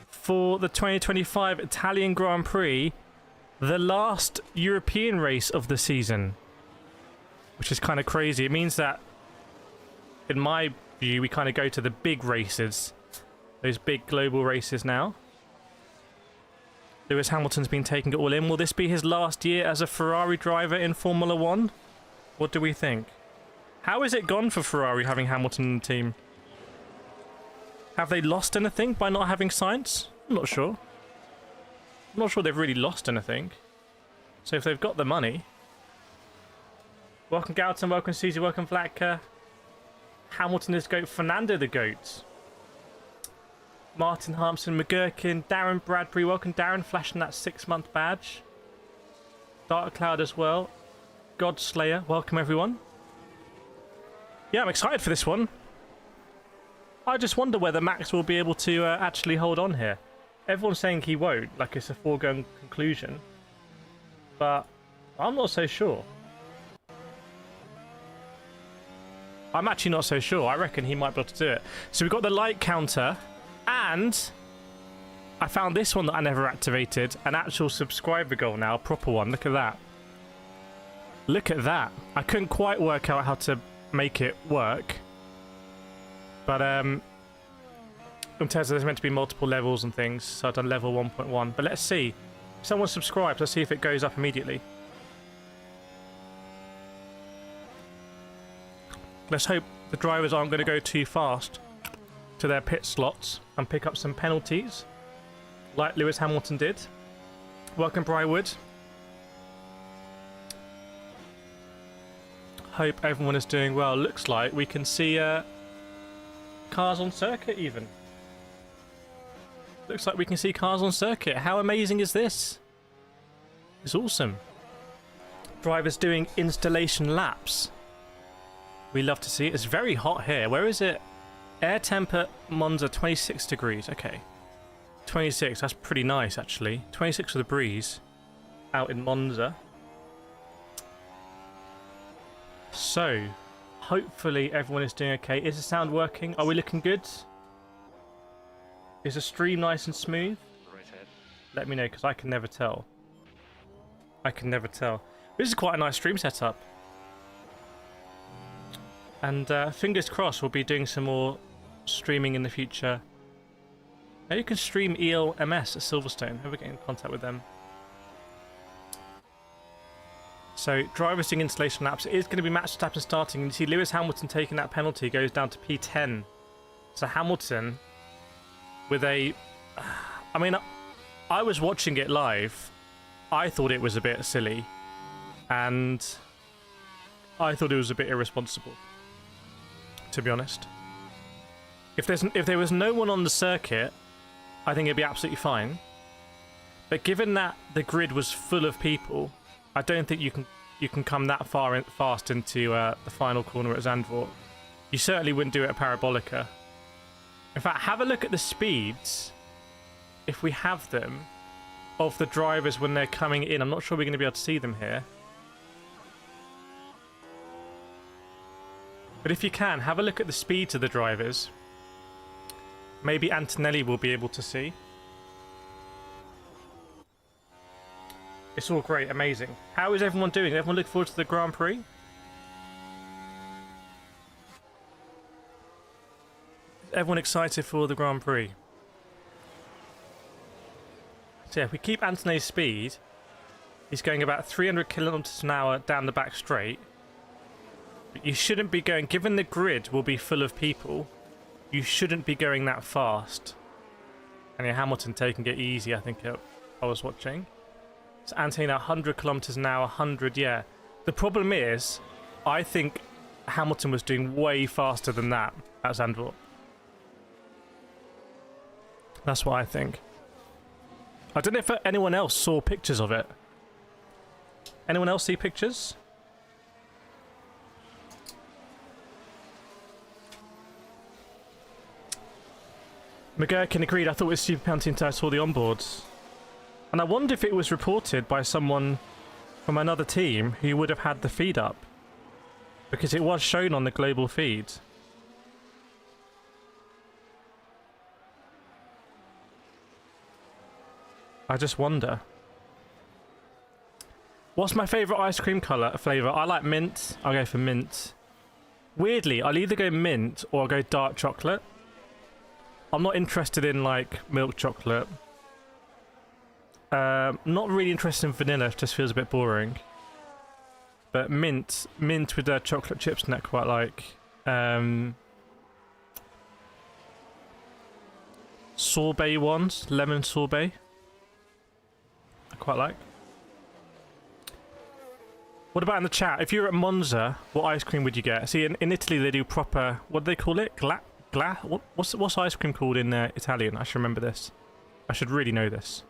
for the 2025 Italian Grand Prix, the last European race of the season, which is kind of crazy. It means that, in my view, we kind of go to the big races, those big global races now. Lewis Hamilton's been taking it all in. Will this be his last year as a Ferrari driver in Formula 1? What do we think? How is it gone for Ferrari having Hamilton in the team? Have they lost anything by not having Sainz? I'm not sure. I'm not sure they've really lost anything. So if they've got the money... Welcome Galton, welcome Susie, welcome Vlatka. Hamilton is GOAT, Fernando the GOAT. Martin Harmson, McGurkin, Darren Bradbury, welcome Darren, flashing that 6-month badge. Dark Cloud as well. Godslayer, welcome everyone. Yeah, I'm excited for this one. I just wonder whether Max will be able to actually hold on here. Everyone's saying he won't, like it's a foregone conclusion. But I'm not so sure. I'm actually not so sure. I reckon he might be able to do it. So we've got the light counter. And I found this one that I never activated. An actual subscriber goal now. A proper one. Look at that. Look at that. I couldn't quite work out how to make it work. But in Tesla there's meant to be multiple levels and things. So I've done level 1.1. But let's see. If someone subscribes, let's see if it goes up immediately. Let's hope the drivers aren't going to go too fast to their pit slots and pick up some penalties like Lewis Hamilton did. Welcome Briarwood. Hope everyone is doing well. Looks like we can see cars on circuit even. Looks like we can see cars on circuit. How amazing is this? It's awesome. Drivers doing installation laps. We love to see it. It's very hot here. Where is it? Air temp at Monza, 26 degrees. Okay. 26, that's pretty nice actually. 26 with a breeze out in Monza. So, hopefully everyone is doing okay. Is the sound working? Are we looking good? Is the stream nice and smooth? Let me know, because I can never tell. I can never tell. This is quite a nice stream setup. And fingers crossed we'll be doing some more streaming in the future. Now you can stream ELMS at Silverstone. Hope we get in contact with them. So drivers doing installation laps. It is going to be Max Verstappen starting. And you see Lewis Hamilton taking that penalty, goes down to P10. So Hamilton with a... I mean, I was watching it live. I thought it was a bit silly. And I thought it was a bit irresponsible, to be honest. If there was no one on the circuit, I think it'd be absolutely fine. But given that the grid was full of people, I don't think you can come that fast into the final corner at Zandvoort. You certainly wouldn't do it at Parabolica. In fact, have a look at the speeds, if we have them, of the drivers when they're coming in. I'm not sure we're going to be able to see them here. But if you can, have a look at the speeds of the drivers. Maybe Antonelli will be able to see. It's all great, amazing. How is everyone doing? Everyone look forward to the Grand Prix? Everyone excited for the Grand Prix? So yeah, if we keep Antonelli's speed, he's going about 300 kilometers an hour down the back straight. But you shouldn't be going, given the grid will be full of people, you shouldn't be going that fast. And yeah, Hamilton taking it easy, I think I was watching. So Antonelli now 100 kilometers an hour, 100, yeah. The problem is, I think Hamilton was doing way faster than that at Zandvoort. That's what I think. I don't know if anyone else saw pictures of it. Anyone else see pictures? McGurkin agreed. I thought it was super penalty until I saw the onboards. And I wonder if it was reported by someone from another team who would have had the feed up. Because it was shown on the global feed. I just wonder. What's my favourite ice cream flavour? I like mint. I'll go for mint. Weirdly, I'll either go mint or I'll go dark chocolate. I'm not interested in, like, milk chocolate. Not really interested in vanilla. It just feels a bit boring. But mint with chocolate chips in it, quite like. Sorbet ones, lemon sorbet. I quite like. What about in the chat? If you're at Monza, what ice cream would you get? See, in Italy they do proper. What do they call it? What's ice cream called in Italian? I should remember this. I should really know this.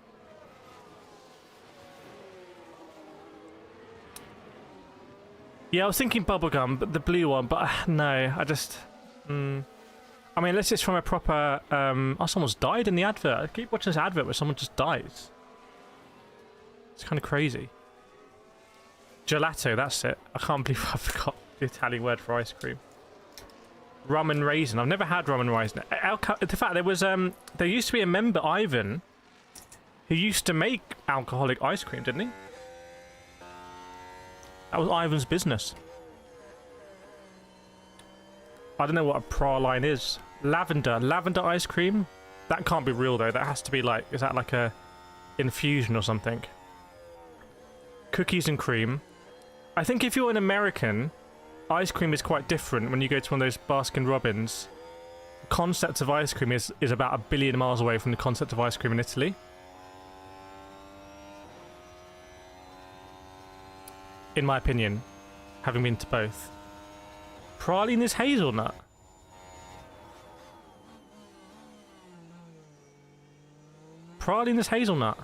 Yeah, I was thinking bubblegum, but the blue one. But no, I just. I mean, unless it's from a proper. Oh, someone's died in the advert. I keep watching this advert where someone just dies. It's kind of crazy. Gelato, that's it. I can't believe I forgot the Italian word for ice cream. Rum and raisin. I've never had rum and raisin. In fact, there used to be a member, Ivan, who used to make alcoholic ice cream, didn't he? That was Ivan's business. I don't know what a praline is. Lavender ice cream? That can't be real though. That has to be like, is that like a infusion or something? Cookies and cream. I think if you're an American, ice cream is quite different when you go to one of those Baskin Robbins. The concept of ice cream is about 1 billion miles away from the concept of ice cream in Italy. In my opinion, having been to both. Praline is hazelnut. Praline is hazelnut.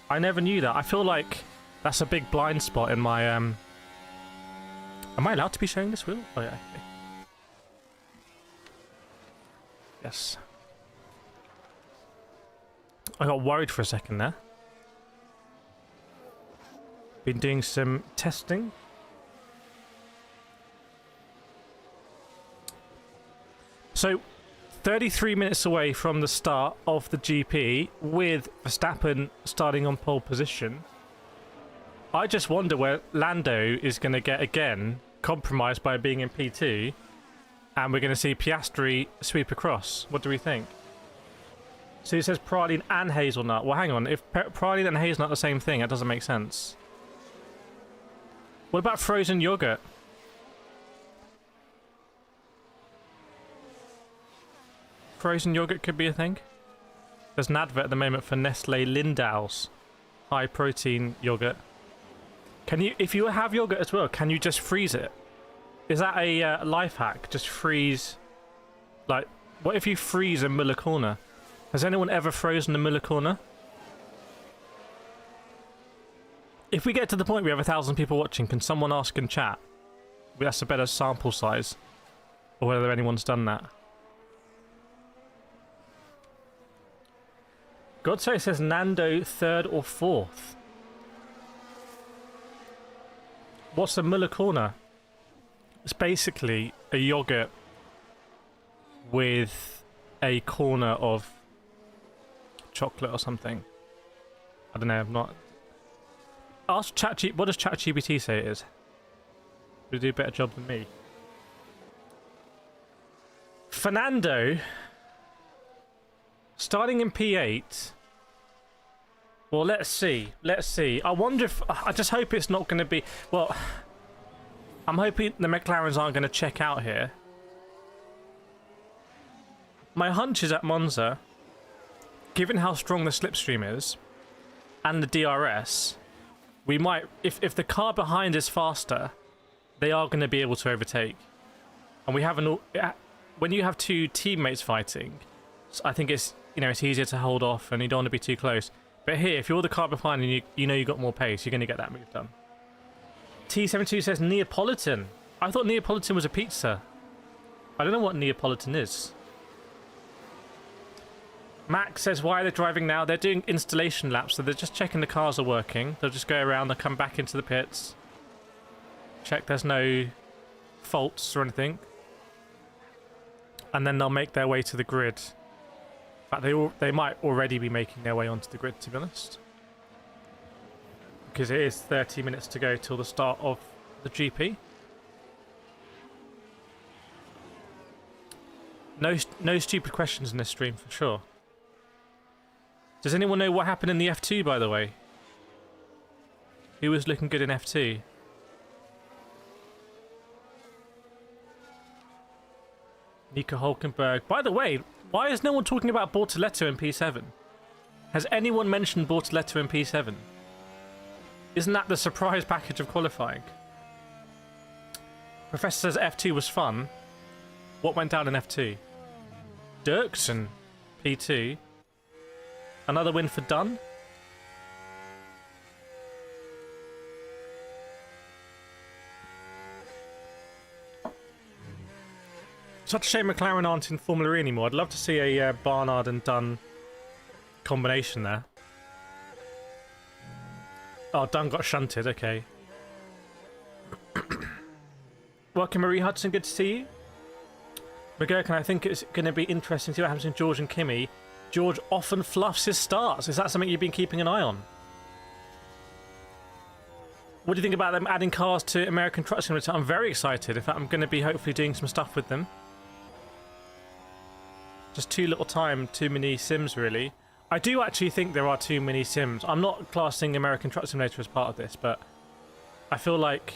I never knew that. I feel like that's a big blind spot in my Am I allowed to be showing this wheel? Oh yeah, okay. Yes. I got worried for a second there. Been doing some testing. So 33 minutes away from the start of the GP, with Verstappen starting on pole position. I just wonder where Lando is going to get again compromised by being in P2, and we're going to see Piastri sweep across. What do we think? So it says praline and hazelnut. Well, hang on. If praline and hazelnut are the same thing, that doesn't make sense. What about frozen yogurt? Frozen yogurt could be a thing. There's an advert at the moment for Nestle Lindau's high protein yogurt. Can you, if you have yogurt as well, can you just freeze it? Is that a life hack? Just freeze, like, what if you freeze a Muller corner? Has anyone ever frozen a Muller corner? If we get to the point we have 1,000 people watching, can someone ask in chat? That's a better sample size. Or whether anyone's done that. Godso says Nando 3rd or 4th. What's a Muller corner? It's basically a yogurt with a corner of chocolate or something. I don't know, I'm not... Ask ChatGPT, what does ChatGPT say it is? Will do a better job than me. Fernando, starting in P8. Well, let's see. Let's see. I wonder if... I just hope it's not going to be... Well, I'm hoping the McLarens aren't going to check out here. My hunch is at Monza, given how strong the slipstream is, and the DRS, we might... If the car behind is faster, they are going to be able to overtake. And we have an... When you have two teammates fighting, I think it's, you know, it's easier to hold off and you don't want to be too close. But here, if you're the car behind and you know you got more pace, you're going to get that move done. T72 says Neapolitan. I thought Neapolitan was a pizza. I don't know what Neapolitan is. Max says, why are they driving now? They're doing installation laps, so they're just checking the cars are working. They'll just go around, they'll come back into the pits. Check there's no faults or anything. And then they'll make their way to the grid. In fact, they might already be making their way onto the grid, to be honest. Because it is 30 minutes to go till the start of the GP. No stupid questions in this stream, for sure. Does anyone know what happened in the F2, by the way? Who was looking good in F2? Nico Hulkenberg. By the way, why is no one talking about Bortoleto in P7? Has anyone mentioned Bortoleto in P7? Isn't that the surprise package of qualifying? Professor says F2 was fun. What went down in F2? Dirksen, P2. Another win for Dunn. Such a shame McLaren aren't in Formula E anymore. I'd love to see a Barnard and Dunn combination there. Oh, Dunn got shunted, okay. Welcome, Marie Hudson, good to see you. McGurkin, I think it's going to be interesting to see what happens in George and Kimi. George often fluffs his starts. Is that something you've been keeping an eye on? What do you think about them adding cars to American Truck Simulator? I'm very excited. In fact, I'm going to be hopefully doing some stuff with them. Just too little time, too many sims, really. I do actually think there are too many sims. I'm not classing American Truck Simulator as part of this, but I feel like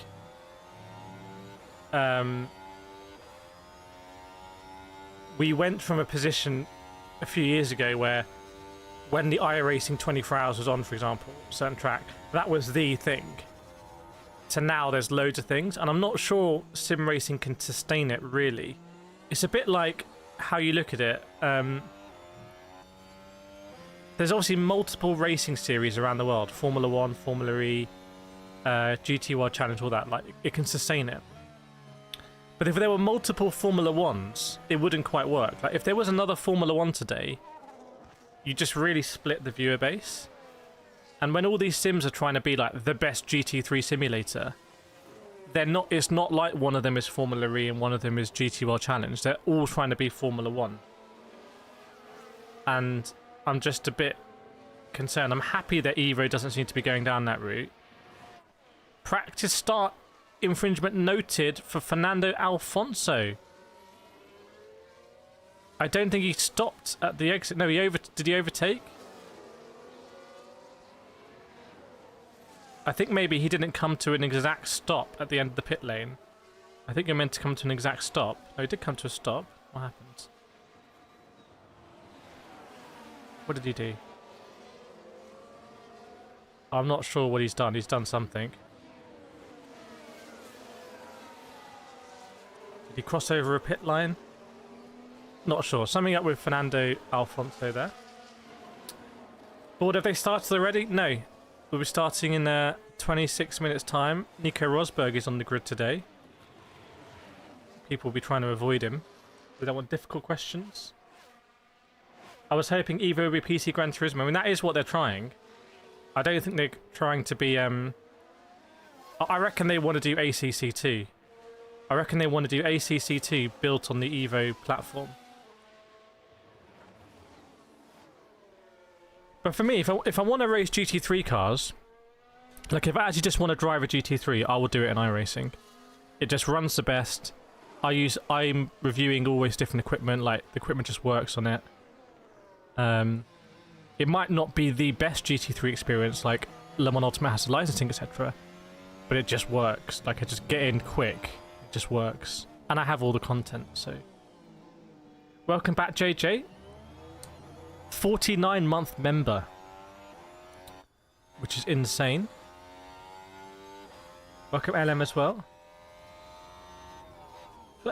we went from a position a few years ago where when the iRacing 24 Hours was on, for example, certain track, that was the thing. So now there's loads of things, and I'm not sure sim racing can sustain it, really. It's a bit like how you look at it. There's obviously multiple racing series around the world. Formula 1, Formula E, GT World Challenge, all that. Like, it can sustain it. But if there were multiple Formula 1s, it wouldn't quite work. Like, if there was another Formula 1 today, you just really split the viewer base. And when all these sims are trying to be like the best GT3 simulator, they're not. It's not like one of them is Formula E and one of them is GT World Challenge. They're all trying to be Formula 1. And I'm just a bit concerned. I'm happy that Evo doesn't seem to be going down that route. Practice start infringement noted for Fernando Alonso. I don't think he stopped at the exit. No, did he overtake? I think maybe he didn't come to an exact stop at the end of the pit lane. I think you're meant to come to an exact stop. No, he did come to a stop. What happened? What did he do? I'm not sure what he's done. He's done something. Did he cross over a pit line? Not sure. Something up with Fernando Alonso there. Board, have they started already? No. We'll be starting in 26 minutes time. Nico Rosberg is on the grid today. People will be trying to avoid him. We don't want difficult questions. I was hoping Evo would be PC Gran Turismo. I mean, that is what they're trying. I don't think they're trying to be... I reckon they want to do ACC2. I reckon they want to do ACC2 built on the Evo platform. But for me, if I want to race GT3 cars, like if I actually just want to drive a GT3, I will do it in iRacing. It just runs the best. I'm reviewing always different equipment, like the equipment just works on it. It might not be the best GT3 experience, like Le Mans Ultimate has the licensing, etc. But it just works. Like, I just get in quick. It just works. And I have all the content, so... Welcome back, JJ. 49-month member. Which is insane. Welcome, LM, as well.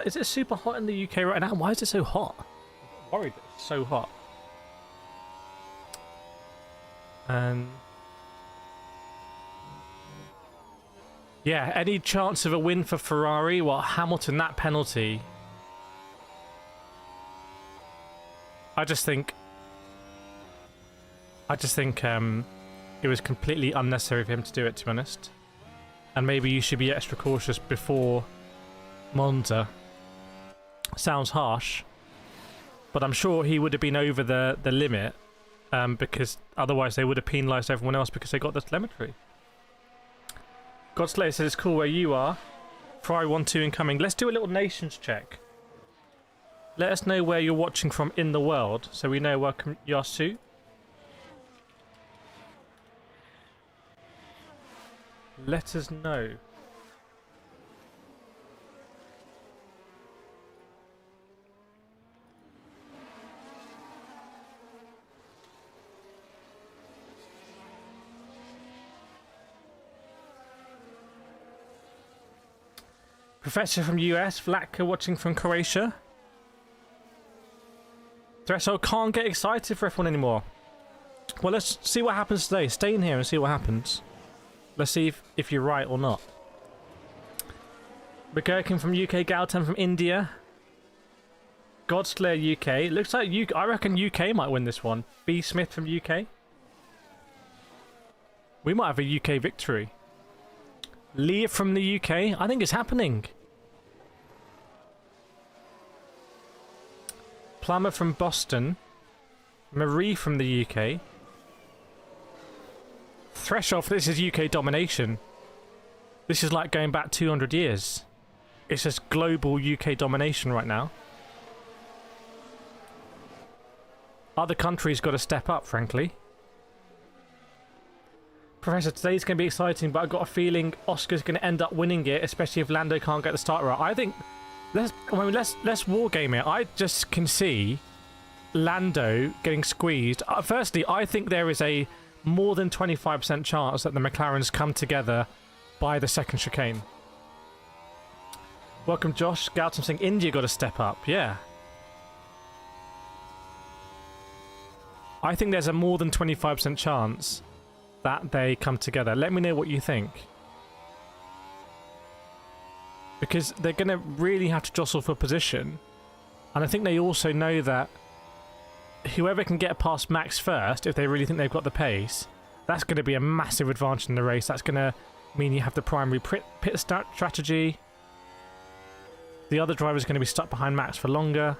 Is it super hot in the UK right now? Why is it so hot? I'm worried that it's so hot. Yeah, any chance of a win for Ferrari? Well, Hamilton, that penalty. I just think it was completely unnecessary for him to do it, to be honest. And maybe you should be extra cautious before Monza. Sounds harsh. but I'm sure he would have been over the limit, because otherwise they would have penalised everyone else because they got the telemetry. Godslayer says it's cool where you are. Fry 1-2 incoming. Let's do a little nations check. Let us know where you're watching from in the world, so we know. Welcome, Yasu. Let us know. Professor from US, Vlatka watching from Croatia. Threshold can't get excited for F1 anymore. Well, let's see what happens today. Stay in here and see what happens. Let's see if you're right or not. McGurkin from UK, Galton from India. Godslayer UK. Looks like I reckon UK might win this one. B Smith from UK. We might have a UK victory. Leah from the UK. I think it's happening. Plumber from Boston. Marie from the UK. Threshold, this is UK domination. This is like going back 200 years. It's just global UK domination right now. Other countries got to step up, frankly. Professor, today's going to be exciting, but I've got a feeling Oscar's going to end up winning it, especially if Lando can't get the start right. I think let's wargame it. I just can see Lando getting squeezed. Firstly, I think there is a more than 25% chance that the McLarens come together by the second chicane. Welcome, Josh. Galton saying India got to step up. Yeah. I think there's a more than 25% chance that they come together. Let me know what you think. Because they're going to really have to jostle for position. And I think they also know that whoever can get past Max first, if they really think they've got the pace, that's going to be a massive advantage in the race. That's going to mean you have the primary pit strategy. The other driver's going to be stuck behind Max for longer.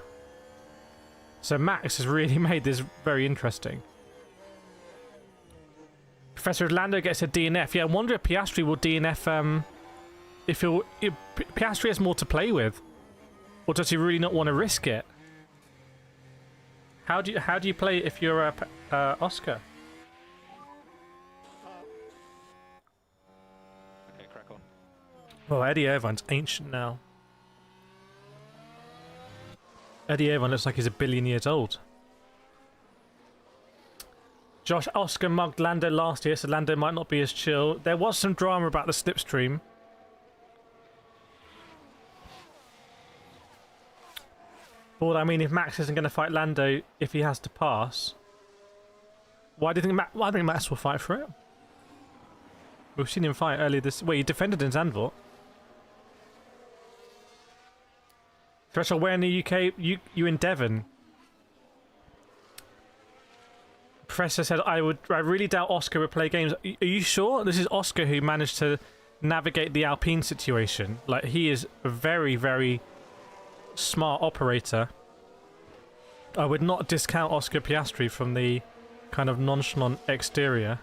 So Max has really made this very interesting. Professor Orlando gets a DNF. Yeah, I wonder if Piastri will DNF. If Piastri has more to play with, or does he really not want to risk it? How do you play if you're Oscar? Okay, crack on. Well, Eddie Irvine's ancient now. Eddie Irvine looks like he's 1 billion years old. Josh, Oscar mugged Lando last year, so Lando might not be as chill. There was some drama about the slipstream. But I mean, if Max isn't going to fight Lando if he has to pass, why do you think why do you think Max will fight for it? We've seen him fight earlier this... Well, he defended in Zandvoort. Threshold, where in the UK? You in Devon. Professor said, I really doubt Oscar would play games. Are you sure? This is Oscar who managed to navigate the Alpine situation. Like, he is a very, very smart operator. I would not discount Oscar Piastri from the kind of nonchalant exterior.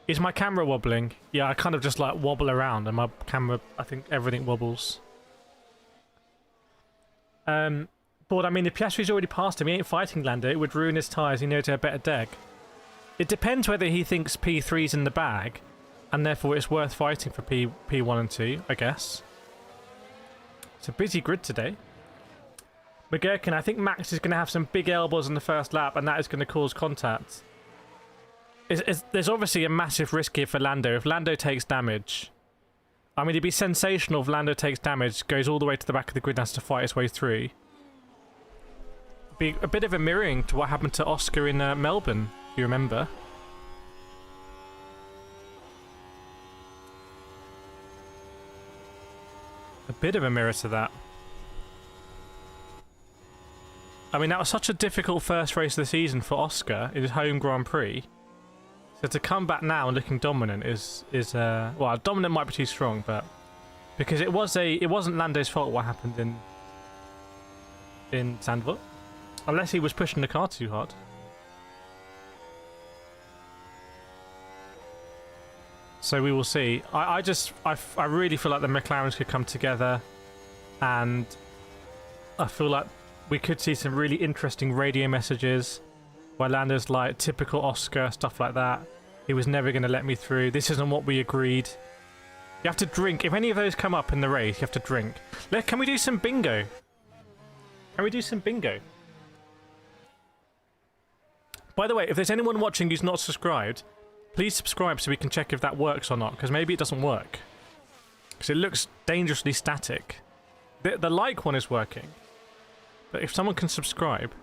Is my camera wobbling? Yeah, I kind of just like wobble around and my camera, I think everything wobbles. But I mean, if Piastri's already passed him, he ain't fighting Lando, it would ruin his tyres, he knows he had a better deck. It depends whether he thinks P3's in the bag, and therefore it's worth fighting for P1 and 2, I guess. It's a busy grid today. McGurkin, I think Max is going to have some big elbows in the first lap, and that is going to cause contact. There's obviously a massive risk here for Lando. If Lando takes damage... I mean, it'd be sensational if Lando takes damage, goes all the way to the back of the grid and has to fight his way through. Be a bit of a mirroring to what happened to Oscar in Melbourne, if you remember. A bit of a mirror to that. I mean, that was such a difficult first race of the season for Oscar in his home Grand Prix. So to come back now and looking dominant is well, dominant might be too strong, but Because it wasn't Lando's fault what happened in Zandvoort. Unless he was pushing the car too hard. So we will see. I really feel like the McLarens could come together, and I feel like we could see some really interesting radio messages where Lando's like, typical Oscar, stuff like that. He was never going to let me through. This isn't what we agreed. You have to drink. If any of those come up in the race, you have to drink. Can we do some bingo? Can we do some bingo? By the way, if there's anyone watching who's not subscribed, please subscribe so we can check if that works or not, because maybe it doesn't work. Because it looks dangerously static. The like one is working. But if someone can subscribe,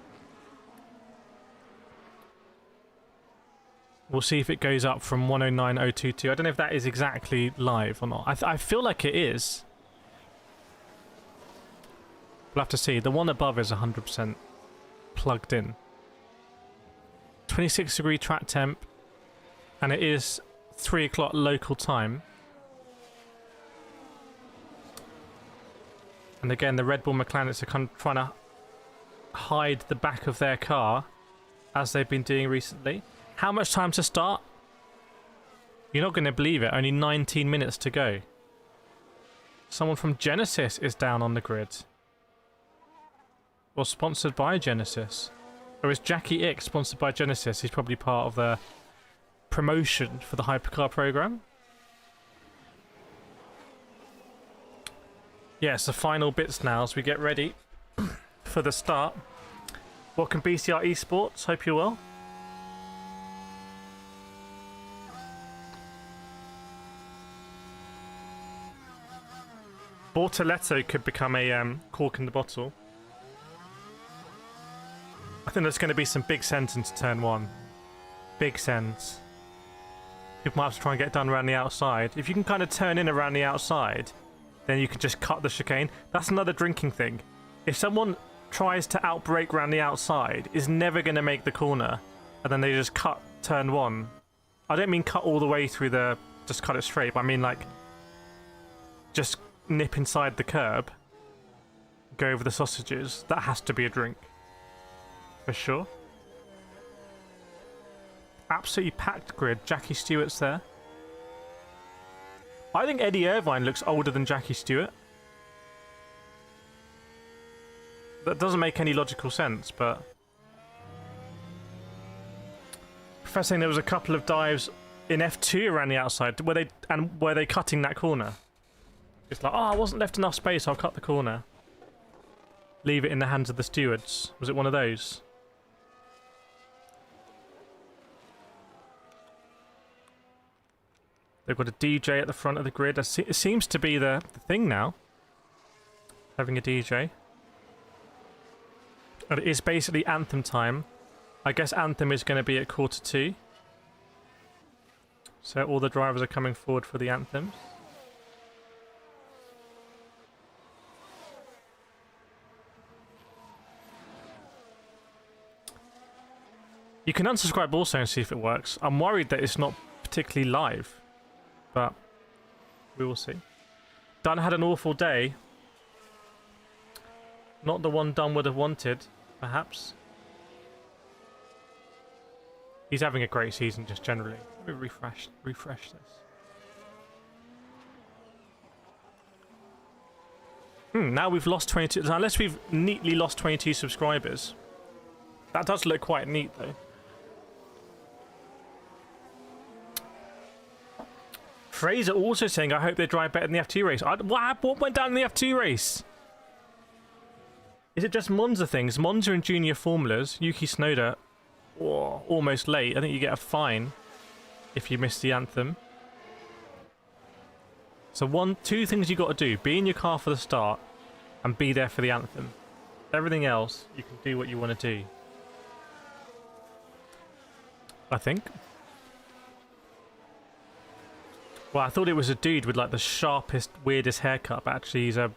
we'll see if it goes up from 109,022. I don't know if that is exactly live or not. I feel like it is. We'll have to see. The one above is 100% plugged in. 26-degree track temp. And it is 3 o'clock local time. And again, the Red Bull McLarens are kind of trying to hide the back of their car, as they've been doing recently. How much time to start? You're not going to believe it. Only 19 minutes to go. Someone from Genesis is down on the grid. Or sponsored by Genesis. Or is Jackie Ick sponsored by Genesis? He's probably part of the promotion for the hypercar program. Yes, the final bits now as we get ready for the start. Welcome BCR Esports, hope you're well. Bortoletto could become a cork in the bottle. I think there's going to be some big sends into turn 1. Big sends. People might have to try and get done around the outside. If you can kind of turn in around the outside, then you can just cut the chicane. That's another drinking thing. If someone tries to outbrake around the outside, is never going to make the corner, and then they just cut turn 1. I don't mean cut all the way through the... just cut it straight, but I mean like... just nip inside the curb, go over the sausages. That has to be a drink. For sure. Absolutely packed grid. Jackie Stewart's there. I think Eddie Irvine looks older than Jackie Stewart. That doesn't make any logical sense, but... Professor saying there was a couple of dives in F2 around the outside. Were they cutting that corner? It's like, oh, I wasn't left enough space, I'll cut the corner. Leave it in the hands of the stewards. Was it one of those? They've got a DJ at the front of the grid. It seems to be the thing now. Having a DJ. And it is basically anthem time. I guess anthem is going to be at 1:45. So all the drivers are coming forward for the anthems. You can unsubscribe also and see if it works. I'm worried that it's not particularly live. But we will see. Dunn had an awful day. Not the one Dunn would have wanted, perhaps. He's having a great season just generally. Let me refresh this. Now we've lost 22. Unless we've neatly lost 22 subscribers. That does look quite neat though. Fraser also saying, I hope they drive better in the F2 race. What went down in the F2 race? Is it just Monza things? Monza and junior formulas. Yuki Tsunoda, almost late. I think you get a fine if you miss the anthem. So two things you got to do. Be in your car for the start and be there for the anthem. Everything else, you can do what you want to do. I think. Well, I thought it was a dude with like the sharpest, weirdest haircut, but actually he's a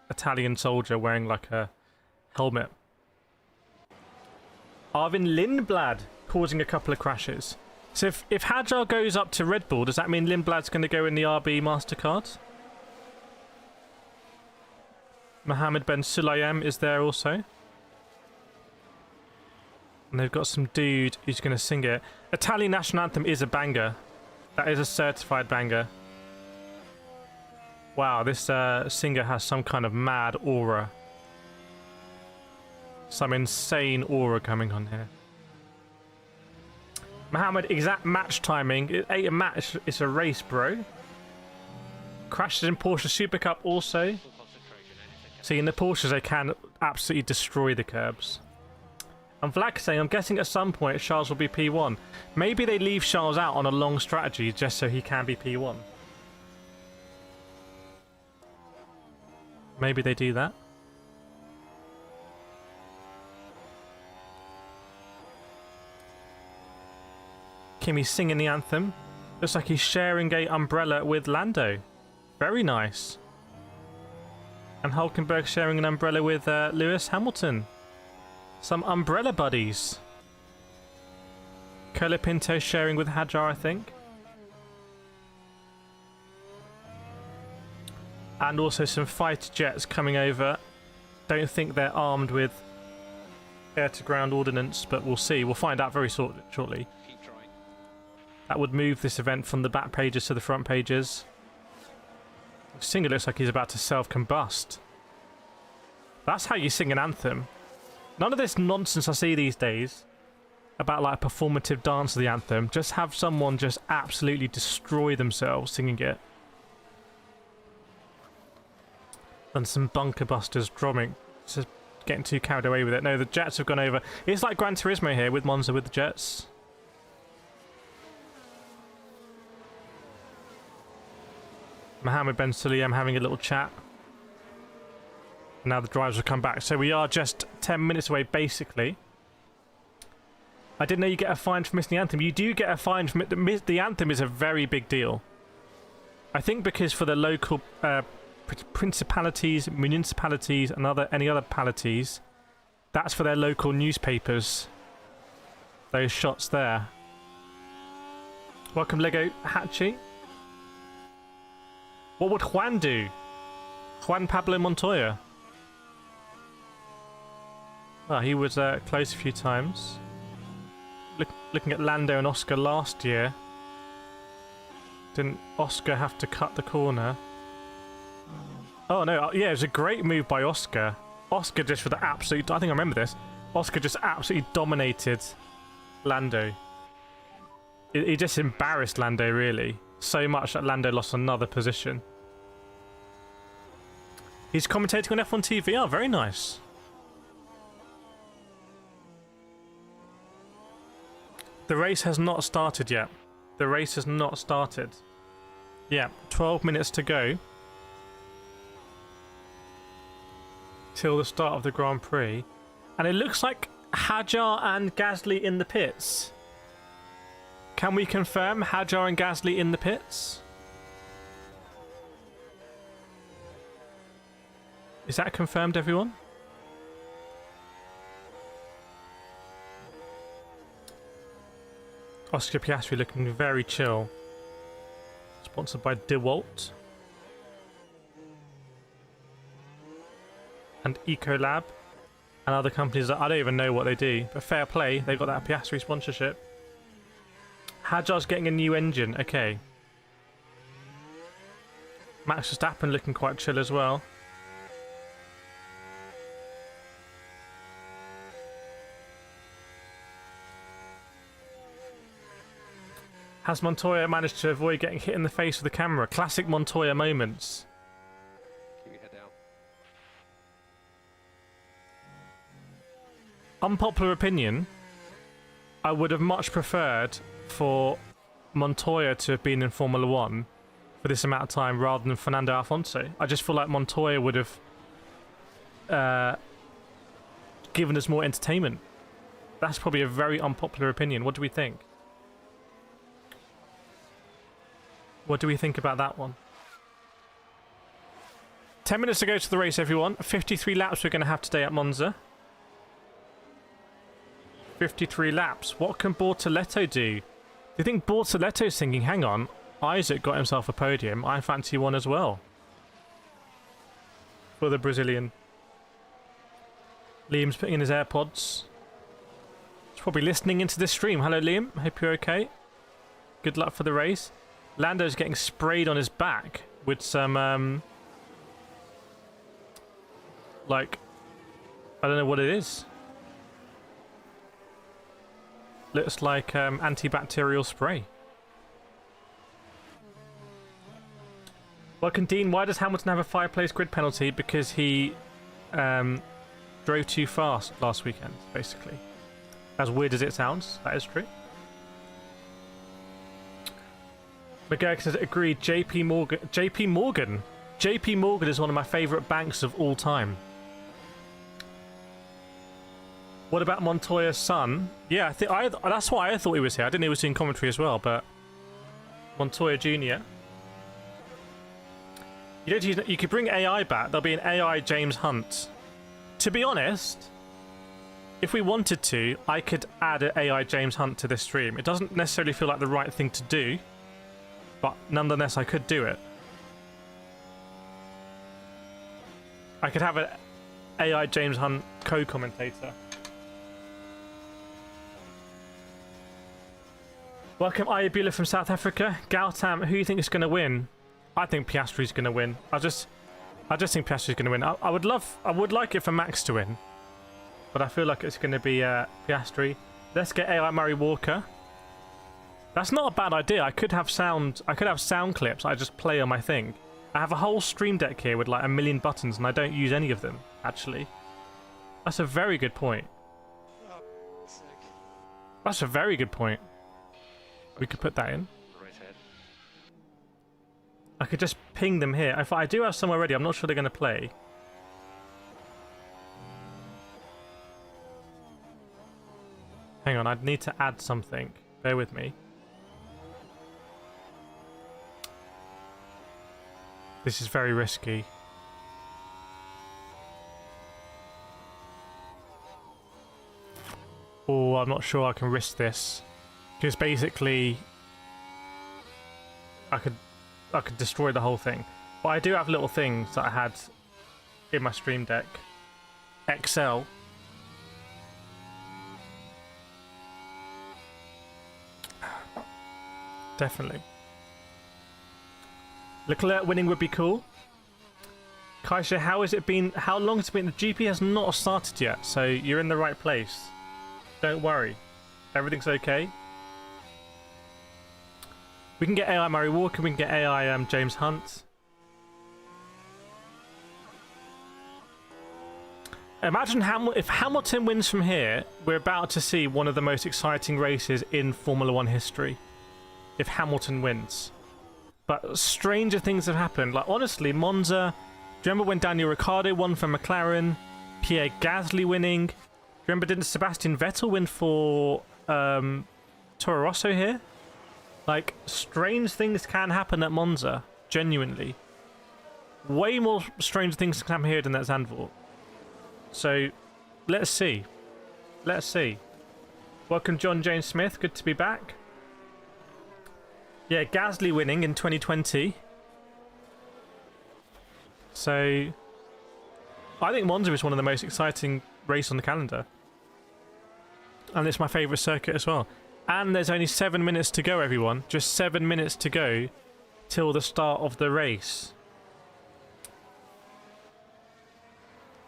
Italian soldier wearing like a helmet. Arvin Lindblad causing a couple of crashes. So if Hadjar goes up to Red Bull, does that mean Lindblad's going to go in the RB MasterCard? Mohammed Ben Sulayem is there also. And they've got some dude who's going to sing it. Italian national anthem is a banger. That is a certified banger. Wow, this singer has some kind of mad aura. Some insane aura coming on here. Mohammed, exact match timing. It ain't a match, it's a race, bro. Crashes in Porsche Super Cup also. See, in the Porsches, they can absolutely destroy the curbs. And Vlad saying, I'm guessing at some point Charles will be P1. Maybe they leave Charles out on a long strategy just so he can be P1. Maybe they do that. Kimmy's singing the anthem. Looks like he's sharing a umbrella with Lando. Very nice. And Hulkenberg sharing an umbrella with Lewis Hamilton. Some umbrella buddies. Colapinto sharing with Hadjar, I think. And also some fighter jets coming over. Don't think they're armed with air-to-ground ordnance, but we'll see. We'll find out very shortly. That would move this event from the back pages to the front pages. The singer looks like he's about to self-combust. That's how you sing an anthem. None of this nonsense I see these days about like a performative dance of the anthem. Just have someone just absolutely destroy themselves singing it. And some bunker busters drumming. Just getting too carried away with it. No, the jets have gone over. It's like Gran Turismo here with Monza with the jets. Mohammed Ben Sulayem having a little chat. Now the drivers will come back. So we are just 10 minutes away, basically. I didn't know you get a fine for missing the anthem. You do get a fine from it. The anthem is a very big deal. I think because for the local principalities, municipalities, and any other palities, that's for their local newspapers. Those shots there. Welcome, Lego Hatchie. What would Juan do? Juan Pablo Montoya. Well, he was close a few times. Looking at Lando and Oscar last year. Didn't Oscar have to cut the corner? Oh no, yeah, it was a great move by Oscar. Oscar just for the absolute... I think I remember this. Oscar just absolutely dominated Lando. He just embarrassed Lando, really. So much that Lando lost another position. He's commentating on F1 TV. Oh, very nice. The race has not started yet. The race has not started. Yeah, 12 minutes to go. Till the start of the Grand Prix. And it looks like Hadjar and Gasly in the pits. Can we confirm Hadjar and Gasly in the pits? Is that confirmed, everyone? Oscar Piastri looking very chill. Sponsored by DeWalt. And Ecolab. And other companies that I don't even know what they do. But fair play, they've got that Piastri sponsorship. Hadjar's getting a new engine, okay. Max Verstappen looking quite chill as well. Has Montoya managed to avoid getting hit in the face with the camera? Classic Montoya moments. Keep your head down. Unpopular opinion, I would have much preferred for Montoya to have been in Formula 1 for this amount of time rather than Fernando Alonso. I just feel like Montoya would have given us more entertainment. That's probably a very unpopular opinion. What do we think? What do we think about that one? 10 minutes to go to the race, everyone. 53 laps we're going to have today at Monza. 53 laps. What can Bortoleto do? Do you think Bortoleto's thinking, hang on, Isaac got himself a podium, I fancy one as well? for the Brazilian. Liam's putting in his AirPods. He's probably listening into this stream. Hello, Liam. Hope you're okay. Good luck for the race. Lando's getting sprayed on his back with some, like, I don't know what it is. Looks like antibacterial spray. Welcome, Dean. Why does Hamilton have a 5-place grid penalty? Because he drove too fast last weekend, basically. As weird as it sounds, that is true. McGurk says, agreed. JP Morgan is one of my favourite banks of all time. What about Montoya's son? Yeah, that's why I thought he was here. I didn't know he was doing commentary as well, but Montoya Jr. You could bring AI back. There'll be an AI James Hunt. To be honest, if we wanted to, I could add an AI James Hunt to this stream. It doesn't necessarily feel like the right thing to do, but nonetheless, I could do it. I could have an AI James Hunt co-commentator. Welcome, Ayabula from South Africa. Gautam, who do you think is going to win? I think Piastri's going to win. I just think Piastri's going to win. I would like it for Max to win, but I feel like it's going to be Piastri. Let's get AI Murray Walker. That's not a bad idea. I could have sound clips I just play on my thing. I have a whole stream deck here with like 1 million buttons and I don't use any of them, actually. That's a very good point. That's a very good point. We could put that in. I could just ping them here. If I do have some already, I'm not sure they're going to play. Hang on, I'd need to add something. Bear with me. This is very risky. Oh, I'm not sure I can risk this. Because basically, I could destroy the whole thing. But I do have little things that I had in my stream deck. XL. Definitely. Leclerc winning would be cool. Kaisha, how long has it been? The GP has not started yet, so you're in the right place. Don't worry. Everything's okay. We can get AI Murray Walker, we can get AI James Hunt. Imagine if Hamilton wins from here, we're about to see one of the most exciting races in Formula 1 history. If Hamilton wins. But stranger things have happened. Like, honestly, Monza... Do you remember when Daniel Ricciardo won for McLaren? Pierre Gasly winning? Do you remember, didn't Sebastian Vettel win for Toro Rosso here? Like, strange things can happen at Monza. Genuinely. Way more strange things can happen here than at Zandvoort. So, let's see. Let's see. Welcome, John James Smith. Good to be back. Yeah, Gasly winning in 2020. So, I think Monza is one of the most exciting races on the calendar. And it's my favourite circuit as well. And there's only 7 minutes to go, everyone. Just 7 minutes to go till the start of the race.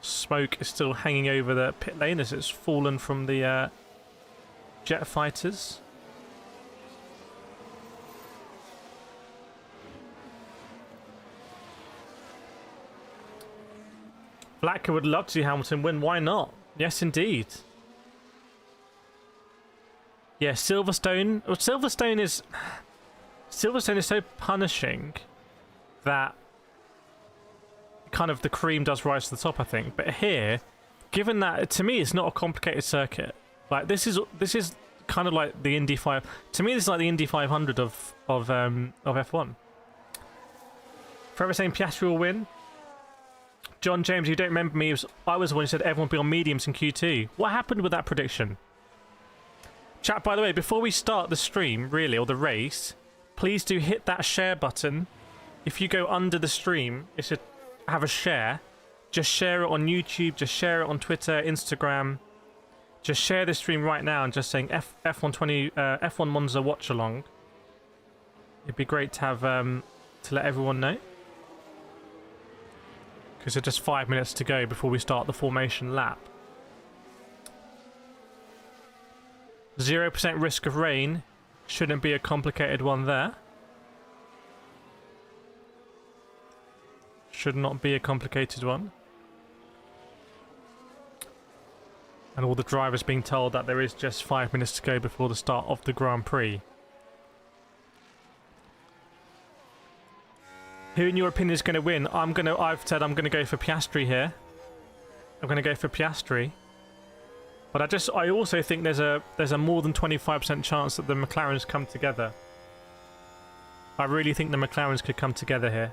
Smoke is still hanging over the pit lane as it's fallen from the jet fighters. Blacker would love to see Hamilton win. Why not? Yes, indeed. Yeah, Silverstone. Well, Silverstone is so punishing that kind of the cream does rise to the top, I think. But here, given that, to me, it's not a complicated circuit. Like, this is kind of like the Indy 5. To me, this is like the Indy 500 of F1. Forever saying Piastri will win. John James, you don't remember me. I was the one who said everyone will be on mediums in Q2. What happened with that prediction? Chat, by the way, before we start the stream, really, or the race, please do hit that share button. If you go under the stream, it should have a share. just share it on YouTube, just share it on Twitter, Instagram. Just share this stream right now and just saying F1 Monza Watchalong. It'd be great to have to let everyone know. Because there's just 5 minutes to go before we start the formation lap. 0% risk of rain. Shouldn't be a complicated one there. Should not be a complicated one. And all the drivers being told that there is just 5 minutes to go before the start of the Grand Prix. Who in your opinion is going to win? I've said I'm going to go for Piastri here. I'm going to go for Piastri. But I also think there's a more than 25% chance that the McLarens come together. I really think the McLarens could come together here.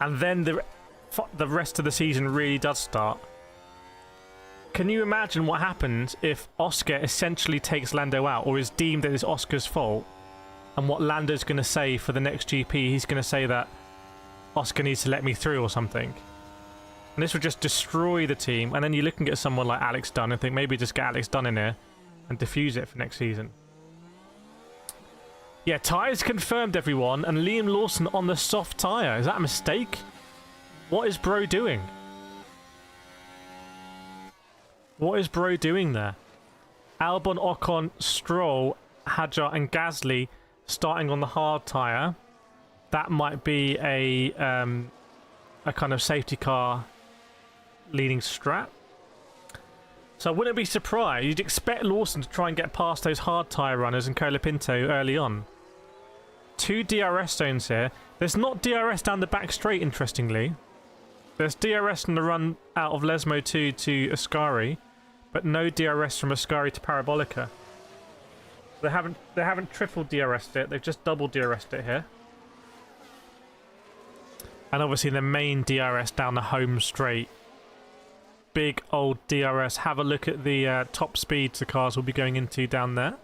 And then the rest of the season really does start. Can you imagine what happens if Oscar essentially takes Lando out, or is deemed that it's Oscar's fault? And what Lando's going to say for the next GP, he's going to say that Oscar needs to let me through or something. And this would just destroy the team. And then you're looking at someone like Alex Dunn and think maybe just get Alex Dunn in here and diffuse it for next season. Yeah, tyres confirmed, everyone. And Liam Lawson on the soft tyre. Is that a mistake? What is bro doing? What is bro doing there? Albon, Ocon, Stroll, Hadjar and Gasly starting on the hard tyre. That might be a kind of safety car leading strat. So I wouldn't be surprised. You'd expect Lawson to try and get past those hard tyre runners and Colapinto early on. 2 DRS zones here. There's not DRS down the back straight, interestingly. There's DRS in the run out of Lesmo 2 to Ascari, but no DRS from Ascari to Parabolica. They haven't triple DRS'd it, they've just double DRS'd it here. And obviously the main DRS down the home straight. Big old DRS. Have a look at the top speeds the cars will be going into down there.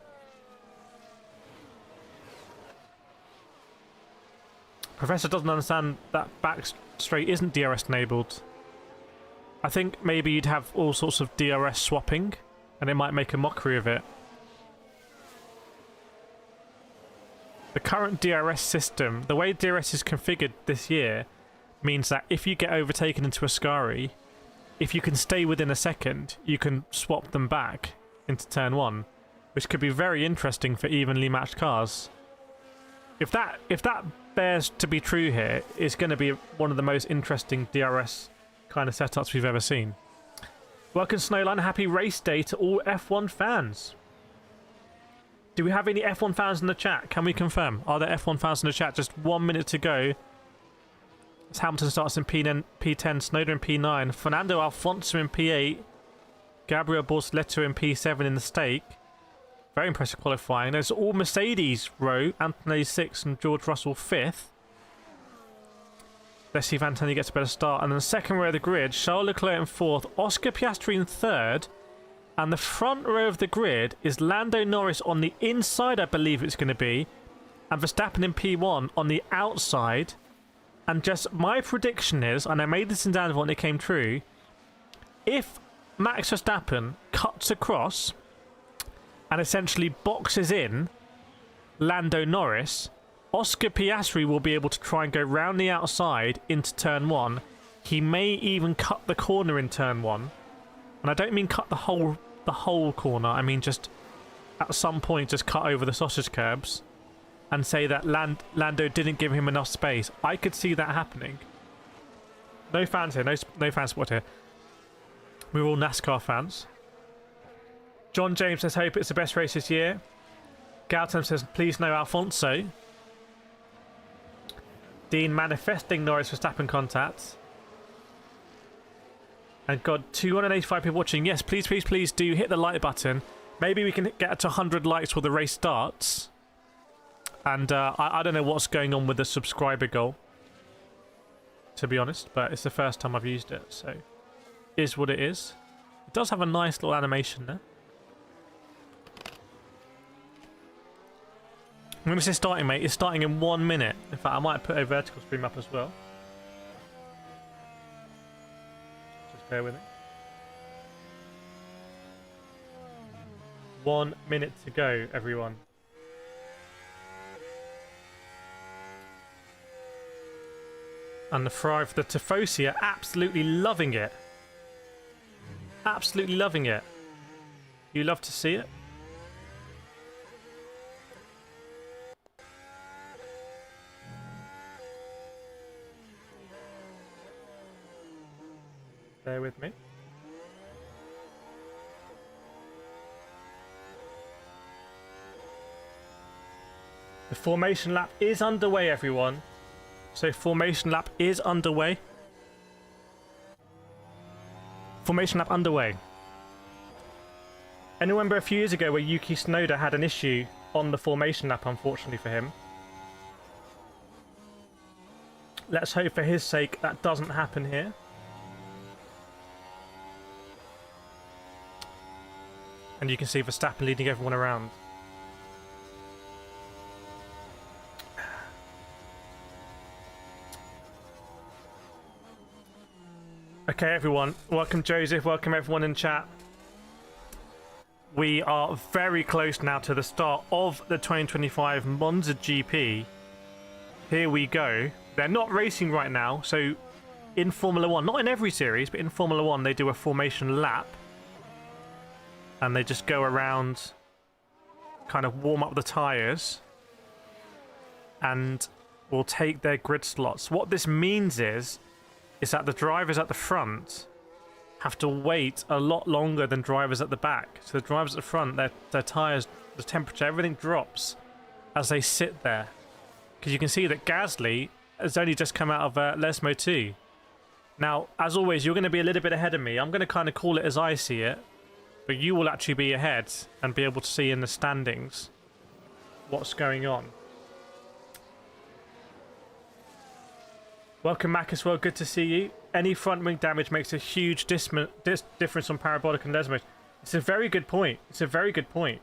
Professor doesn't understand that back straight isn't DRS enabled. I think maybe you'd have all sorts of DRS swapping and it might make a mockery of it. The current DRS system, the way DRS is configured this year, means that if you get overtaken into Ascari, if you can stay within a second, you can swap them back into turn 1, which could be very interesting for evenly matched cars. If that bears to be true here, it's going to be one of the most interesting DRS kind of setups we've ever seen. Welcome Snowline, happy race day to all F1 fans. Do we have any F1 fans in the chat? Can we confirm? Are there F1 fans in the chat? Just 1 minute to go. As Hamilton starts in P10, Snowden in P9, Fernando Alonso in P8, Gabriel Bortoleto in P7 in the stake. Very impressive qualifying. There's all Mercedes row, Anthony 6th and George Russell 5th. Let's see if Anthony gets a better start. And then the second row of the grid, Charles Leclerc in 4th, Oscar Piastri in 3rd. And the front row of the grid is Lando Norris on the inside, I believe it's going to be. And Verstappen in P1 on the outside. And just my prediction is, and I made this in Danville and it came true, if Max Verstappen cuts across and essentially boxes in Lando Norris, Oscar Piastri will be able to try and go round the outside into turn 1. He may even cut the corner in turn 1. And I don't mean cut the whole corner, I mean just at some point just cut over the sausage curbs and say that Lando didn't give him enough space. I could see that happening. No fans here, no fan support here. We're all NASCAR fans. John James says, hope it's the best race this year. Gautam says, please no Alfonso. Dean manifesting Norris Verstappen contacts. And God, 285 people watching. Yes, please, please, please do hit the like button. Maybe we can get to 100 likes before the race starts. And I don't know what's going on with the subscriber goal, to be honest, but it's the first time I've used it, so is what it is. It does have a nice little animation there. When this is starting, mate, it's starting in 1 minute. In fact, I might put a vertical stream up as well. Bear with me. 1 minute to go, everyone. And the Ferrari for the Tifosi are absolutely loving it. Absolutely loving it. You love to see it. Bear with me. The formation lap is underway, everyone. So formation lap is underway. Formation lap underway. And remember a few years ago where Yuki Tsunoda had an issue on the formation lap, unfortunately for him. Let's hope for his sake that doesn't happen here. And you can see Verstappen leading everyone around. Okay, everyone. Welcome, Joseph. Welcome, everyone in chat. We are very close now to the start of the 2025 Monza GP. Here we go. They're not racing right now, so in Formula 1, not in every series, but in Formula 1, they do a formation lap. And they just go around, kind of warm up the tyres, and will take their grid slots. What this means is that the drivers at the front have to wait a lot longer than drivers at the back. So the drivers at the front, their tyres, the temperature, everything drops as they sit there. Because you can see that Gasly has only just come out of Lesmo 2. Now, as always, you're going to be a little bit ahead of me. I'm going to kind of call it as I see it. But you will actually be ahead and be able to see in the standings what's going on. Welcome, Mac, as well. Good to see you. Any front wing damage makes a huge difference on parabolic and Lesmo. It's a very good point. It's a very good point.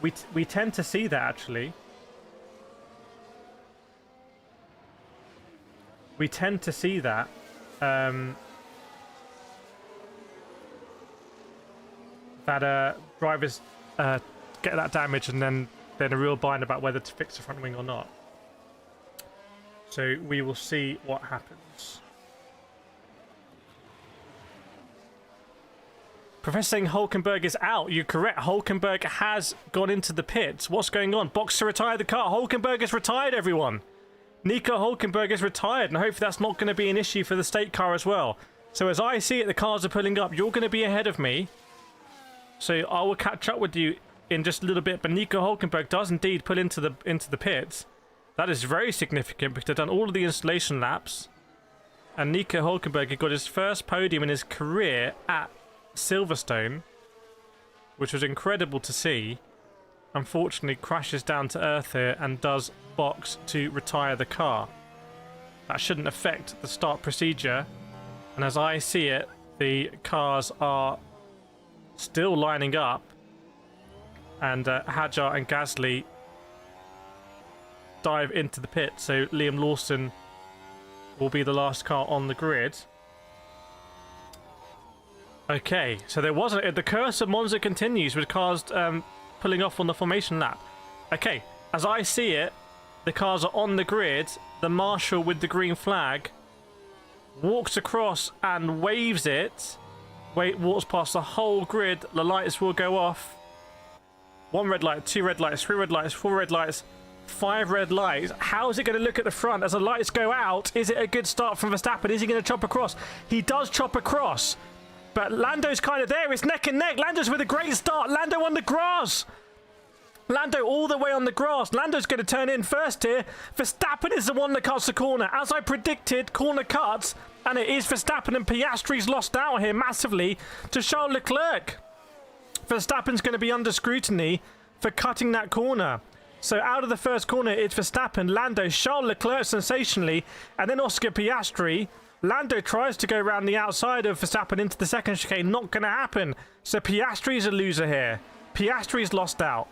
We tend to see that, actually. We tend to see that. That drivers get that damage and then they're in a real bind about whether to fix the front wing or not. So we will see what happens. Professor saying Hülkenberg is out. You're correct. Hülkenberg has gone into the pits. What's going on? Boxer retired the car. Hülkenberg is retired, everyone. Nico Hülkenberg is retired, and hopefully that's not going to be an issue for the state car as well. So as I see it, the cars are pulling up. You're going to be ahead of me. So I will catch up with you in just a little bit. But Nico Hülkenberg does indeed pull into the pits. That is very significant because they've done all of the installation laps. And Nico Hülkenberg got his first podium in his career at Silverstone, which was incredible to see. Unfortunately, crashes down to earth here and does box to retire the car. That shouldn't affect the start procedure. And as I see it, the cars are still lining up. And Hadjar and Gasly dive into the pit. So Liam Lawson will be the last car on the grid. Okay, so there wasn't... The curse of Monza continues with cars pulling off on the formation lap. Okay, as I see it, the cars are on the grid. The marshal with the green flag walks across and waves it. Walks past the whole grid. The lights will go off. 1 red light, 2 red lights, 3 red lights, 4 red lights, 5 red lights. How is it going to look at the front as the lights go out? Is it a good start from Verstappen? Is he going to chop across? He does chop across. But Lando's kind of there. It's neck and neck. Lando's with a great start. Lando on the grass. Lando all the way on the grass. Lando's going to turn in first here. Verstappen is the one that cuts the corner. As I predicted, corner cuts. And it is Verstappen, and Piastri's lost out here massively to Charles Leclerc. Verstappen's going to be under scrutiny for cutting that corner. So out of the first corner, it's Verstappen, Lando, Charles Leclerc sensationally, and then Oscar Piastri. Lando tries to go around the outside of Verstappen into the second chicane. Not going to happen. So Piastri's a loser here. Piastri's lost out.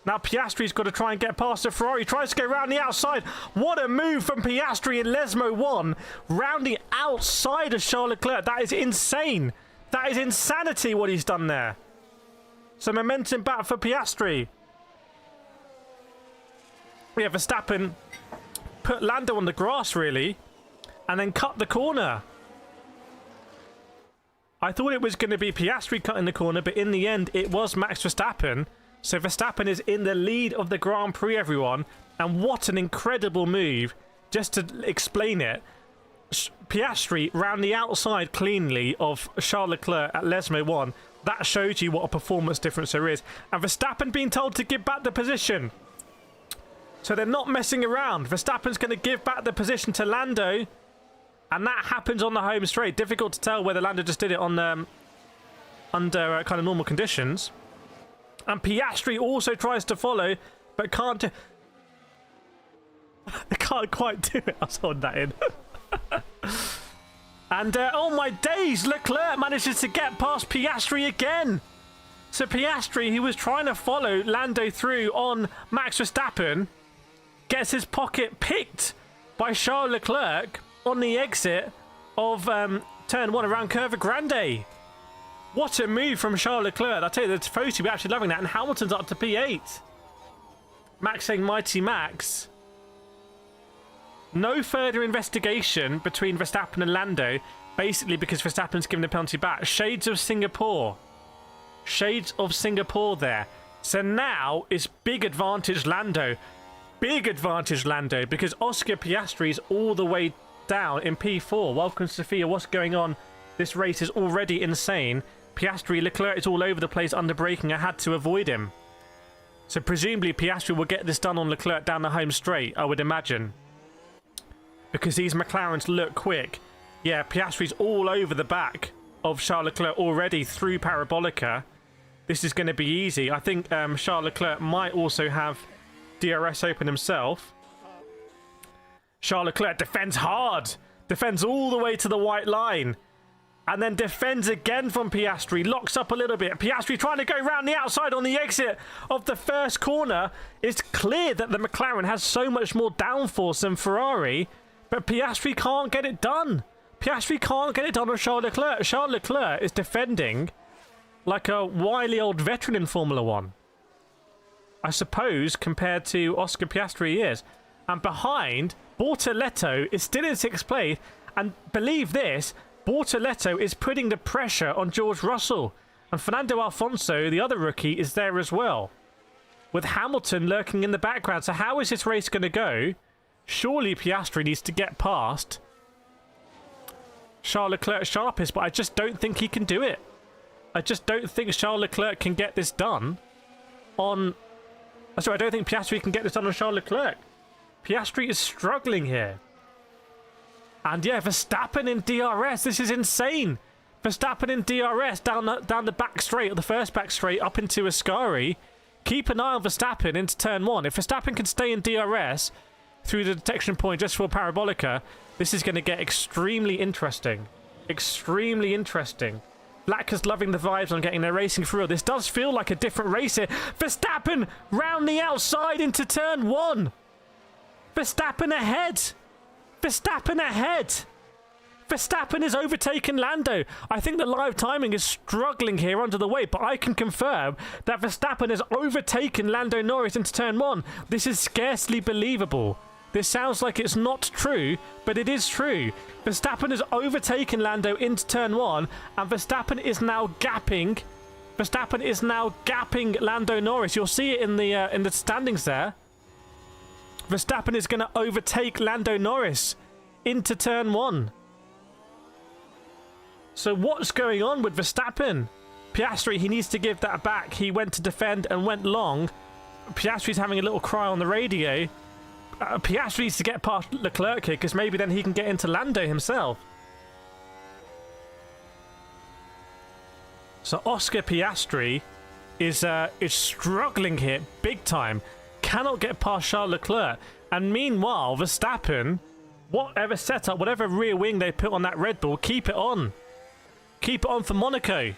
Now Piastri's got to try and get past the Ferrari. Tries to go around the outside. What a move from Piastri in Lesmo 1. Rounding outside of Charles Leclerc. That is insane. That is insanity what he's done there. So momentum back for Piastri. Yeah, Verstappen put Lando on the grass, really. And then cut the corner. I thought it was going to be Piastri cutting the corner, but in the end, it was Max Verstappen. So Verstappen is in the lead of the Grand Prix, everyone. And what an incredible move. Just to explain it, Piastri round the outside cleanly of Charles Leclerc at Lesmo 1. That shows you what a performance difference there is. And Verstappen being told to give back the position. So they're not messing around. Verstappen's going to give back the position to Lando. And that happens on the home straight. Difficult to tell whether Lando just did it on under kind of normal conditions. And Piastri also tries to follow, but can't do... I can't quite do it. I was holding that in. And, oh my days, Leclerc manages to get past Piastri again. So Piastri, who was trying to follow Lando through on Max Verstappen, gets his pocket picked by Charles Leclerc on the exit of turn 1 around Curva Grande. What a move from Charles Leclerc. I'll tell you, the photo, we're actually loving that. And Hamilton's up to P8. Max saying mighty Max. No further investigation between Verstappen and Lando, basically because Verstappen's given the penalty back. Shades of Singapore. Shades of Singapore there. So now it's big advantage Lando. Big advantage Lando, because Oscar Piastri's all the way down in P4. Welcome, Sophia. What's going on? This race is already insane. Piastri, Leclerc is all over the place under braking. I had to avoid him. So presumably Piastri will get this done on Leclerc down the home straight, I would imagine. Because these McLarens look quick. Yeah, Piastri's all over the back of Charles Leclerc already through Parabolica. This is going to be easy. I think Charles Leclerc might also have DRS open himself. Charles Leclerc defends hard. Defends all the way to the white line. And then defends again from Piastri. Locks up a little bit. Piastri trying to go around the outside on the exit of the first corner. It's clear that the McLaren has so much more downforce than Ferrari. But Piastri can't get it done. Piastri can't get it done on Charles Leclerc. Charles Leclerc is defending like a wily old veteran in Formula 1. I suppose, compared to Oscar Piastri he is. And behind, Bortoleto is still in 6th place. And believe this, Bortoleto is putting the pressure on George Russell. And Fernando Alonso, the other rookie, is there as well. With Hamilton lurking in the background. So how is this race going to go? Surely Piastri needs to get past Charles Leclerc sharpest, but I just don't think he can do it. I just don't think Charles Leclerc can get this done on... Sorry, I don't think Piastri can get this done on Charles Leclerc. Piastri is struggling here. And yeah, Verstappen in DRS. This is insane. Verstappen in DRS down the back straight, or the first back straight, up into Ascari. Keep an eye on Verstappen into turn 1. If Verstappen can stay in DRS through the detection point just for Parabolica, this is going to get extremely interesting. Extremely interesting. Black is loving the vibes on getting their racing through. This does feel like a different race here. Verstappen round the outside into turn 1. Verstappen ahead. Verstappen ahead. Verstappen is overtaken Lando. I think the live timing is struggling here under the weight, but I can confirm that Verstappen has overtaken Lando Norris into turn 1. This is scarcely believable. This sounds like it's not true, but it is true. Verstappen has overtaken Lando into turn 1, and Verstappen is now gapping. Verstappen is now gapping Lando Norris. You'll see it in the standings there. Verstappen is going to overtake Lando Norris into turn 1. So what's going on with Verstappen? Piastri, he needs to give that back. He went to defend and went long. Piastri's having a little cry on the radio. Piastri needs to get past Leclerc here, because maybe then he can get into Lando himself. So Oscar Piastri is struggling here big time. Cannot get past Charles Leclerc. And meanwhile, Verstappen, whatever setup, whatever rear wing they put on that Red Bull, keep it on. Keep it on for Monaco.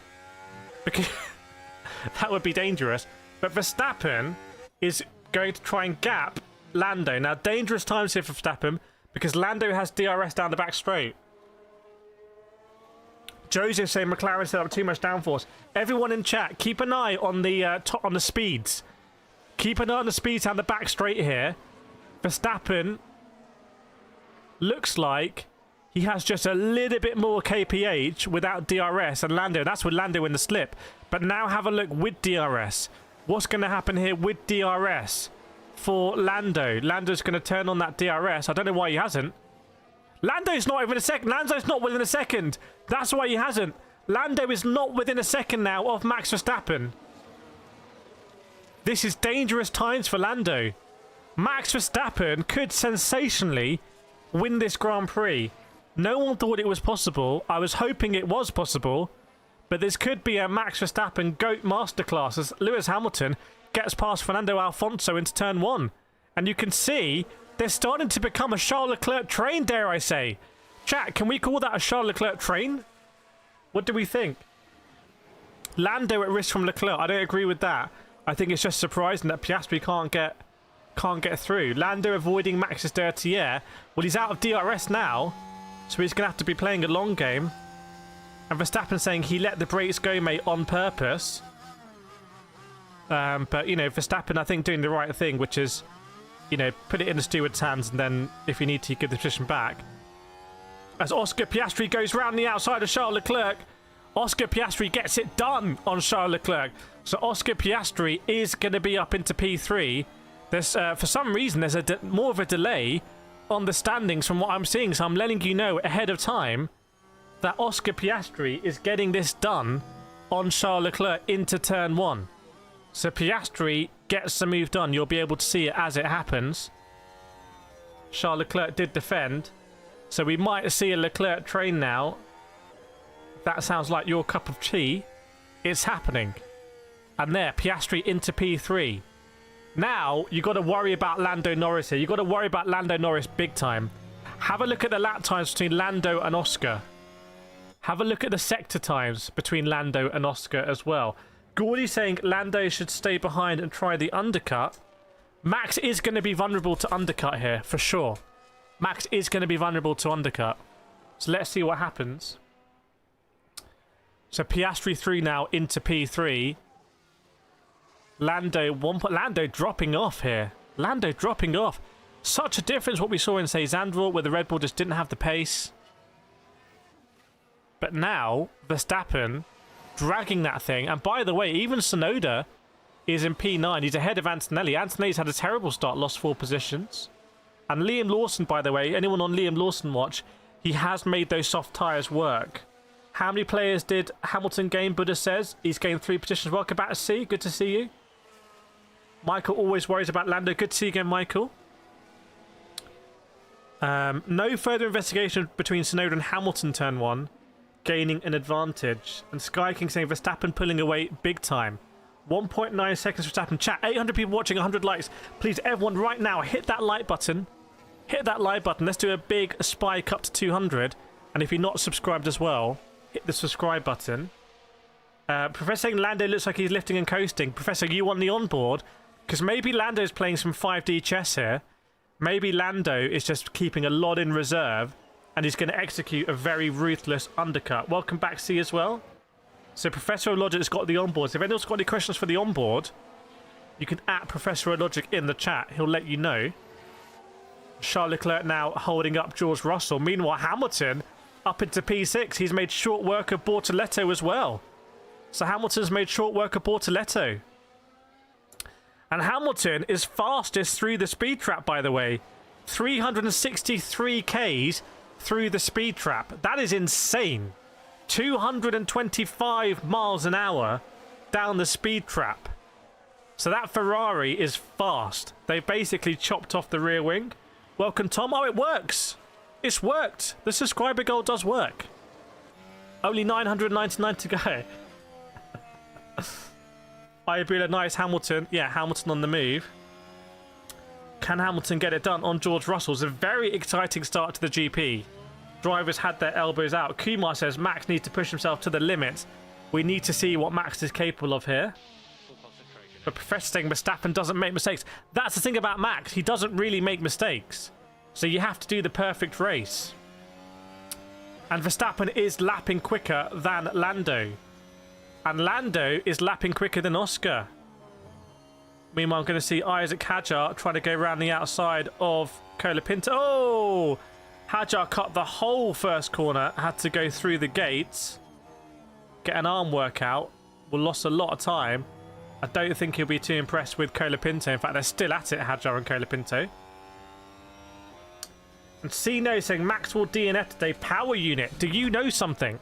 Because that would be dangerous. But Verstappen is going to try and gap Lando. Now, dangerous times here for Verstappen because Lando has DRS down the back straight. Joseph saying McLaren set up too much downforce. Everyone in chat, keep an eye on the on the speeds. Keep an eye on the speeds down the back straight here. Verstappen looks like he has just a little bit more kph without DRS and Lando. That's with Lando in the slip. But now have a look with DRS. What's going to happen here with DRS for Lando? Lando's going to turn on that DRS. I don't know why he hasn't. Lando's not even a second. Lando's not within a second. That's why he hasn't. Lando is not within a second now of Max Verstappen. This is dangerous times for Lando. Max Verstappen could sensationally win this Grand Prix. No one thought it was possible. I was hoping it was possible. But this could be a Max Verstappen GOAT masterclass as Lewis Hamilton gets past Fernando Alonso into turn 1. And you can see they're starting to become a Charles Leclerc train, dare I say. Chat, can we call that a Charles Leclerc train? What do we think? Lando at risk from Leclerc. I don't agree with that. I think it's just surprising that Piastri can't get through. Lando avoiding Max's dirty air. Well, he's out of DRS now, so he's going to have to be playing a long game. And Verstappen saying he let the brakes go, mate, on purpose. But, you know, Verstappen, I think, doing the right thing, which is, you know, put it in the steward's hands and then, if you need to, give the position back. As Oscar Piastri goes round the outside of Charles Leclerc, Oscar Piastri gets it done on Charles Leclerc. So Oscar Piastri is going to be up into P3. There's, for some reason, there's more of a delay on the standings from what I'm seeing. So I'm letting you know ahead of time that Oscar Piastri is getting this done on Charles Leclerc into turn 1. So Piastri gets the move done. You'll be able to see it as it happens. Charles Leclerc did defend. So we might see a Leclerc train now. That sounds like your cup of tea. It's happening. And there, Piastri into P3. Now, you've got to worry about Lando Norris here. You've got to worry about Lando Norris big time. Have a look at the lap times between Lando and Oscar. Have a look at the sector times between Lando and Oscar as well. Gordy saying Lando should stay behind and try the undercut. Max is going to be vulnerable to undercut here, for sure. Max is going to be vulnerable to undercut. So let's see what happens. So Piastri through now into P3. Lando dropping off here. Lando dropping off. Such a difference what we saw in, say, Zandvoort, where the Red Bull just didn't have the pace. But now, Verstappen dragging that thing. And by the way, even Tsunoda is in P9. He's ahead of Antonelli. Antonelli's had a terrible start, lost 4 positions. And Liam Lawson, by the way, anyone on Liam Lawson watch, he has made those soft tyres work. How many players did Hamilton gain? Buddha says he's gained 3 positions. Welcome back to C. Good to see you. Michael always worries about Lando. Good to see you again, Michael. No further investigation between Tsunoda and Hamilton turn 1. Gaining an advantage. And Sky King saying Verstappen pulling away big time. 1.9 seconds Verstappen. Chat, 800 people watching, 100 likes. Please, everyone, right now, hit that like button. Hit that like button. Let's do a big spike up to 200. And if you're not subscribed as well, hit the subscribe button. Professor saying Lando looks like he's lifting and coasting. Professor, you want the onboard? Because maybe Lando's playing some 5D chess here. Maybe Lando is just keeping a lot in reserve. And he's going to execute a very ruthless undercut. Welcome back, C, as well. So Professor Logic has got the onboard. So if anyone's got any questions for the onboard, you can at Professor Logic in the chat. He'll let you know. Charles Leclerc now holding up George Russell. Meanwhile, Hamilton up into P6. He's made short work of Bortoletto as well. So Hamilton's made short work of Bortoletto. And Hamilton is fastest through the speed trap, by the way. 363 Ks through the speed trap. That is insane. 225 miles an hour down the speed trap. So that Ferrari is fast. They basically chopped off the rear wing. Welcome, Tom. Oh, it works. It's worked. The subscriber goal does work. Only 999 to go. I agree. Nice Hamilton. Yeah, Hamilton on the move. Can Hamilton get it done on George Russell? It's a very exciting start to the GP. Drivers had their elbows out. Kumar says Max needs to push himself to the limit. We need to see what Max is capable of here. Full concentration But Professor saying Verstappen doesn't make mistakes. That's the thing about Max. He doesn't really make mistakes. So you have to do the perfect race. And Verstappen is lapping quicker than Lando. And Lando is lapping quicker than Oscar. Meanwhile, I'm going to see Isaac Hadjar trying to go around the outside of Colapinto. Oh! Hadjar cut the whole first corner. Had to go through the gates. Get an arm workout. We lost a lot of time. I don't think he'll be too impressed with Colapinto. In fact, they're still at it, Hadjar and Colapinto. And Cino saying Max will DNF today. Power unit. Do you know something?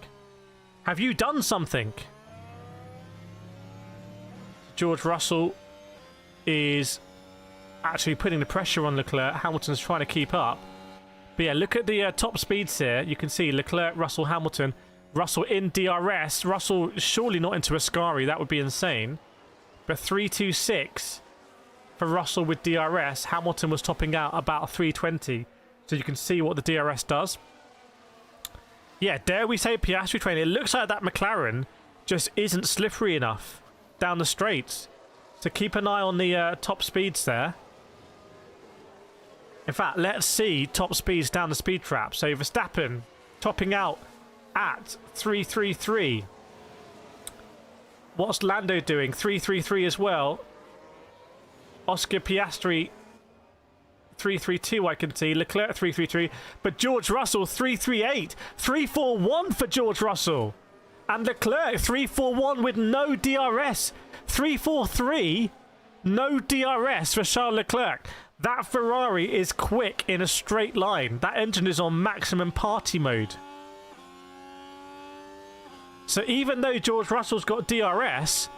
Have you done something? George Russell is actually putting the pressure on Leclerc. Hamilton's trying to keep up. But yeah, look at the top speeds here. You can see Leclerc, Russell, Hamilton. Russell in DRS. Russell surely not into Ascari. That would be insane. But 326 for Russell with DRS. Hamilton was topping out about 320. So you can see what the DRS does. Yeah, dare we say Piastri train? It looks like that McLaren just isn't slippery enough down the straights. So keep an eye on the top speeds there. In fact, let's see top speeds down the speed trap. So Verstappen topping out at 333. What's Lando doing? 333 as well. Oscar Piastri 332 I can see. Leclerc 333. But George Russell 338. 341 for George Russell. And Leclerc 341 with no DRS. 343 no DRS for Charles Leclerc. That Ferrari is quick in a straight line. That engine is on maximum party mode. So even though George Russell's got DRS,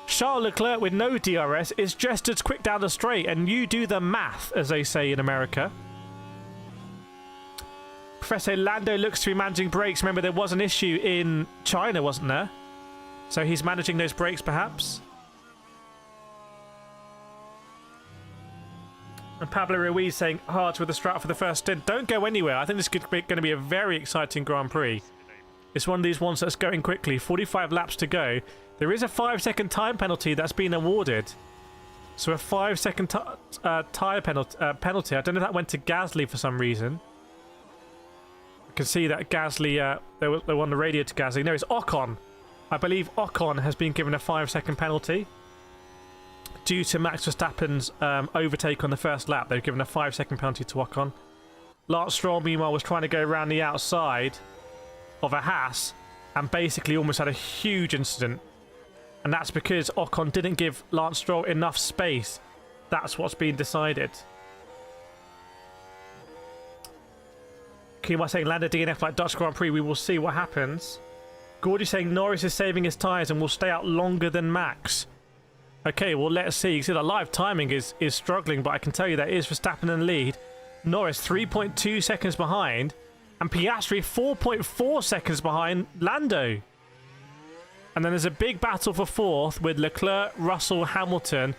Charles Leclerc with no DRS is just as quick down the straight. And you do the math, as they say in America. Professor Lando looks to be managing brakes. Remember, there was an issue in China, wasn't there? So he's managing those brakes, perhaps. And Pablo Ruiz saying, hard with the strap for the first stint. Don't go anywhere. I think this is going to be a very exciting Grand Prix. It's one of these ones that's going quickly. 45 laps to go. There is a 5-second time penalty that's been awarded. So a 5-second tyre penalty. I don't know if that went to Gasly for some reason. I can see that Gasly, they were on the radio to Gasly. No, it's Ocon. I believe Ocon has been given a 5-second penalty due to Max Verstappen's overtake on the first lap. They've given a 5-second penalty to Ocon. Lance Stroll, meanwhile, was trying to go around the outside of a Haas and basically almost had a huge incident. And that's because Ocon didn't give Lance Stroll enough space. That's what's been decided. Kima saying Lando DNF like Dutch Grand Prix. We will see what happens. Gordy saying Norris is saving his tyres and will stay out longer than Max. Okay, well, let's see. You see, the live timing is struggling, but I can tell you that is Verstappen in the lead. Norris 3.2 seconds behind. And Piastri 4.4 seconds behind Lando. And then there's a big battle for fourth with Leclerc, Russell, Hamilton.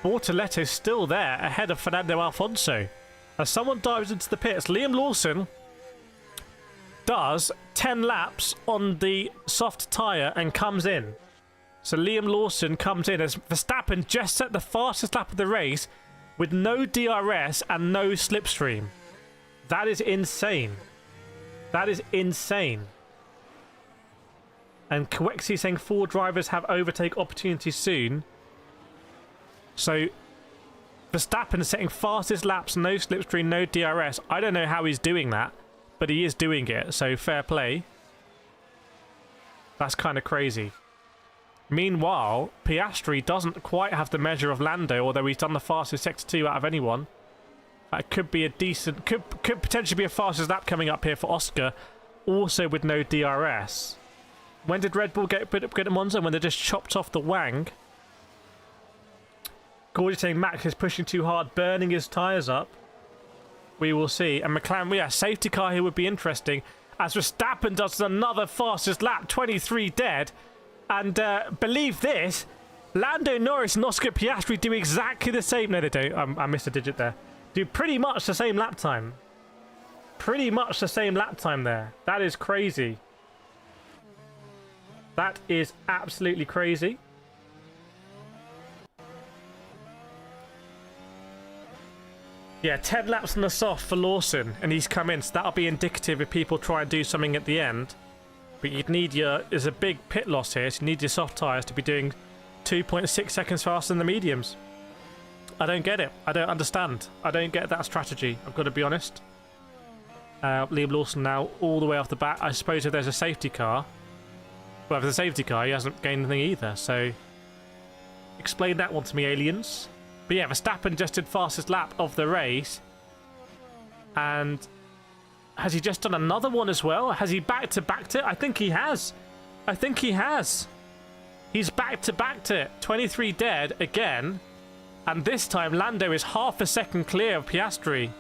Bortoletto still there ahead of Fernando Alonso. As someone dives into the pits, Liam Lawson does 10 laps on the soft tyre and comes in. So Liam Lawson comes in as Verstappen just set the fastest lap of the race with no DRS and no slipstream. That is insane. That is insane. And Kwexi saying 4 drivers have overtake opportunities soon. So Verstappen setting fastest laps, no slipstream, no DRS. I don't know how he's doing that, but he is doing it, so fair play. That's kind of crazy. Meanwhile, Piastri doesn't quite have the measure of Lando, although he's done the fastest Sector 2 out of anyone. That could be a decent... Could potentially be a fastest lap coming up here for Oscar, also with no DRS. When did Red Bull get at Monza? When they just chopped off the Wang. Gordy saying Max is pushing too hard, burning his tyres up. We will see. And McLaren, yeah, safety car here would be interesting. As Verstappen does another fastest lap, 23 dead. And believe this, Lando Norris and Oscar Piastri do exactly the same. No, they don't. I missed a digit there. Do pretty much the same lap time. Pretty much the same lap time there. That is crazy. That is absolutely crazy. Yeah, 10 laps on the soft for Lawson, and he's come in, so that'll be indicative if people try and do something at the end. But you'd need there's a big pit loss here, so you need your soft tyres to be doing 2.6 seconds faster than the mediums. I don't get it. I don't understand. I don't get that strategy, I've got to be honest. Liam Lawson now all the way off the bat. I suppose if there's a safety car, well, if there's a safety car, he hasn't gained anything either, so explain that one to me, aliens. But yeah, Verstappen just did fastest lap of the race. And has he just done another one as well? Has he back-to-backed it? I think he has. I think he has. He's back-to-backed it. 23 dead again. And this time, Lando is half a second clear of Piastri.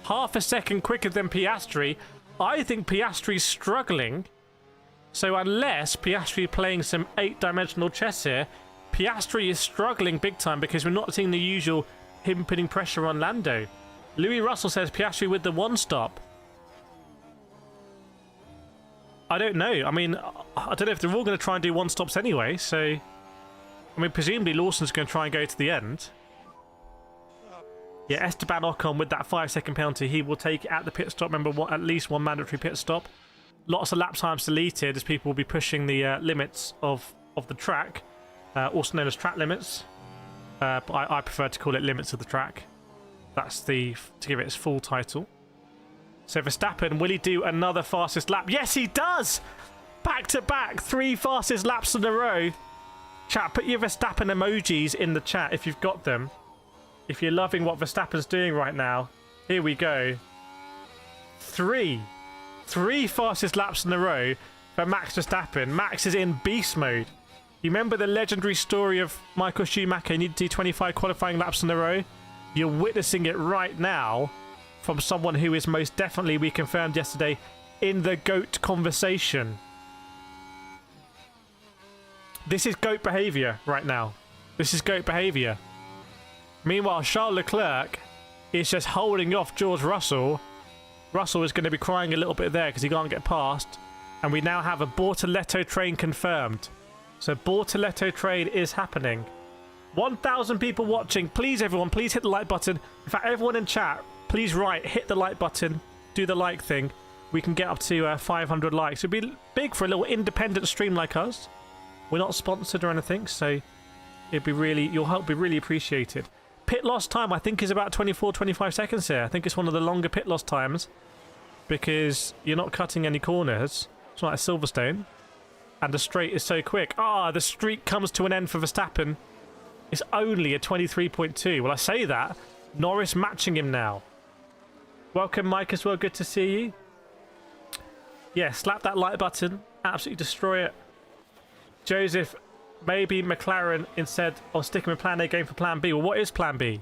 Half a second quicker than Piastri. I think Piastri's struggling. So unless Piastri playing some 8-dimensional chess here, Piastri is struggling big time because we're not seeing the usual him putting pressure on Lando. Louis Russell says Piastri with the one stop. I don't know. I mean, I don't know if they're all going to try and do one stops anyway, so I mean, presumably Lawson's going to try and go to the end. Yeah, Esteban Ocon with that 5-second penalty, he will take it at the pit stop. Remember, at least one mandatory pit stop. Lots of lap times deleted as people will be pushing the limits of the track. Also known as track limits, but I prefer to call it limits of the track. That's to give it its full title. So Verstappen, will he do another fastest lap? Yes, he does! Back to back, 3 fastest laps in a row. Chat, put your Verstappen emojis in the chat if you've got them. If you're loving what Verstappen's doing right now. Here we go. 3 fastest laps in a row for Max Verstappen. Max is in beast mode. You remember the legendary story of Michael Schumacher? He needed to do 25 qualifying laps in a row. You're witnessing it right now from someone who is most definitely, we confirmed yesterday, in the GOAT conversation. This is GOAT behaviour right now. This is GOAT behaviour. Meanwhile, Charles Leclerc is just holding off George Russell. Russell is going to be crying a little bit there because he can't get past. And we now have a Bortoleto train confirmed. So Bortoleto train is happening. 1,000 people watching. Please, everyone, please hit the like button. In fact, everyone in chat, please hit the like button. Do the like thing. We can get up to 500 likes. It'd be big for a little independent stream like us. We're not sponsored or anything, so it'd be really, your help would be really appreciated. Pit loss time, I think, is about 24-25 seconds here. I think it's one of the longer pit loss times because you're not cutting any corners. It's not like Silverstone. And the straight is so quick. The streak comes to an end for Verstappen. It's only a 23.2. Well, I say that. Norris matching him now. Welcome, Mike, as well. Good to see you. Yeah, slap that like button. Absolutely destroy it. Joseph, maybe McLaren instead of sticking with plan A, going for plan B. Well, what is plan B?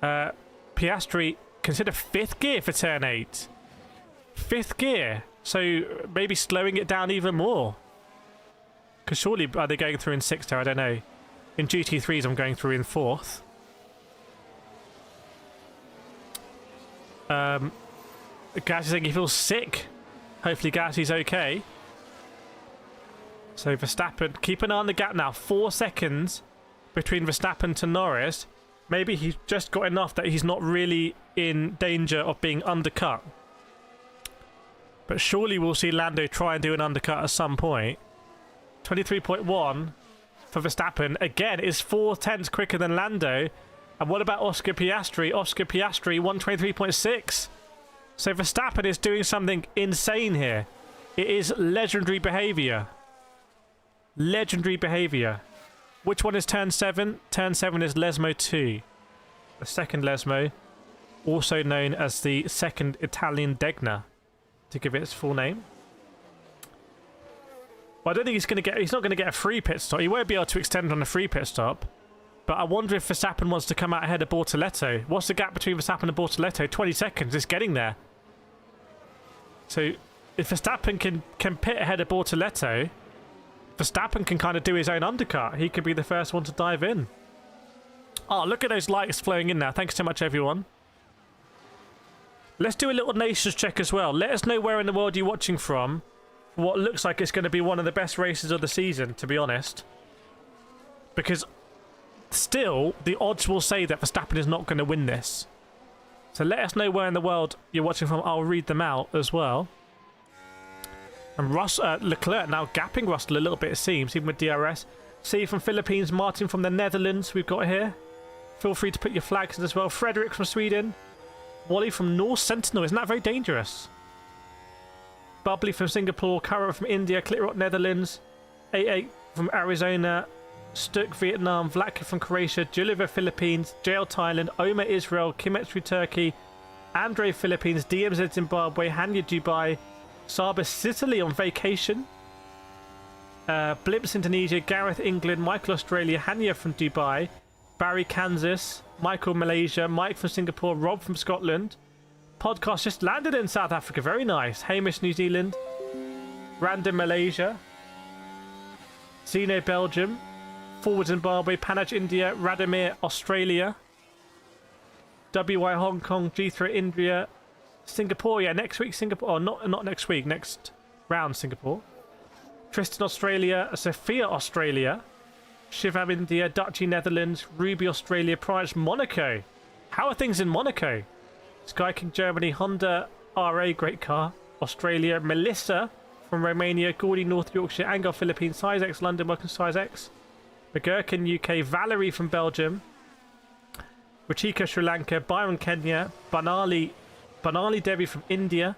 Piastri, consider 5th gear for turn 8. 5th gear. So maybe slowing it down even more. Because surely are they going through in 6th there? I don't know. In GT3s I'm going through in 4th. Gasly's saying he feels sick. Hopefully Gasly's okay. So Verstappen, keep an eye on the gap now. 4 seconds between Verstappen to Norris. Maybe he's just got enough that he's not really in danger of being undercut. But surely we'll see Lando try and do an undercut at some point. 23.1 for Verstappen. Again, is 4 tenths quicker than Lando. And what about Oscar Piastri? Oscar Piastri, 123.6. So Verstappen is doing something insane here. It is legendary behaviour. Legendary behaviour. Which one is turn 7? Turn 7 is Lesmo 2. The second Lesmo. Also known as the second Italian Degna, to give it its full name. Well, I don't think he's not going to get a free pit stop. He won't be able to extend on a free pit stop. But I wonder if Verstappen wants to come out ahead of Bortoleto. What's the gap between Verstappen and Bortoleto? 20 seconds. It's getting there. So if Verstappen can pit ahead of Bortoleto, Verstappen can kind of do his own undercut. He could be the first one to dive in. Oh, look at those likes flowing in now. Thanks so much, everyone. Let's do a little nations check as well. Let us know where in the world you're watching from. What looks like it's going to be one of the best races of the season, to be honest. Because still, the odds will say that Verstappen is not going to win this. So let us know where in the world you're watching from. I'll read them out as well. And Leclerc now gapping Russell a little bit, it seems, even with DRS. See from Philippines, Martin from the Netherlands we've got here. Feel free to put your flags in as well. Frederick from Sweden. Wally from North Sentinel. Isn't that very dangerous? Bubbly from Singapore. Kara from India. Clitrock, Netherlands. 88 from Arizona. Stuk, Vietnam. Vlatka from Croatia. Juliva, Philippines. JL, Thailand. Omar, Israel. Kimetsu, Turkey. Andre, Philippines. DMZ, Zimbabwe. Hanya, Dubai. Saba, Sicily on vacation. Blimps, Indonesia. Gareth, England. Michael, Australia. Hanya from Dubai. Barry, Kansas. Michael, Malaysia. Mike from Singapore. Rob from Scotland. Podcast just landed in South Africa. Very nice. Hamish, New Zealand. Random, Malaysia. Zeno, Belgium. Forward, Zimbabwe. Panaj, India. Radomir, Australia. WY, Hong Kong. G3, India. Singapore, yeah, next week Singapore. Oh, not next week. Next round, Singapore. Tristan, Australia. Sophia, Australia. Shivam, India. Dutchy, Netherlands. Ruby, Australia. Price, Monaco. How are things in Monaco? Sky King, Germany. Honda RA, great car. Australia. Melissa from Romania. Gordy, North Yorkshire. Angel, Philippines. Size X, London. Welcome, Size X. McGurkin, UK. Valerie from Belgium. Rachika, Sri Lanka. Byron, Kenya. Banali Devi from India.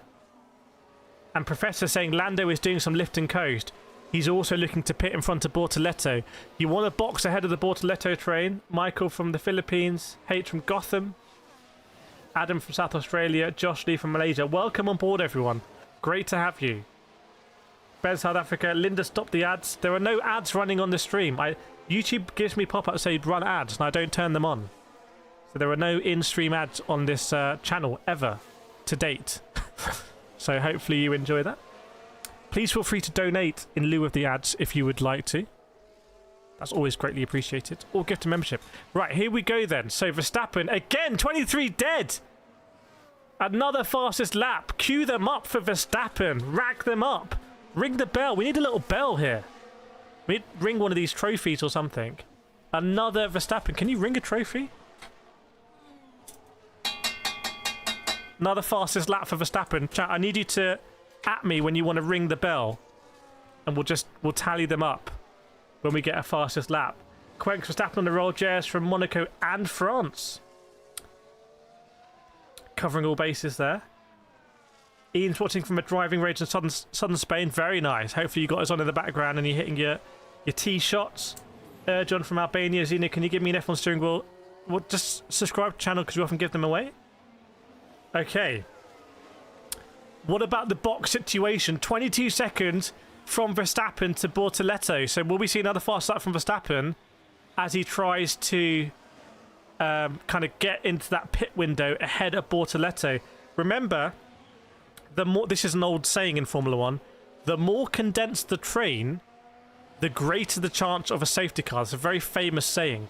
And Professor saying Lando is doing some lift and coast. He's also looking to pit in front of Bortoletto. You want to box ahead of the Bortoletto train. Michael from the Philippines. H from Gotham. Adam from South Australia. Josh Lee from Malaysia. Welcome on board, everyone. Great to have you. Ben, South Africa. Linda, stop the ads. There are no ads running on the stream. YouTube gives me pop-ups saying run ads, and I don't turn them on. So there are no in-stream ads on this channel ever to date. So hopefully you enjoy that. Please feel free to donate in lieu of the ads if you would like to. That's always greatly appreciated. Or gift a membership. Right, here we go then. So Verstappen, again, 23 dead. Another fastest lap. Cue them up for Verstappen. Rack them up. Ring the bell. We need a little bell here. We need to ring one of these trophies or something. Another Verstappen. Can you ring a trophy? Another fastest lap for Verstappen. Chat, I need you to at me when you want to ring the bell. And we'll tally them up when we get a fastest lap. Quenks Verstappen on the roll. JS from Monaco and France. Covering all bases there. Ian's watching from a driving range in southern Spain. Very nice. Hopefully you got us on in the background and you're hitting your tee shots. John from Albania. Zena, can you give me an F1 steering wheel? Well, just subscribe to the channel because we often give them away. Okay. What about the box situation? 22 seconds from Verstappen to Bortoletto. So will we see another fast lap from Verstappen as he tries to kind of get into that pit window ahead of Bortoletto? Remember, this is an old saying in Formula 1, the more condensed the train, the greater the chance of a safety car. It's a very famous saying.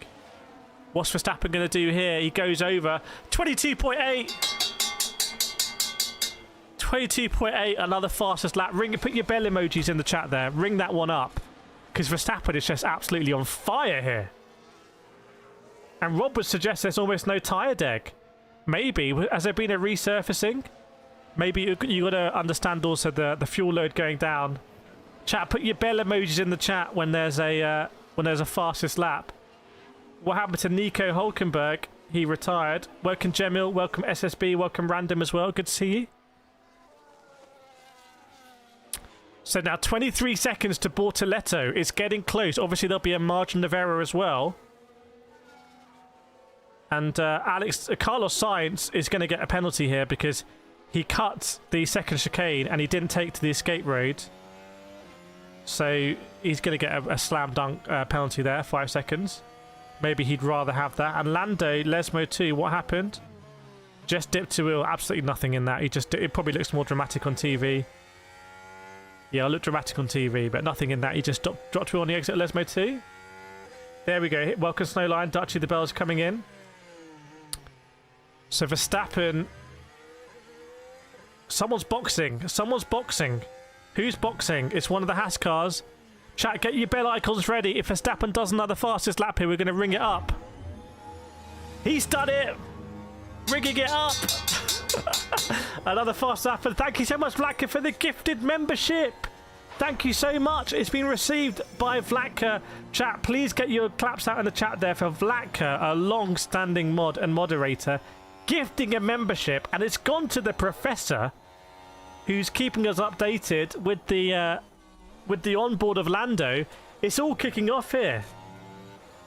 What's Verstappen going to do here? He goes over 22.8. 22.8, another fastest lap. Put your bell emojis in the chat there. Ring that one up. Because Verstappen is just absolutely on fire here. And Rob would suggest there's almost no tyre deck. Maybe. Has there been a resurfacing? Maybe you got to understand also the fuel load going down. Chat, put your bell emojis in the chat when there's a fastest lap. What happened to Nico Hulkenberg? He retired. Welcome Jemil. Welcome SSB. Welcome Random as well. Good to see you. So now 23 seconds to Bortoletto. It's getting close. Obviously, there'll be a margin of error as well. And Carlos Sainz is going to get a penalty here because he cut the second chicane and he didn't take to the escape road. So he's going to get a slam dunk penalty there, 5 seconds. Maybe he'd rather have that. And Lando, Lesmo 2, what happened? Just dipped to wheel. Absolutely nothing in that. It probably looks more dramatic on TV. Yeah, it'll look dramatic on TV, but nothing in that. He just dropped wheel on the exit of Lesmo 2. There we go. Welcome Snowline. Dutchy, the bell's coming in. So Verstappen. Someone's boxing. Someone's boxing. Who's boxing? It's one of the Haas cars. Chat, get your bell icons ready. If Verstappen does another fastest lap here, we're going to ring it up. He's done it! Rigging it up! Another fast lap. And thank you so much, Vlatka, for the gifted membership. Thank you so much. It's been received by Vlatka. Chat, please get your claps out in the chat there for Vlatka, a long-standing mod and moderator, gifting a membership. And it's gone to the professor, who's keeping us updated with the onboard of Lando. It's all kicking off here.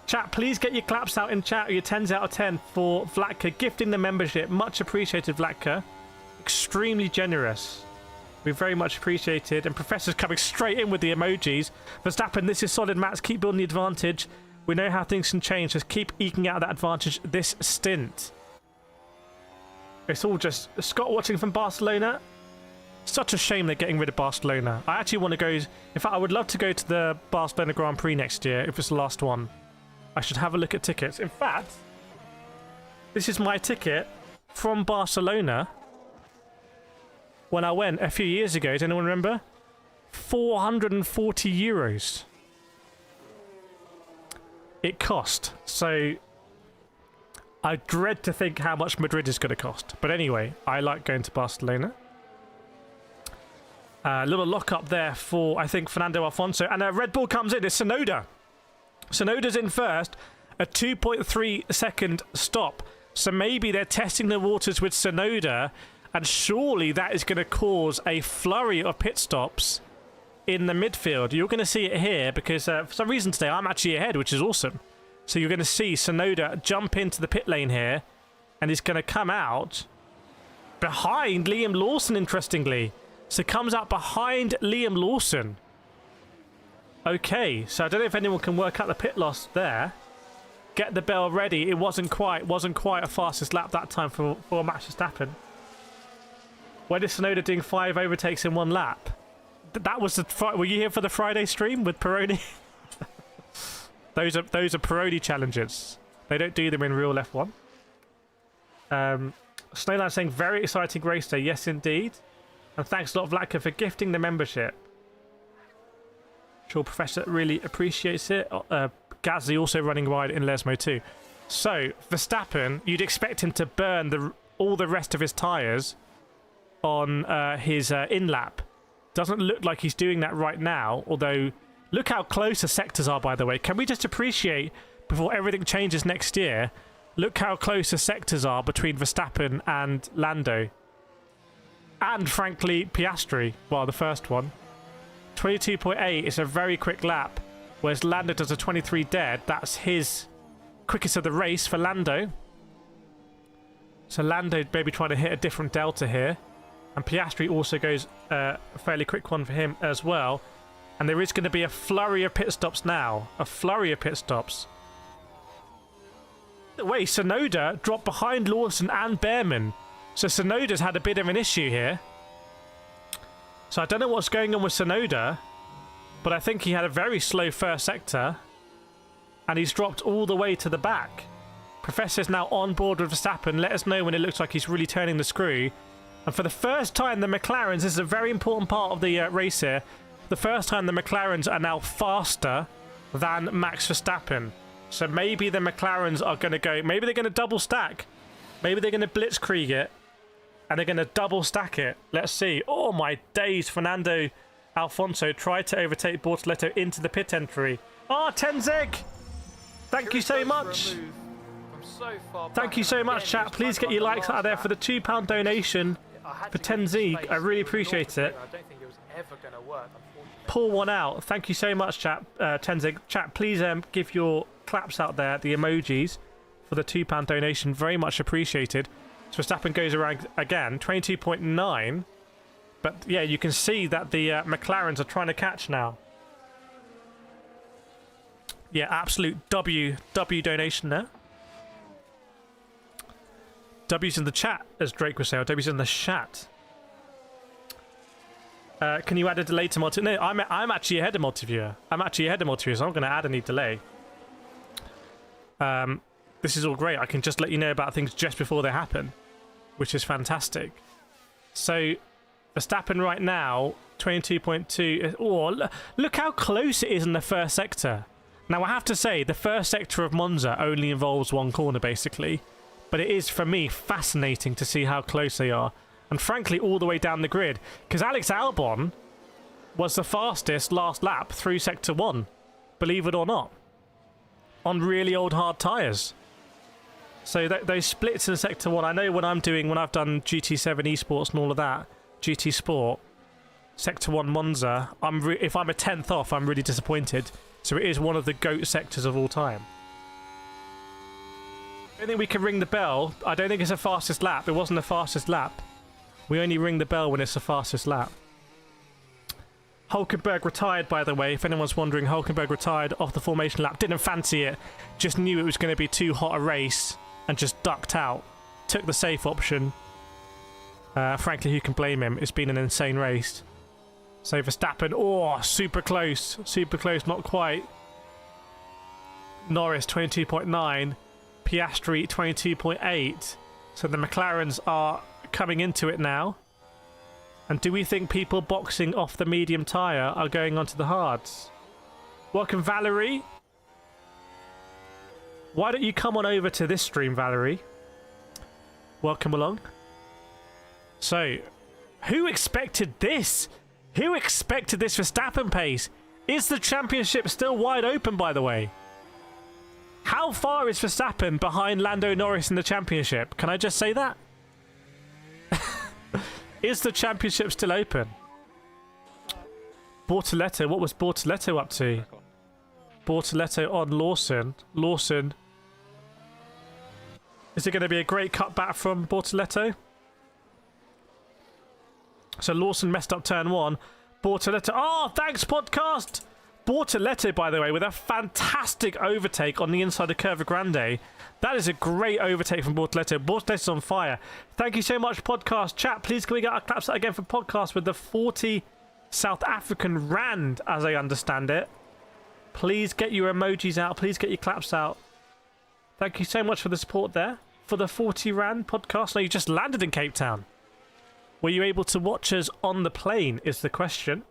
Chat, please get your claps out in chat, or your 10s out of 10 for Vlatka gifting the membership. Much appreciated, Vlatka. Extremely generous. We very much appreciated. And Professor's coming straight in with the emojis. Verstappen, this is solid, Max. Keep building the advantage. We know how things can change. Just keep eking out that advantage this stint. It's all just Scott watching from Barcelona. Such a shame they're getting rid of Barcelona. I actually want to go... In fact, I would love to go to the Barcelona Grand Prix next year if it's the last one. I should have a look at tickets. In fact, this is my ticket from Barcelona when I went a few years ago. Does anyone remember? 440 euros. It cost. So I dread to think how much Madrid is going to cost. But anyway, I like going to Barcelona. A little lock up there for, I think, Fernando Alonso. And Red Bull comes in. It's Tsunoda. Tsunoda's in first. A 2.3 second stop. So maybe they're testing the waters with Tsunoda. And surely that is going to cause a flurry of pit stops in the midfield. You're going to see it here because for some reason today I'm actually ahead, which is awesome. So you're going to see Tsunoda jump into the pit lane here. And he's going to come out behind Liam Lawson, interestingly. So comes out behind Liam Lawson. Okay, so I don't know if anyone can work out the pit loss there. Get the bell ready. It wasn't quite a fastest lap that time for Max Verstappen. When is Tsunoda doing 5 overtakes in 1 lap? That was the... Were you here for the Friday stream with Peroni? Those are Peroni challenges. They don't do them in real F1. Snowland saying very exciting race day. Yes, indeed. And thanks a lot, Vlatka, for gifting the membership. Sure, Professor really appreciates it. Gasly also running wide in Lesmo too. So, Verstappen, you'd expect him to burn all the rest of his tyres on his in-lap. Doesn't look like he's doing that right now, although look how close the sectors are, by the way. Can we just appreciate, before everything changes next year, look how close the sectors are between Verstappen and Lando. And, frankly, Piastri, well, the first one. 22.8 is a very quick lap, whereas Lando does a 23 dead. That's his quickest of the race for Lando. So Lando maybe trying to hit a different delta here. And Piastri also goes a fairly quick one for him as well. And there is going to be a flurry of pit stops now. A flurry of pit stops. Wait, Tsunoda dropped behind Lawson and Behrman. So Tsunoda's had a bit of an issue here. So I don't know what's going on with Tsunoda, but I think he had a very slow first sector, and he's dropped all the way to the back. Professor's now on board with Verstappen. Let us know when it looks like he's really turning the screw. And for the first time, the McLarens, this is a very important part of the race here, the first time the McLarens are now faster than Max Verstappen. So maybe the McLarens are going to go, maybe they're going to double stack. Maybe they're going to blitzkrieg it. And they're going to double stack it. Let's see. Oh my days. Fernando Alonso tried to overtake Bortoleto into the pit entry. Ah, Tenzeg! Thank you so much. Thank you so much, chat. Please get your likes out there for the £2 donation for Tenzeg. I really appreciate it. Pull one out. Thank you so much, chat. Tenzeg. Chat, please give your claps out there, the emojis, for the £2 donation. Very much appreciated. So Verstappen goes around again, 22.9. But yeah, you can see that the McLarens are trying to catch now. Yeah, absolute W donation there. W's in the chat, as Drake was saying. W's in the chat. Can you add a delay to multi? No, I'm actually ahead of multiviewer. So I'm going to add any delay. This is all great. I can just let you know about things just before they happen, which is fantastic. So Verstappen right now, 22.2. Oh, look how close it is in the first sector. Now, I have to say, the first sector of Monza only involves one corner, basically. But it is, for me, fascinating to see how close they are. And frankly, all the way down the grid. Because Alex Albon was the fastest last lap through Sector 1. Believe it or not. On really old hard tyres. So those splits in Sector 1, I know when I've done GT7 Esports and all of that, GT Sport, Sector 1 Monza, if I'm a 10th off, I'm really disappointed. So it is one of the GOAT sectors of all time. I don't think we can ring the bell. I don't think it's the fastest lap. It wasn't the fastest lap. We only ring the bell when it's the fastest lap. Hulkenberg retired, by the way. If anyone's wondering, Hulkenberg retired off the formation lap. Didn't fancy it. Just knew it was going to be too hot a race and just ducked out. Took the safe option. Frankly, who can blame him? It's been an insane race. So Verstappen, oh, super close. Super close, not quite. Norris, 22.9. Piastri, 22.8. So the McLarens are coming into it now. And do we think people boxing off the medium tyre are going onto the hards? Welcome, Valerie. Why don't you come on over to this stream, Valerie? Welcome along. So, who expected this? Who expected this Verstappen pace? Is the championship still wide open, by the way? How far is Verstappen behind Lando Norris in the championship? Can I just say that? Is the championship still open? Bortoletto, what was Bortoletto up to? Bortoletto on Lawson. Lawson. Is it going to be a great cutback from Bortoletto? So Lawson messed up turn 1. Bortoletto. Oh, thanks, podcast! Bortoletto, by the way, with a fantastic overtake on the inside of Curva Grande. That is a great overtake from Bortoletto. Bortoletto's on fire. Thank you so much, podcast chat. Please can we get our claps out again for podcast with the 40 South African Rand, as I understand it. Please get your emojis out. Please get your claps out. Thank you so much for the support there. For the 40 Rand podcast. Now, you just landed in Cape Town. Were you able to watch us on the plane, is the question.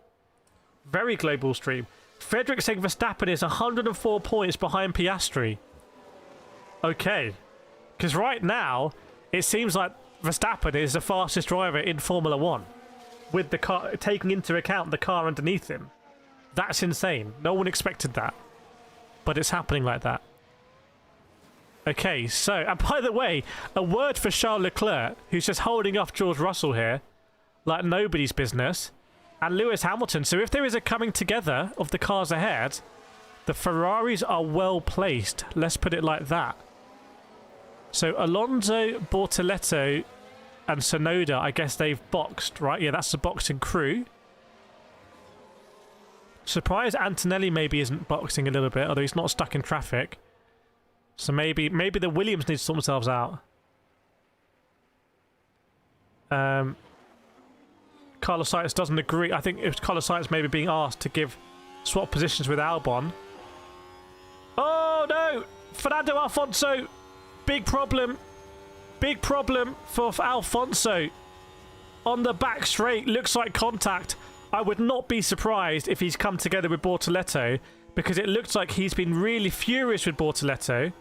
Very global stream. Frederick saying Verstappen is 104 points behind Piastri. Okay. Because right now, it seems like Verstappen is the fastest driver in Formula 1. With the car, taking into account the car underneath him. That's insane. No one expected that. But it's happening like that. Okay, so, and by the way, a word for Charles Leclerc, who's just holding off George Russell here, like nobody's business, and Lewis Hamilton. So if there is a coming together of the cars ahead, the Ferraris are well placed. Let's put it like that. So Alonso, Bortoletto, and Tsunoda, I guess they've boxed, right? Yeah, that's the boxing crew. Surprised Antonelli maybe isn't boxing a little bit, although he's not stuck in traffic. So maybe the Williams need to sort themselves out. Carlos Sainz doesn't agree. I think if Carlos Sainz maybe being asked to swap positions with Albon. Oh no! Fernando Alonso! Big problem. Big problem for Alfonso. On the back straight, looks like contact. I would not be surprised if he's come together with Bortoletto, because it looks like he's been really furious with Bortoletto,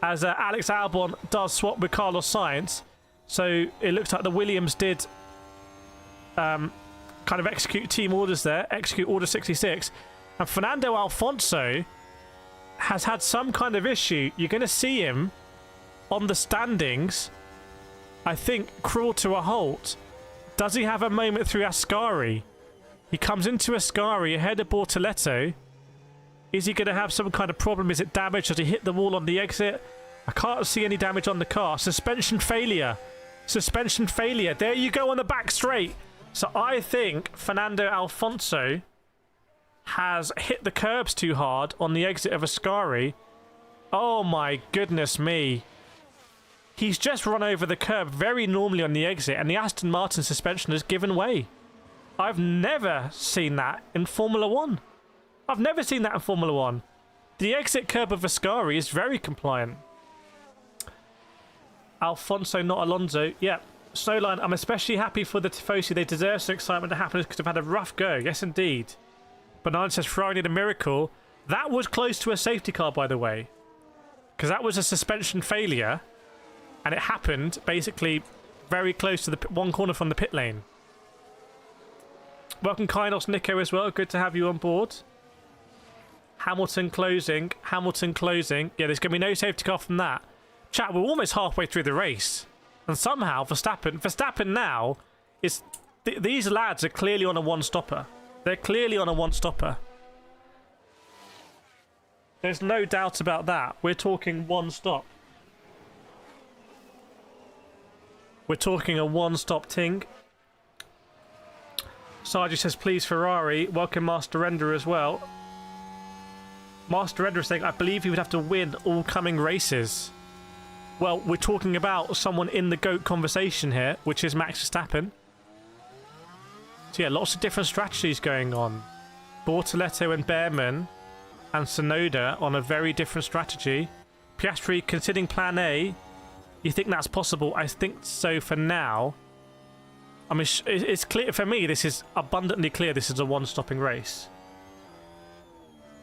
as Alex Albon does swap with Carlos Sainz. So it looks like the Williams did kind of execute team orders there, execute order 66. And Fernando Alonso has had some kind of issue. You're going to see him on the standings, I think, crawl to a halt. Does he have a moment through Ascari? He comes into Ascari ahead of Bortoletto. Is he going to have some kind of problem? Is it damage? Does he hit the wall on the exit? I can't see any damage on the car. Suspension failure. Suspension failure. There you go on the back straight. So I think Fernando Alonso has hit the curbs too hard on the exit of Ascari. Oh my goodness me. He's just run over the curb very normally on the exit, and the Aston Martin suspension has given way. I've never seen that in Formula 1. I've never seen that in Formula 1. The exit curb of Ascari is very compliant. Alfonso, not Alonso. Yeah, Snowline, I'm especially happy for the Tifosi. They deserve some excitement to happen because they've had a rough go. Yes, indeed. Banana says Ferrari need a miracle. That was close to a safety car, by the way. Because that was a suspension failure. And it happened basically very close to the one corner from the pit lane. Welcome, Kainos Nico, as well. Good to have you on board. Hamilton closing. Hamilton closing. Yeah, there's going to be no safety car from that. Chat, we're almost halfway through the race. And somehow Verstappen now is... these lads are clearly on a one-stopper. They're clearly on a one-stopper. There's no doubt about that. We're talking one stop. We're talking a one-stop ting. Sargi says, please, Ferrari. Welcome, Master Render, as well. Master Render is saying, I believe he would have to win all coming races. Well, we're talking about someone in the GOAT conversation here, which is Max Verstappen. So yeah, lots of different strategies going on. Bortoletto and Behrman and Sonoda on a very different strategy. Piastri considering plan A. You think that's possible? I think so for now. I mean, it's clear for me, this is abundantly clear this is a one-stopping race.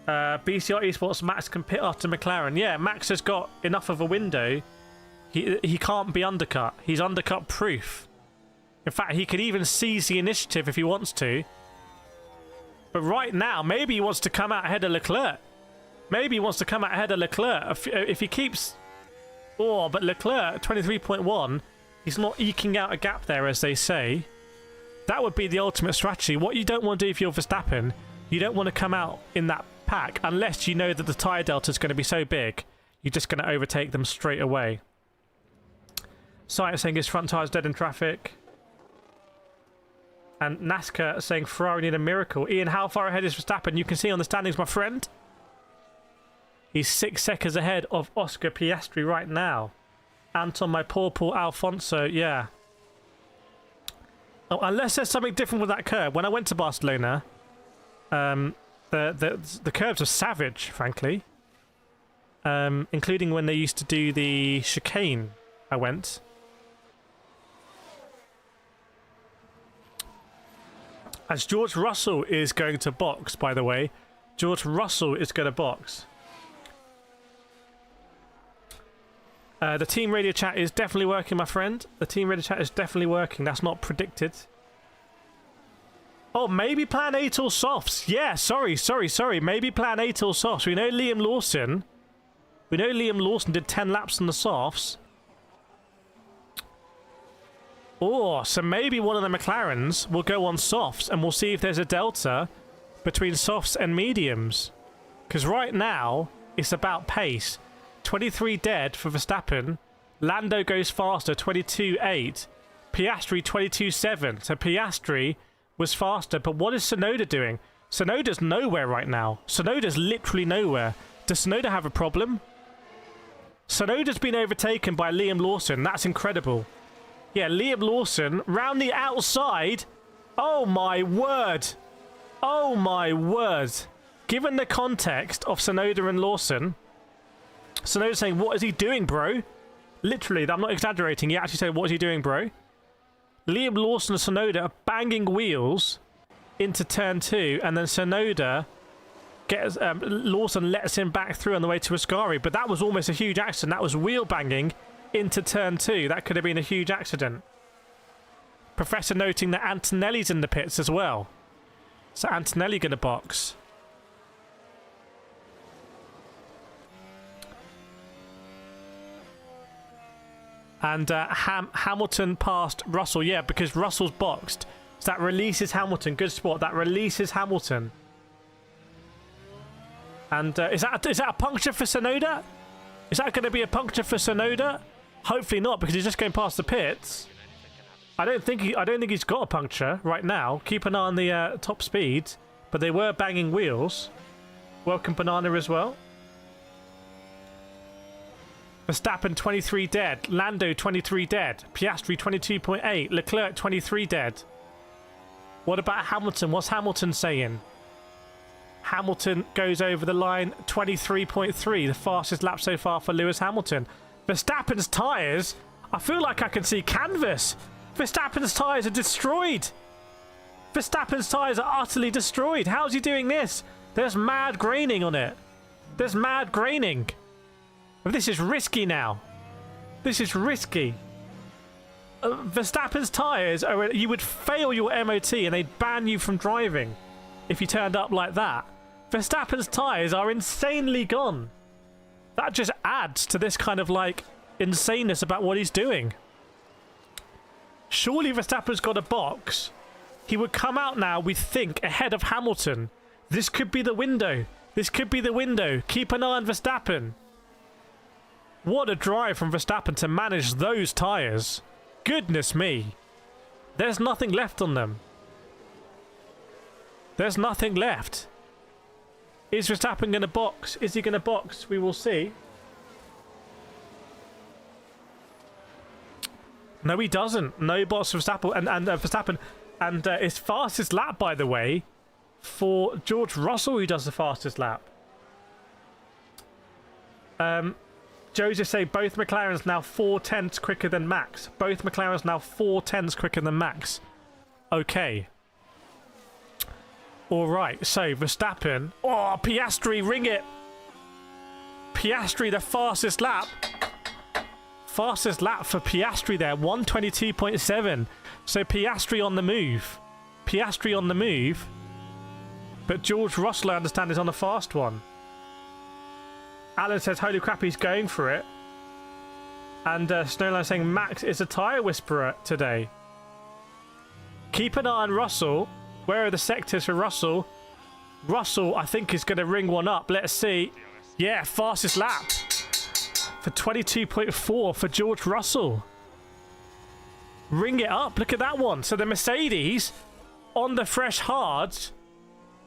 BCR Esports, Max can pit after McLaren. Yeah, Max has got enough of a window. He can't be undercut. He's undercut proof. In fact, he could even seize the initiative if he wants to. But right now, maybe he wants to come out ahead of Leclerc. Maybe he wants to come out ahead of Leclerc. If he keeps... Oh, but Leclerc, 23.1, he's not eking out a gap there, as they say. That would be the ultimate strategy. What you don't want to do if you're Verstappen, you don't want to come out in that pack unless you know that the tyre delta is going to be so big, you're just going to overtake them straight away. Science saying his front tyre's dead in traffic. And NASCAR saying Ferrari need a miracle. Ian, how far ahead is Verstappen? You can see on the standings, my friend. He's 6 seconds ahead of Oscar Piastri right now. Anton, my poor Alfonso, yeah. Oh, unless there's something different with that curb. When I went to Barcelona, the curbs are savage, frankly. Including when they used to do the chicane, I went. As George Russell is going to box, by the way. George Russell is going to box. The team radio chat is definitely working, my friend. The team radio chat is definitely working. That's not predicted. Oh, maybe plan A till softs. Yeah, sorry. Maybe plan A till softs. We know Liam Lawson did 10 laps on the softs. Oh, so maybe one of the McLarens will go on softs and we'll see if there's a delta between softs and mediums. Because right now, it's about pace. 23 dead for Verstappen. Lando goes faster, 22.8. Piastri, 22.7. So Piastri was faster. But what is Sonoda doing? Sonoda's nowhere right now. Sonoda's literally nowhere. Does Sonoda have a problem? Sonoda's been overtaken by Liam Lawson. That's incredible. Yeah, Liam Lawson round the outside. Oh my word. Oh my word. Given the context of Sonoda and Lawson, Sonoda's saying, what is he doing, bro? Literally, I'm not exaggerating. He actually said, what is he doing, bro? Liam Lawson and Sonoda are banging wheels into turn 2, and then Sonoda gets Lawson lets him back through on the way to Ascari, but that was almost a huge accident. That was wheel banging into turn 2. That could have been a huge accident. Professor noting that Antonelli's in the pits as well. So Antonelli going to box. And Hamilton passed Russell, yeah, because Russell's boxed. So that releases Hamilton. Good spot. That releases Hamilton. And is that a puncture for Sonoda? Is that going to be a puncture for Sonoda? Hopefully not, because he's just going past the pits. I don't think he's got a puncture right now. Keep an eye on the top speed, but they were banging wheels. Welcome, Banana, as well. Verstappen 23 dead. Lando 23 dead. Piastri 22.8. Leclerc 23 dead. What about Hamilton? What's Hamilton saying? Hamilton goes over the line 23.3. The fastest lap so far for Lewis Hamilton. Verstappen's tyres. I feel like I can see canvas. Verstappen's tyres are destroyed. Verstappen's tyres are utterly destroyed. How's he doing this? There's mad graining on it. There's mad graining. This is risky now. This is risky. Verstappen's tyres are... You would fail your MOT and they'd ban you from driving if you turned up like that. Verstappen's tyres are insanely gone. That just adds to this kind of like insaneness about what he's doing. Surely Verstappen's got a box. He would come out now, we think, ahead of Hamilton. This could be the window. This could be the window. Keep an eye on Verstappen. What a drive from Verstappen to manage those tyres. Goodness me. There's nothing left on them. There's nothing left. Is Verstappen going to box? Is he going to box? We will see. No, he doesn't. No box for Verstappen. And Verstappen. And his fastest lap, by the way, for George Russell, who does the fastest lap. Joseph say both McLarens now 4/10 quicker than Max. Both McLarens now 4/10 quicker than Max. Okay. All right. So Verstappen. Oh, Piastri, ring it. Piastri, the fastest lap. Fastest lap for Piastri there. 1:22.7. So Piastri on the move. Piastri on the move. But George Russell, I understand, is on a fast one. Alan says, holy crap, he's going for it. And Snowline saying, Max is a tyre whisperer today. Keep an eye on Russell. Where are the sectors for Russell? Russell, I think, is going to ring one up. Let's see. Yeah, fastest lap. For 22.4 for George Russell. Ring it up. Look at that one. So the Mercedes on the fresh hards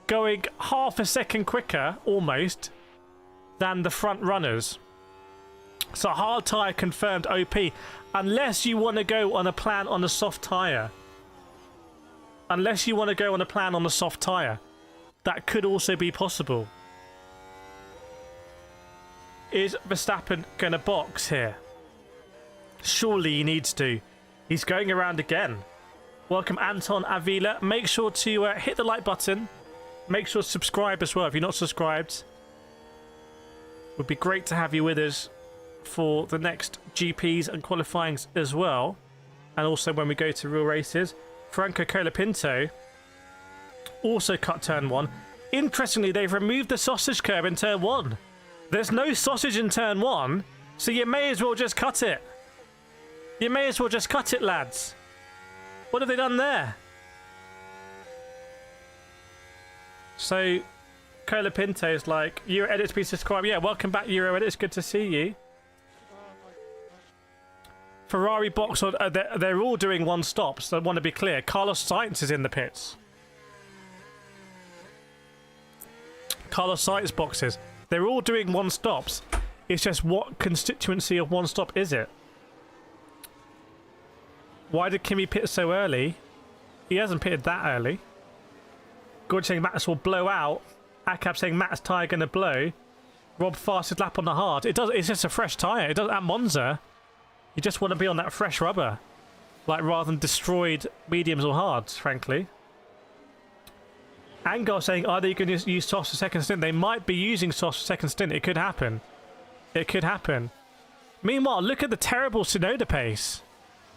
going half a second quicker, almost, than the front runners. So hard tyre confirmed OP. Unless you want to go on a plan on a soft tyre. Unless you want to go on a plan on a soft tyre. That could also be possible. Is Verstappen going to box here? Surely he needs to. He's going around again. Welcome Anton Avila. Make sure to hit the like button. Make sure to subscribe as well if you're not subscribed. Would be great to have you with us for the next GPs and qualifyings as well. And also when we go to real races. Franco Colapinto also cut turn 1. Interestingly, they've removed the sausage curb in turn 1. There's no sausage in turn 1, so you may as well just cut it. You may as well just cut it, lads. What have they done there? So, Colapinto is like, Euro Edits, please subscribe. Yeah, welcome back, Euro Edits. Good to see you. Ferrari box, they're all doing one stops. So I want to be clear. Carlos Sainz is in the pits. Carlos Sainz boxes. They're all doing one stops. It's just what constituency of one stop is it? Why did Kimi pit so early? He hasn't pitted that early. Gorge saying Max will blow out. Akab saying Max tyre gonna blow. Rob fastest lap on the hard. It does. It's just a fresh tyre. It does at Monza. You just want to be on that fresh rubber, like rather than destroyed mediums or hards, frankly. Angar saying, are they going to use softs for second stint? They might be using softs for second stint. It could happen. It could happen. Meanwhile, look at the terrible Tsunoda pace.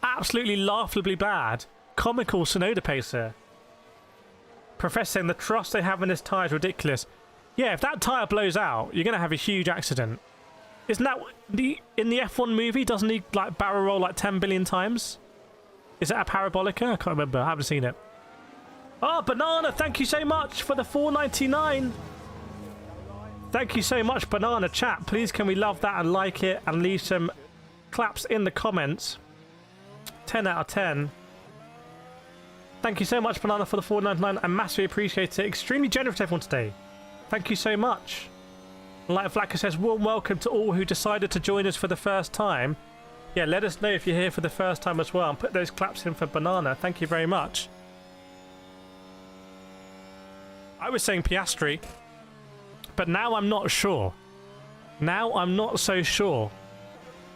Absolutely laughably bad. Comical Tsunoda pace here. Professor saying the trust they have in this tyre is ridiculous. Yeah, if that tyre blows out, you're going to have a huge accident. Isn't that in the F1 movie? Doesn't he like barrel roll like 10 billion times? Is that a parabolica? I can't remember. I haven't seen it. Oh, Banana! Thank you so much for the $4.99. Thank you so much, Banana. Chat, please can we love that and like it and leave some claps in the comments. 10 out of 10. Thank you so much, Banana, for the $4.99. I massively appreciate it. Extremely generous to everyone today. Thank you so much. Like Flacca says, warm welcome to all who decided to join us for the first time. Yeah, let us know if you're here for the first time as well. And put those claps in for Banana. Thank you very much. I was saying Piastri, but now I'm not sure. Now I'm not so sure.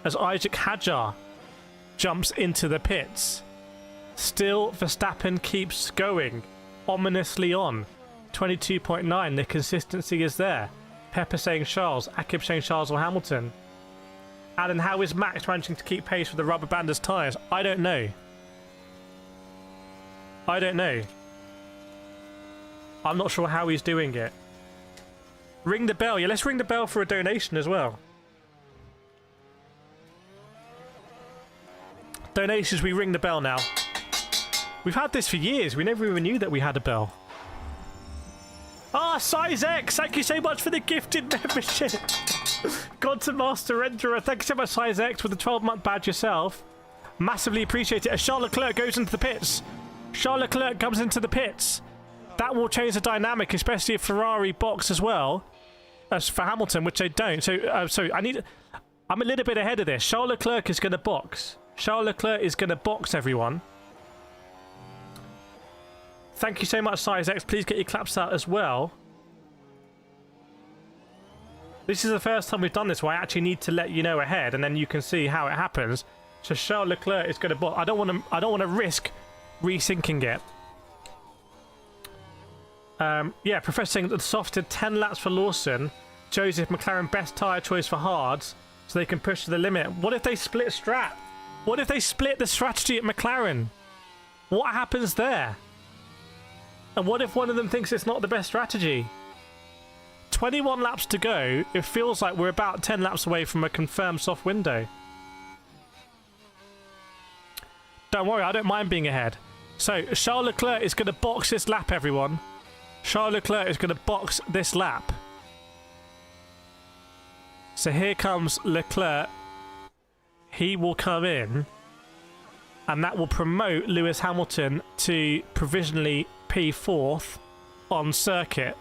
As Isaac Hadjar jumps into the pits. Still, Verstappen keeps going ominously on. 22.9, the consistency is there. Pepper saying Charles, Akib saying Charles or Hamilton. Alan, how is Max managing to keep pace with the rubber banders tyres? I don't know. I don't know. I'm not sure how he's doing it. Ring the bell. Yeah, let's ring the bell for a donation as well. Donations, we ring the bell now. We've had this for years. We never even knew that we had a bell. Ah, Size X, thank you so much for the gifted membership. God to Master Renderer, thank you so much, Size X, with the 12-month badge yourself. Massively appreciate it. As Charles Leclerc goes into the pits. Charles Leclerc comes into the pits. That will change the dynamic, especially if Ferrari box as well as for Hamilton, which they don't. So, sorry, I'm a little bit ahead of this. Charles Leclerc is going to box. Charles Leclerc is going to box everyone. Thank you so much, Size X. Please get your claps out as well. This is the first time we've done this where I actually need to let you know ahead, and then you can see how it happens. So Charles Leclerc is going to box. I don't want to risk resyncing it. Yeah, Professor saying that the soft did 10 laps for Lawson. Joseph, McLaren best tyre choice for hards, so they can push to the limit. What if they split a strat? What if they split the strategy at McLaren? What happens there? And what if one of them thinks it's not the best strategy? 21 laps to go. It feels like we're about 10 laps away from a confirmed soft window. Don't worry, I don't mind being ahead. So, Charles Leclerc is going to box this lap, everyone. Charles Leclerc is going to box this lap. So here comes Leclerc. He will come in, and that will promote Lewis Hamilton to provisionally P4th on circuit.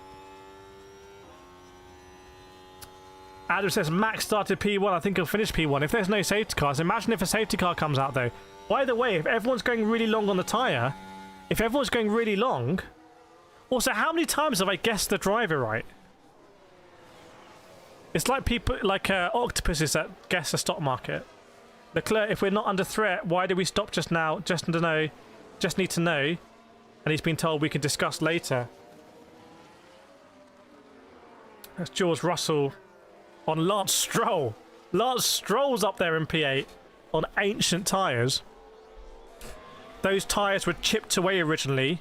Adam says Max started P1. I think he'll finish P1 if there's no safety cars. Imagine if a safety car comes out though. By the way, if everyone's going really long on the tyre, if everyone's going really long... Also, how many times have I guessed the driver right? It's like people, like octopuses that guess the stock market. Leclerc, if we're not under threat, why did we stop just now? Just to know, just need to know. And he's been told we can discuss later. That's George Russell on Lance Stroll. Lance Stroll's up there in P8 on ancient tyres. Those tyres were chipped away originally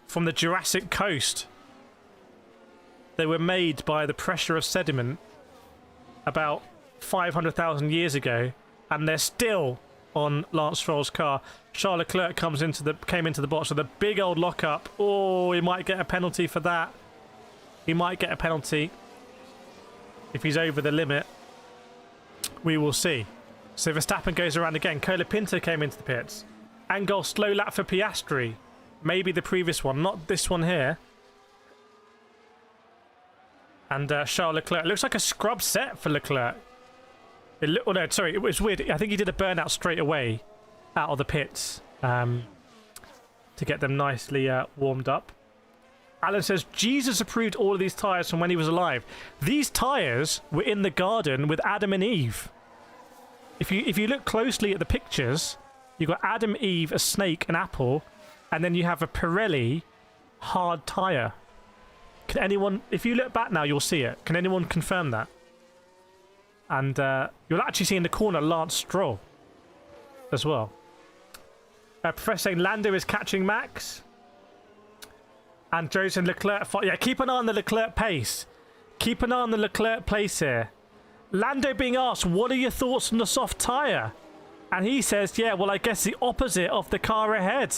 from the Jurassic coast. They were made by the pressure of sediment about 500,000 years ago, and they're still on Lance Stroll's car. Charles Leclerc came into the box with a big old lockup. Oh, he might get a penalty for that. He might get a penalty if he's over the limit. We will see. So Verstappen goes around again. Colapinto came into the pits. Angol slow lap for Piastri. Maybe the previous one, not this one here. And Charles Leclerc. It looks like a scrub set for Leclerc. Oh no, sorry, it was weird. I think he did a burnout straight away out of the pits to get them nicely warmed up. Alan says, Jesus approved all of these tyres from when he was alive. These tyres were in the garden with Adam and Eve. If you look closely at the pictures, you've got Adam, Eve, a snake, an apple, and then you have a Pirelli hard tyre. Can anyone, if you look back now, you'll see it. Can anyone confirm that? And you'll actually see in the corner Lance Stroll as well. Professor saying Lando is catching Max. And Joe's in Leclerc. Yeah, keep an eye on the Leclerc pace. Keep an eye on the Leclerc pace here. Lando being asked, what are your thoughts on the soft tyre? And he says, yeah, well, I guess the opposite of the car ahead.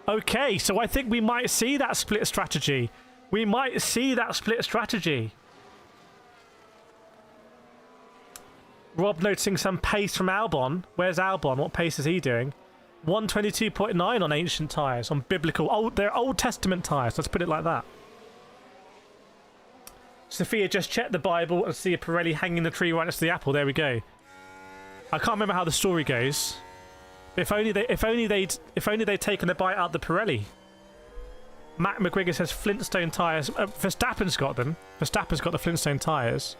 Okay, so I think we might see that split strategy. We might see that split strategy. Rob noticing some pace from Albon. Where's Albon? What pace is he doing? 122.9 on ancient tyres, on biblical, they're Old Testament tyres, let's put it like that. Sophia just checked the Bible and see a Pirelli hanging in the tree right next to the apple. There we go. I can't remember how the story goes. If only they'd taken a bite out of the Pirelli. Matt McGregor says Flintstone tyres. Verstappen's got them. Verstappen's got the Flintstone tyres.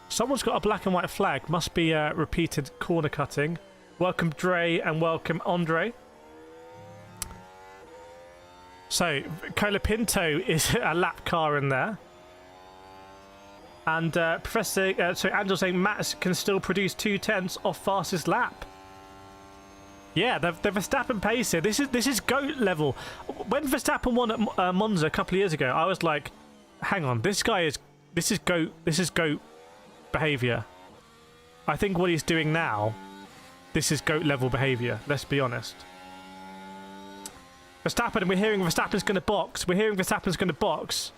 Someone's got a black and white flag. Must be repeated corner cutting. Welcome Dre and welcome Andre. So Colapinto is a lap car in there. And Angel saying Max can still produce 2/10 off fastest lap. Yeah, the Verstappen pace here. This is GOAT level. When Verstappen won at Monza a couple of years ago, I was like, hang on, this is GOAT behavior. I think what he's doing now, this is GOAT level behavior. Let's be honest. Verstappen, we're hearing Verstappen's going to box. We're hearing Verstappen's going to box.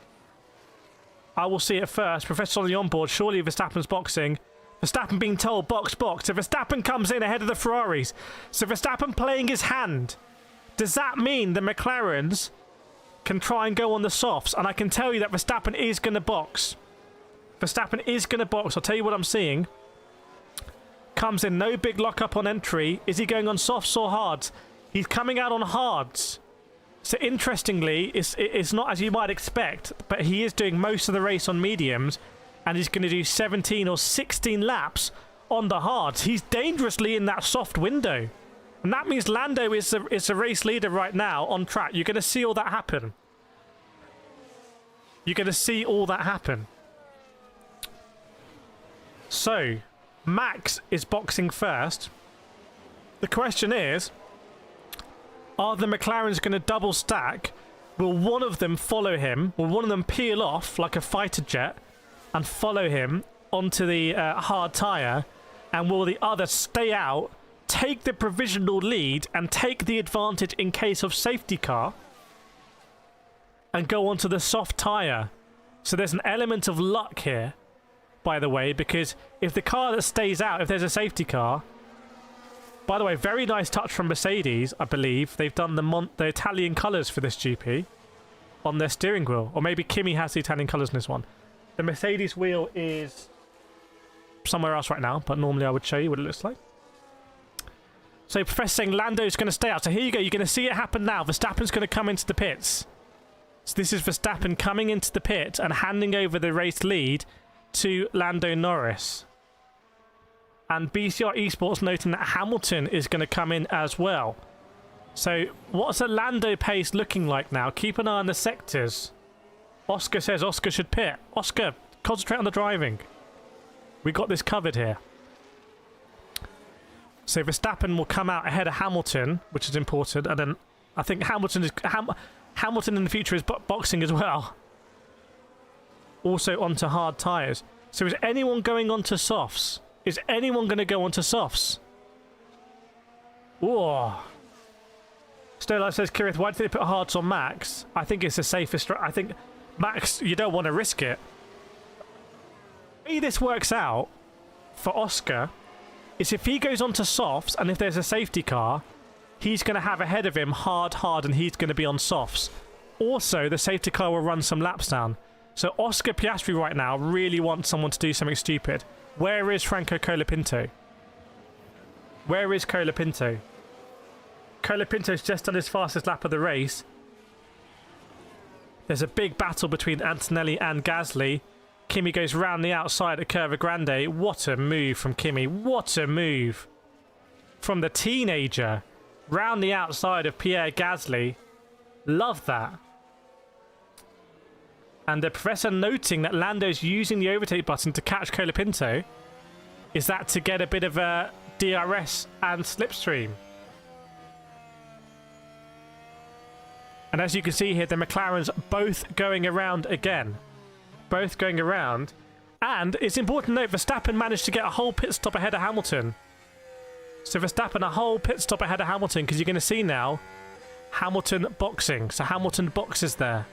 I will see it first. Professor on the onboard. Surely Verstappen's boxing. Verstappen being told box, box. So Verstappen comes in ahead of the Ferraris. So Verstappen playing his hand. Does that mean the McLarens can try and go on the softs? And I can tell you that Verstappen is going to box. Verstappen is going to box. I'll tell you what I'm seeing. Comes in, no big lockup on entry. Is he going on softs or hards? He's coming out on hards. So interestingly, it's not as you might expect, but he is doing most of the race on mediums, and he's going to do 17 or 16 laps on the hards. He's dangerously in that soft window. And that means Lando is the race leader right now on track. You're going to see all that happen. You're going to see all that happen. So, Max is boxing first. The question is, are the McLarens going to double stack? Will one of them follow him? Will one of them peel off like a fighter jet and follow him onto the hard tyre? And will the other stay out, take the provisional lead and take the advantage in case of safety car and go onto the soft tyre? So there's an element of luck here, by the way, because if the car that stays out, if there's a safety car... By the way, very nice touch from Mercedes, I believe. They've done the Italian colours for this GP on their steering wheel. Or maybe Kimi has the Italian colours in this one. The Mercedes wheel is somewhere else right now, but normally I would show you what it looks like. So Professor saying Lando's going to stay out. So here you go. You're going to see it happen now. Verstappen's going to come into the pits. So this is Verstappen coming into the pit and handing over the race lead to Lando Norris. And BCR Esports noting that Hamilton is going to come in as well. So what's a Lando pace looking like now? Keep an eye on the sectors. Oscar says Oscar should pit. Oscar, concentrate on the driving. We got this covered here. So Verstappen will come out ahead of Hamilton, which is important. And then I think Hamilton in the future is boxing as well. Also onto hard tyres. So is anyone going onto softs? Is anyone going to go onto softs? Whoa. Snowlight says, Kireth, why did they put hards on Max? I think it's the safest. I think Max, you don't want to risk it. The way this works out for Oscar is if he goes onto softs and if there's a safety car, he's going to have ahead of him hard, and he's going to be on softs. Also, the safety car will run some laps down. So Oscar Piastri right now really wants someone to do something stupid. Where is Franco Colapinto? Where is Colapinto? Colapinto's just done his fastest lap of the race. There's a big battle between Antonelli and Gasly. Kimi goes round the outside at Curva Grande. What a move from Kimi. What a move from the teenager. Round the outside of Pierre Gasly. Love that. And the professor noting that Lando's using the overtake button to catch Colapinto. Is that to get a bit of a DRS and slipstream? And as you can see here, the McLarens both going around again. Both going around. And it's important to note, Verstappen managed to get a whole pit stop ahead of Hamilton. So Verstappen a whole pit stop ahead of Hamilton, because you're going to see now Hamilton boxing. So Hamilton boxes there.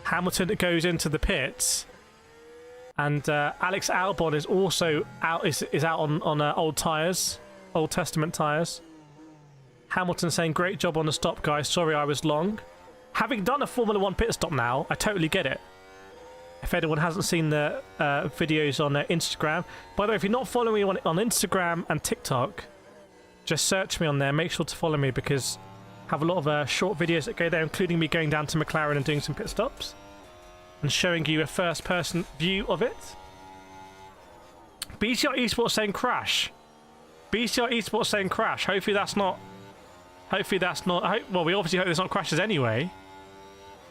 Hamilton goes into the pits, and Alex Albon is also out. Is out on old tyres, Old Testament tyres. Hamilton saying, "Great job on the stop, guys. Sorry I was long." Having done a Formula 1 pit stop now, I totally get it. If anyone hasn't seen the videos on Instagram, by the way, if you're not following me on Instagram and TikTok, just search me on there. Make sure to follow me because I have a lot of short videos that go there, including me going down to McLaren and doing some pit stops and showing you a first-person view of it. BCR Esports saying crash. BCR Esports saying crash. Hopefully that's not Hopefully that's not... well, we obviously hope there's not crashes anyway.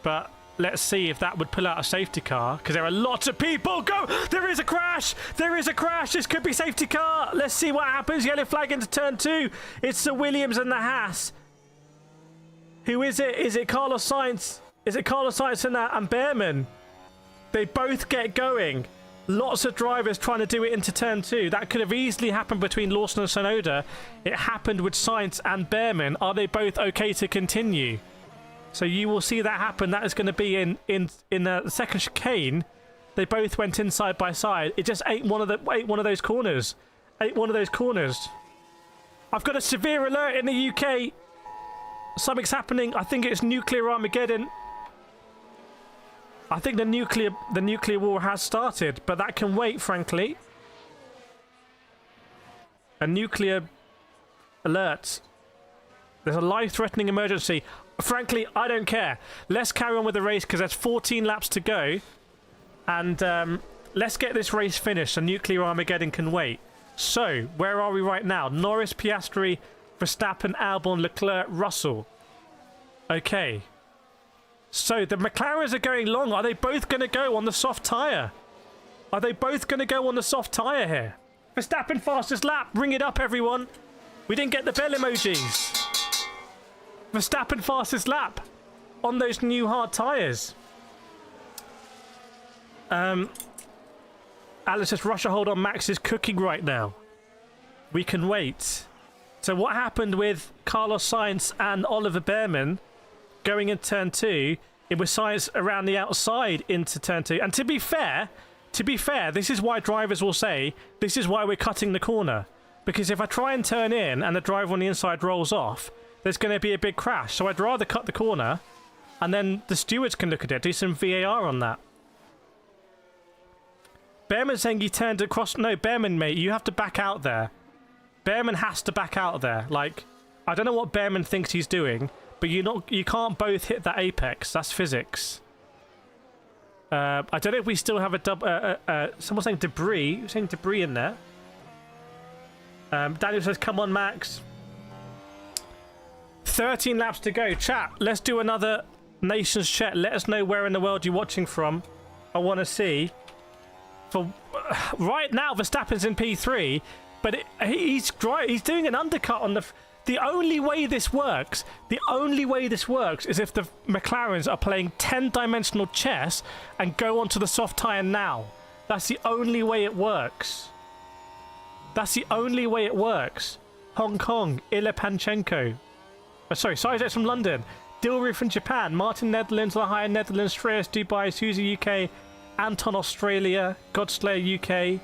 But let's see if that would pull out a safety car. Because there are lots of people. Go! There is a crash! There is a crash! This could be safety car. Let's see what happens. Yellow flag into turn 2. It's the Williams and the Haas. Who is it? Is it Carlos Sainz? Is it Carlos Sainz and Behrman? They both get going. Lots of drivers trying to do it into turn 2. That could have easily happened between Lawson and Sonoda. It happened with Sainz and Behrman. Are they both okay to continue? So you will see that happen. That is going to be in the second chicane. They both went in side by side. It just ate one of those corners. Ate one of those corners. I've got a severe alert in the UK. Something's happening. I think it's nuclear Armageddon. I think the nuclear war has started, but that can wait, frankly. A nuclear alert. There's a life-threatening emergency. Frankly, I don't care. Let's carry on with the race because there's 14 laps to go. And let's get this race finished so nuclear Armageddon can wait. So, where are we right now? Norris, Piastri, Verstappen, Albon, Leclerc, Russell. Okay. So, the McLarens are going long. Are they both going to go on the soft tyre? Are they both going to go on the soft tyre here? Verstappen fastest lap. Bring it up, everyone. We didn't get the bell emojis. Verstappen fastest lap on those new hard tyres. Alice says, Russia hold on, Max is cooking right now. We can wait. So what happened with Carlos Sainz and Oliver Behrman going in turn 2, it was Sainz around the outside into turn 2. And to be fair, this is why drivers will say, this is why we're cutting the corner. Because if I try and turn in and the driver on the inside rolls off, there's going to be a big crash. So I'd rather cut the corner and then the stewards can look at it, do some VAR on that. Behrman saying he turned across. No, Behrman, mate, you have to back out there. Behrman has to back out there. Like, I don't know what Behrman thinks he's doing, but you can't both hit that apex. That's physics. I don't know if we still have a someone saying debris. You're saying debris in there. Daniel says, come on, Max. 13 laps to go. Chat, let's do another nations check. Let us know where in the world you're watching from. I want to see. For right now, Verstappen's in P3, but he's doing an undercut on the only way this works. The only way this works is if the McLarens are playing 10-dimensional chess and go onto the soft tyre now. That's the only way it works. That's the only way it works. Hong Kong, Ila Panchenko. Sorry, Saizet from London. Dilru from Japan. Martin Netherlands, Lahire Netherlands, Shreyas Dubai, Susie UK, Anton Australia, Godslayer UK,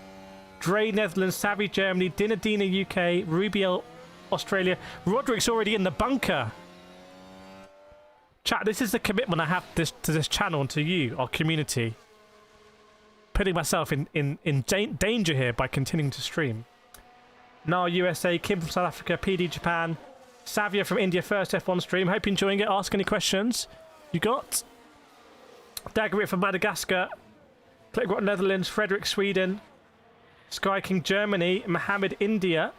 Dre Netherlands, Savvy Germany, Dinadina UK, Rubiel Australia. Roderick's already in the bunker. Chat, this is the commitment I have to this channel and to you, our community. Putting myself in danger here by continuing to stream. Nar USA, Kim from South Africa, PD Japan, Savia from India, first F1 stream. Hope you're enjoying it. Ask any questions you got. Daggerit from Madagascar, Clickrock Netherlands, Frederick Sweden, Sky King Germany, Mohammed India,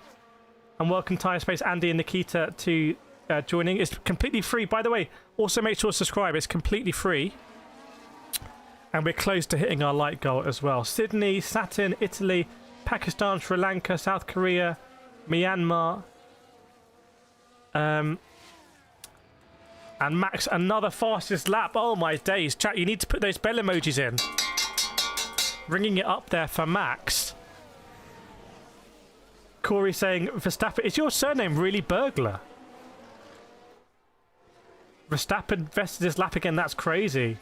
and welcome Tire Space Andy and Nikita to joining. It's completely free, by the way. Also make sure to subscribe. It's completely free. And we're close to hitting our light goal as well. Sydney, Saturn, Italy, Pakistan, Sri Lanka, South Korea, Myanmar. And Max, another fastest lap. Oh my days. Chat, you need to put those bell emojis in. Bringing it up there for Max. Corey saying, Verstappen, is your surname really Burglar? Verstappen vested his lap again. That's crazy.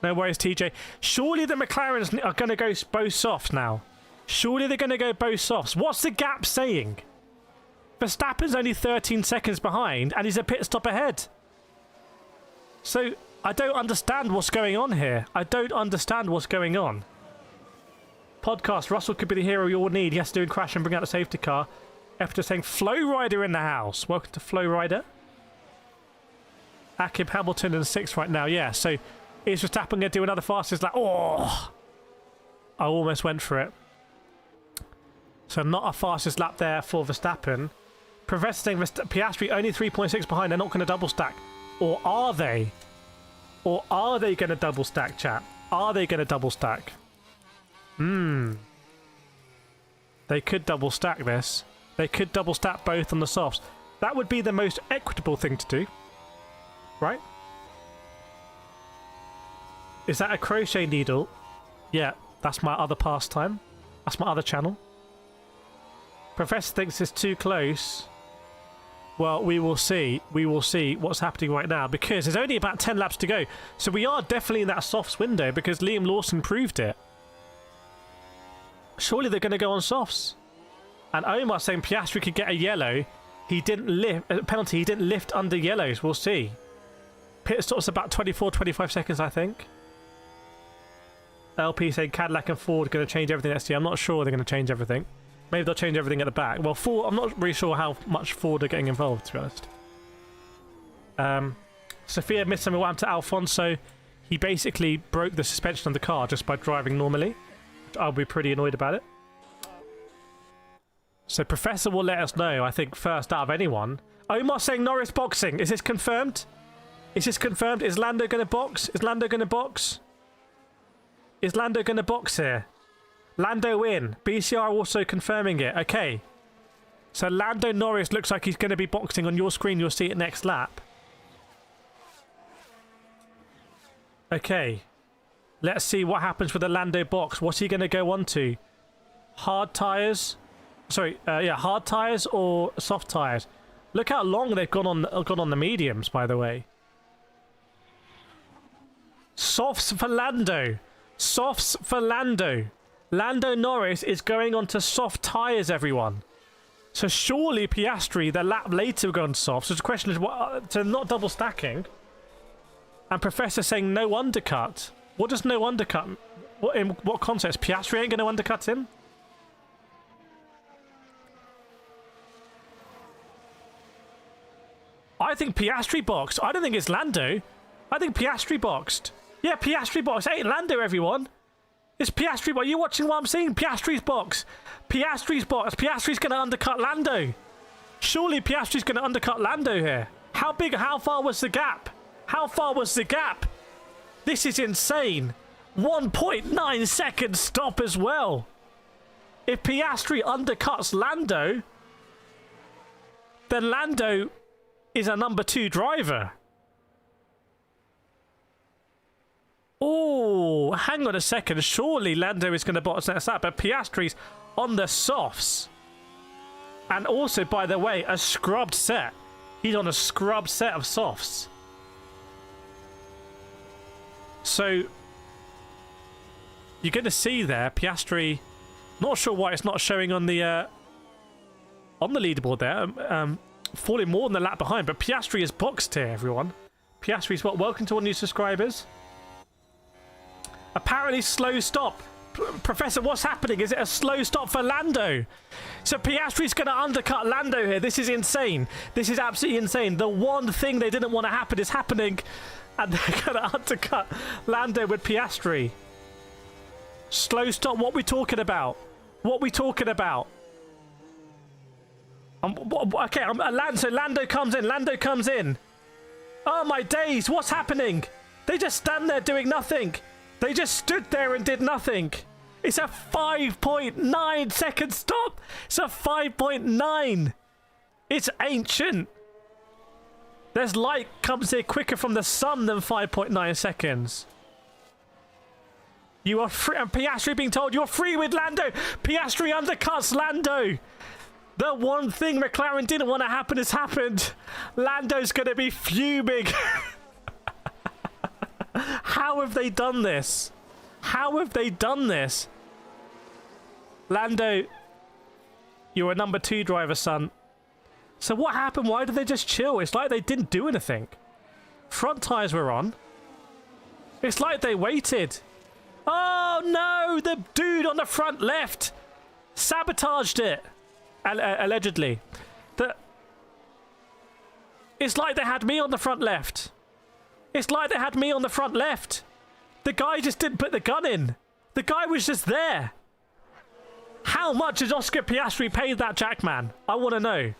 No worries, TJ. Surely the McLarens are going to go both softs now. Surely they're going to go both softs. What's the gap saying? Verstappen's only 13 seconds behind and he's a pit stop ahead. So I don't understand what's going on here. I don't understand what's going on. Podcast, Russell could be the hero you'll need. He has to do a crash and bring out the safety car. After saying Flow Rider in the house. Welcome to Flow Rider. Akib Hamilton in 6th right now. Yeah, so is Verstappen going to do another fastest lap? Oh! I almost went for it. So not a fastest lap there for Verstappen. Professor saying Piastri only 3.6 behind. They're not going to double stack. Or are they? Or are they going to double stack, chat? Are they going to double stack? They could double stack this. They could double stack both on the softs. That would be the most equitable thing to do. Right? Is that a crochet needle? Yeah, that's my other pastime. That's my other channel. Professor thinks it's too close. Well, we will see. We will see what's happening right now because there's only about 10 laps to go. So we are definitely in that softs window because Liam Lawson proved it. Surely they're going to go on softs. And Omar saying Piastri could get a yellow. He didn't lift a penalty. He didn't lift under yellows. We'll see. Pit stop's about 24-25 seconds, I think. LP saying Cadillac and Ford are going to change everything next year. I'm not sure they're going to change everything. Maybe they'll change everything at the back. Well, Ford, I'm not really sure how much Ford are getting involved, to be honest. Sophia missed something. What happened to Alfonso? He basically broke the suspension of the car just by driving normally. I'll be pretty annoyed about it. So Professor will let us know, I think, first out of anyone. Omar saying Norris boxing. Is this confirmed? Is this confirmed? Is Lando going to box? Is Lando going to box? Is Lando going to box here? Lando in. BCR also confirming it. Okay. So Lando Norris looks like he's going to be boxing. On your screen, you'll see it next lap. Okay. Let's see what happens with the Lando box. What's he going to go on to? Hard tyres? Sorry, yeah, hard tyres or soft tyres? Look how long they've gone on the mediums, by the way. Softs for Lando. Softs for Lando. Lando Norris is going on to soft tyres, everyone. So surely Piastri, the lap later, will go on soft. So the question is, what? So not double stacking. And Professor saying no undercut. What does no undercut? In what context? Piastri ain't going to undercut him? I think Piastri boxed. I don't think it's Lando. I think Piastri boxed. Yeah, Piastri boxed. It ain't Lando, everyone. It's Piastri. Are you watching what I'm saying? Piastri's box. Piastri's box. Piastri's going to undercut Lando. Surely Piastri's going to undercut Lando here. How big? How far was the gap? How far was the gap? This is insane. 1.9 seconds stop as well. If Piastri undercuts Lando, then Lando is a number 2 driver. Oh, hang on a second. Surely Lando is going to box next lap, but Piastri's on the softs. And also, by the way, a scrubbed set. He's on a scrubbed set of softs. So you're going to see there, Piastri. Not sure why it's not showing on the leaderboard there. Falling more than a lap behind, but Piastri is boxed here, everyone. Piastri's what? Welcome to all new subscribers. Apparently slow stop. Professor, what's happening? Is it a slow stop for Lando? So Piastri's going to undercut Lando here. This is insane. This is absolutely insane. The one thing they didn't want to happen is happening, and they're going to undercut Lando with Piastri. Slow stop. What are we talking about? What are we talking about? Okay, so Lando comes in. Lando comes in. Oh my days, what's happening? They just stand there doing nothing. They just stood there and did nothing. It's a 5.9 second stop. It's a 5.9. It's ancient. There's light comes here quicker from the sun than 5.9 seconds. You are free, and Piastri being told you're free with Lando. Piastri undercuts Lando. The one thing McLaren didn't want to happen has happened. Lando's going to be fuming. How have they done this? How have they done this? Lando, you're a number 2 driver, son. So what happened? Why did they just chill? It's like they didn't do anything. Front tyres were on. It's like they waited. Oh no! The dude on the front left sabotaged it. Allegedly. It's like they had me on the front left. It's like they had me on the front left. The guy just didn't put the gun in. The guy was just there. How much has Oscar Piastri paid that Jackman? I want to know.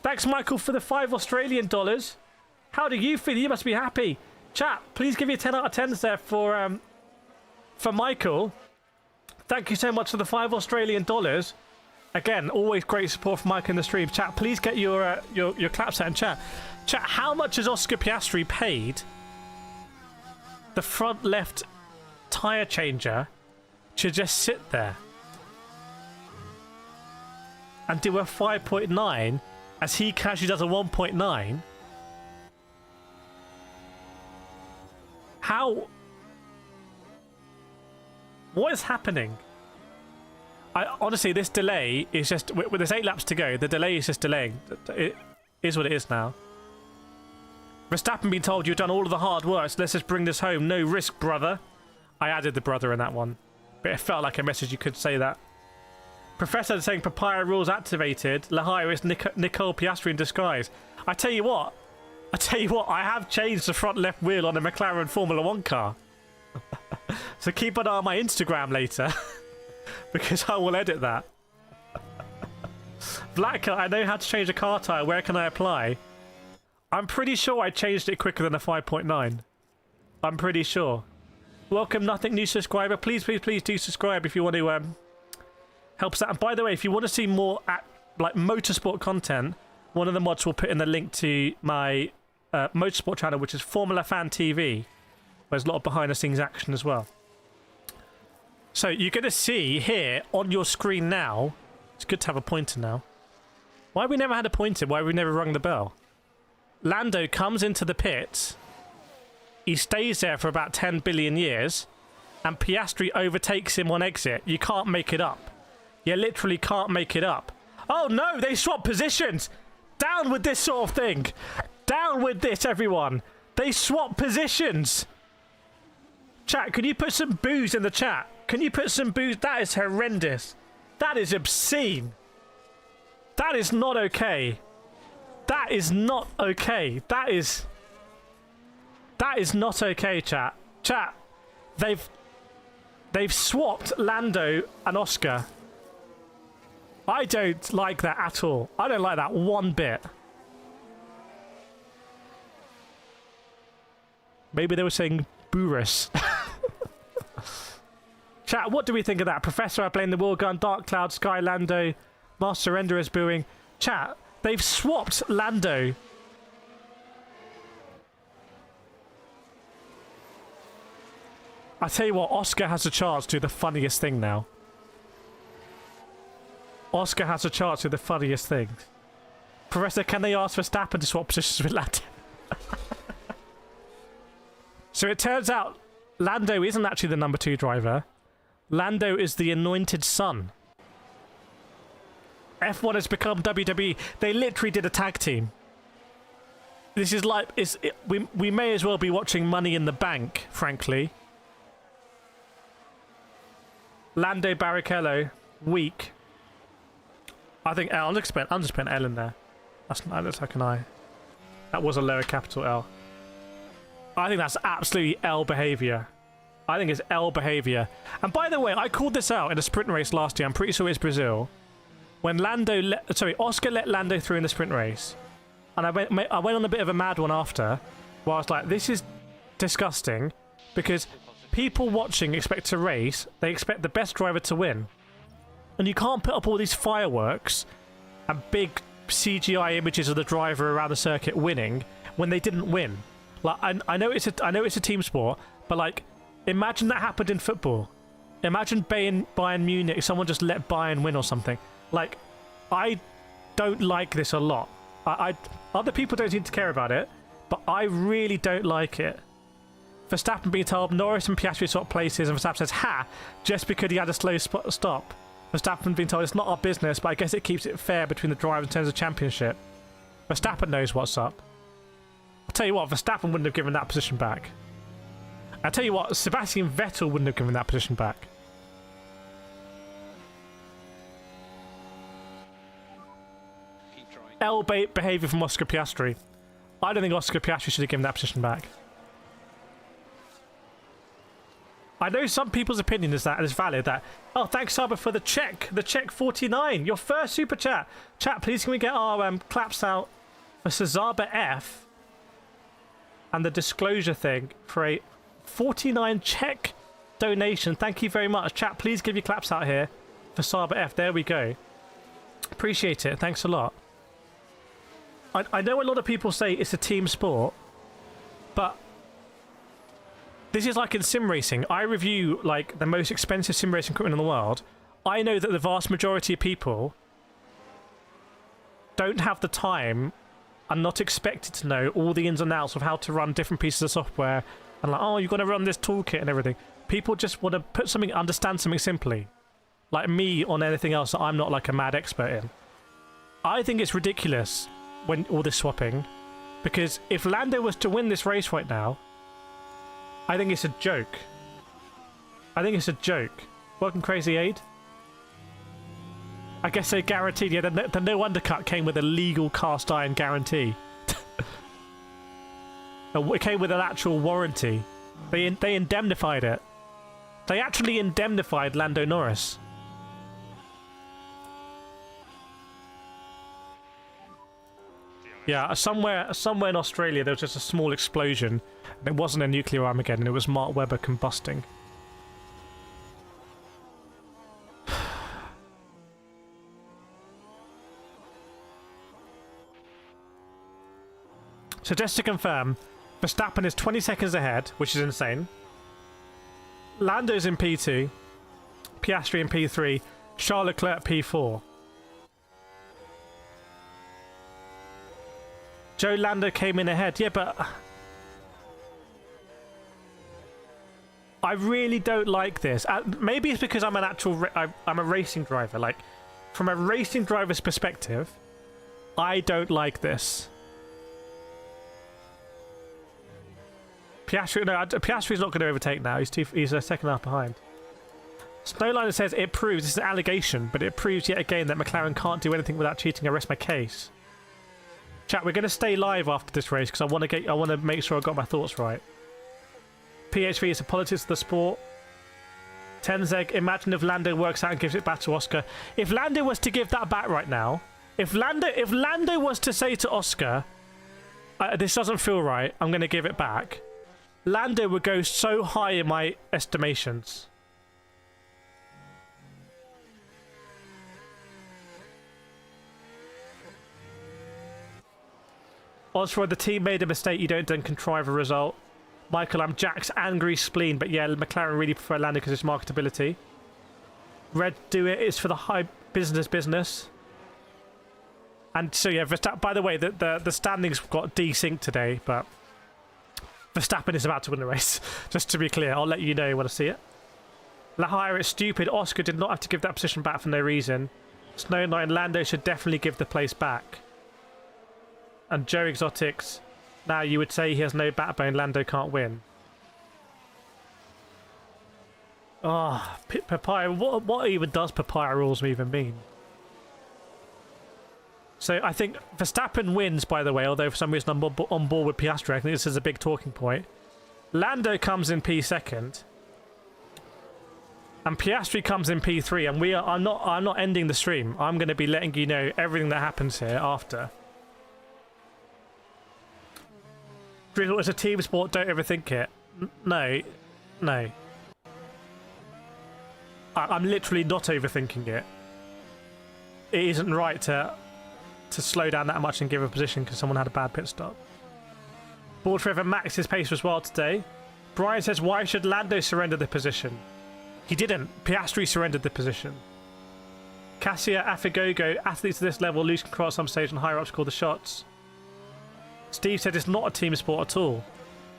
Thanks, Michael, for the $5 Australian. How do you feel? You must be happy. Chat, please give me a 10 out of 10s there for Michael. Thank you so much for the $5 Australian. Again, always great support from Mike in the stream. Chat, please get your claps out in chat. Chat, how much has Oscar Piastri paid the front left tyre changer to just sit there and do a 5.9 as he casually does a 1.9? How? What is happening? Honestly, this delay is just... With there's 8 laps to go, the delay is just delaying. It is what it is now. Verstappen being told you've done all of the hard work, so let's just bring this home. No risk, brother. I added the brother in that one. But it felt like a message you could say that. Professor saying papaya rules activated. Lahire is Nicole Piastri in disguise. I tell you what, I have changed the front left wheel on a McLaren Formula 1 car. So keep an eye on my Instagram later. Because I will edit that. Blacker, I know how to change a car tyre. Where can I apply? I'm pretty sure I changed it quicker than a 5.9. I'm pretty sure. Welcome, Nothing New subscriber. Please do subscribe if you want to help us out. And by the way, if you want to see more like motorsport content, one of the mods will put in the link to my motorsport channel, which is Formula Fan TV. There's a lot of behind the scenes action as well. So you're going to see here on your screen now. It's good to have a pointer now. Why have we never had a pointer? Why have we never rung the bell? Lando comes into the pits. He stays there for about 10 billion years. And Piastri overtakes him on exit. You can't make it up. You literally can't make it up. Oh no, they swap positions. Down with this sort of thing. Down with this, everyone. They swap positions. Chat, can you put some boos in the chat? Can you put some boos? That is horrendous. That is obscene. That is not okay. That is not okay. That is not okay, chat. Chat, they've swapped Lando and Oscar. I don't like that at all. I don't like that one bit. Maybe they were saying Boorus. Chat, what do we think of that? Professor, I blame the wheel gun. Dark Cloud, Sky, Lando. Master Render is booing. Chat, they've swapped Lando. I tell you what, Oscar has a chance to do the funniest thing now. Oscar has a chance to do the funniest thing. Professor, can they ask Verstappen to swap positions with Lando? So it turns out Lando isn't actually the number 2 driver. Lando is the anointed son. F1 has become WWE. They literally did a tag team. This is like... we may as well be watching Money in the Bank, frankly. Lando Barrichello, weak. I think L. I'm just putting L in there. That looks like an I. That was a lower capital L. I think that's absolutely L behaviour. I think it's L behaviour. And by the way, I called this out in a sprint race last year. I'm pretty sure it's Brazil. When Oscar let Lando through in the sprint race. And I went on a bit of a mad one after. Where I was like, this is disgusting. Because people watching expect to race. They expect the best driver to win. And you can't put up all these fireworks and big CGI images of the driver around the circuit winning when they didn't win. Like I know it's a team sport, but like imagine that happened in football. Imagine Bayern Munich, someone just let Bayern win or something. Like I don't like this a lot. Other people don't seem to care about it, but I really don't like it. Verstappen being told Norris and Piastri swap places, and Verstappen says, "Ha!" just because he had a slow stop. Verstappen being told it's not our business, but I guess it keeps it fair between the drivers in terms of championship. Verstappen knows what's up. I'll tell you what, Verstappen wouldn't have given that position back. I'll tell you what, Sebastian Vettel wouldn't have given that position back. Keep trying. L behaviour from Oscar Piastri. I don't think Oscar Piastri should have given that position back. I know some people's opinion is that it's valid. That oh, thanks Saba for the check 49, your first super chat. Chat, please can we get our claps out for Sazaba F and the disclosure thing for a 49 check donation. Thank you very much, chat. Please give your claps out here for Saba F. There we go. Appreciate it. Thanks a lot. I know a lot of people say it's a team sport, but this is like in sim racing. I review like the most expensive sim racing equipment in the world. I know that the vast majority of people don't have the time and not expected to know all the ins and outs of how to run different pieces of software and like, oh, you've got to run this toolkit and everything. People just want to put something, understand something simply. Like me on anything else that I'm not like a mad expert in. I think it's ridiculous when all this swapping, because if Lando was to win this race right now, I think it's a joke. I think it's a joke. Welcome, Crazy Aid. I guess they guaranteed, yeah, the no undercut came with a legal cast iron guarantee. It came with an actual warranty. They indemnified it. They actually indemnified Lando Norris. Yeah, somewhere in Australia there was just a small explosion. And it wasn't a nuclear Armageddon, it was Mark Webber combusting. So just to confirm, Verstappen is 20 seconds ahead, which is insane. Lando's in P2, Piastri in P3, Charles Leclerc P4. Joe Lando came in ahead. Yeah, but I really don't like this. Maybe it's because I'm an actual... I'm a racing driver. Like, from a racing driver's perspective, I don't like this. Piastri's not going to overtake now. He's a second half behind. Snowliner says it proves, this is an allegation, but it proves yet again that McLaren can't do anything without cheating. I rest my case. Chat, we're going to stay live after this race because I want to make sure I got my thoughts right. PHV is the politics of the sport. Tenzeg, imagine if Lando works out and gives it back to Oscar. If Lando was to give that back right now, if Lando was to say to Oscar, this doesn't feel right, I'm going to give it back, Lando would go so high in my estimations. Osroyd, the team made a mistake. You don't then contrive a result. Michael, I'm Jack's angry spleen, but yeah, McLaren really prefer Lando because it's marketability. Red, do it. It's for the high business. And so yeah, Verstappen, by the way, the standings got desynced today, but Verstappen is about to win the race. Just to be clear, I'll let you know when I see it. Lahire, it's stupid. Oscar did not have to give that position back for no reason. Snow Knight and Lando should definitely give the place back. And Joe Exotics, now you would say he has no backbone, Lando can't win. Oh, Papaya, what even does Papaya rules even mean? So I think Verstappen wins, by the way, although for some reason I'm on board with Piastri. I think this is a big talking point. Lando comes in P2. And Piastri comes in P3, and I'm not ending the stream. I'm going to be letting you know everything that happens here after. Drizzle is a team sport, don't overthink it. No. I'm literally not overthinking it. It isn't right to slow down that much and give a position because someone had a bad pit stop. Board forever, Max's pace was wild today. Brian says, why should Lando surrender the position? He didn't. Piastri surrendered the position. Cassia, Afigogo, athletes at this level lose control at some stage and higher ups call the shots. Steve said it's not a team sport at all.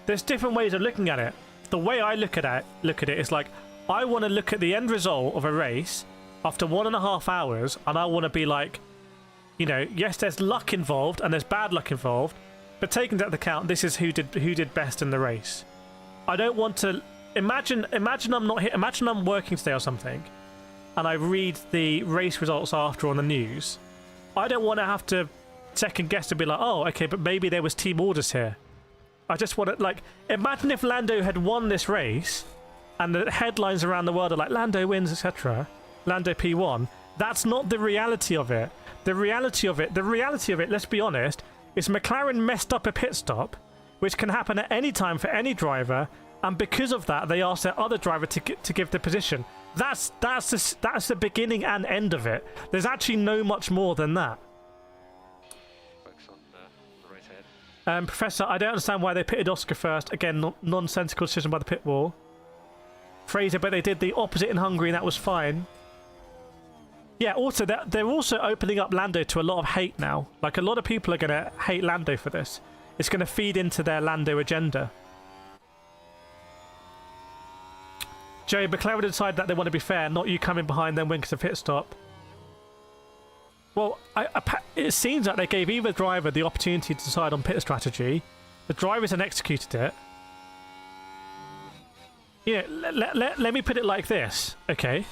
There's different ways of looking at it. The way I look at it is like, I want to look at the end result of a race after 1.5 hours, and I want to be like, you know, yes, there's luck involved and there's bad luck involved, but taking into account, this is who did best in the race. I don't want to imagine I'm not here. Imagine I'm working today or something, and I read the race results after on the news. I don't want to have to second guess and be like, oh, okay, but maybe there was team orders here. I just want to, like, imagine if Lando had won this race and the headlines around the world are like Lando wins, etc. Lando P1. That's not the reality of it. The reality of it, let's be honest, is McLaren messed up a pit stop, which can happen at any time for any driver, and because of that, they asked their other driver to give the position. That's the beginning and end of it. There's actually no much more than that. Focus on the race ahead. Professor, I don't understand why they pitted Oscar first. Again, nonsensical decision by the pit wall. Fraser, but they did the opposite in Hungary, and that was fine. Yeah, also, they're also opening up Lando to a lot of hate now. Like, a lot of people are going to hate Lando for this. It's going to feed into their Lando agenda. Joey, McLaren decided that they want to be fair, not you coming behind them when it's a pit stop. Well, it seems like they gave either driver the opportunity to decide on pit strategy. The drivers then executed it. You know, let me put it like this, okay?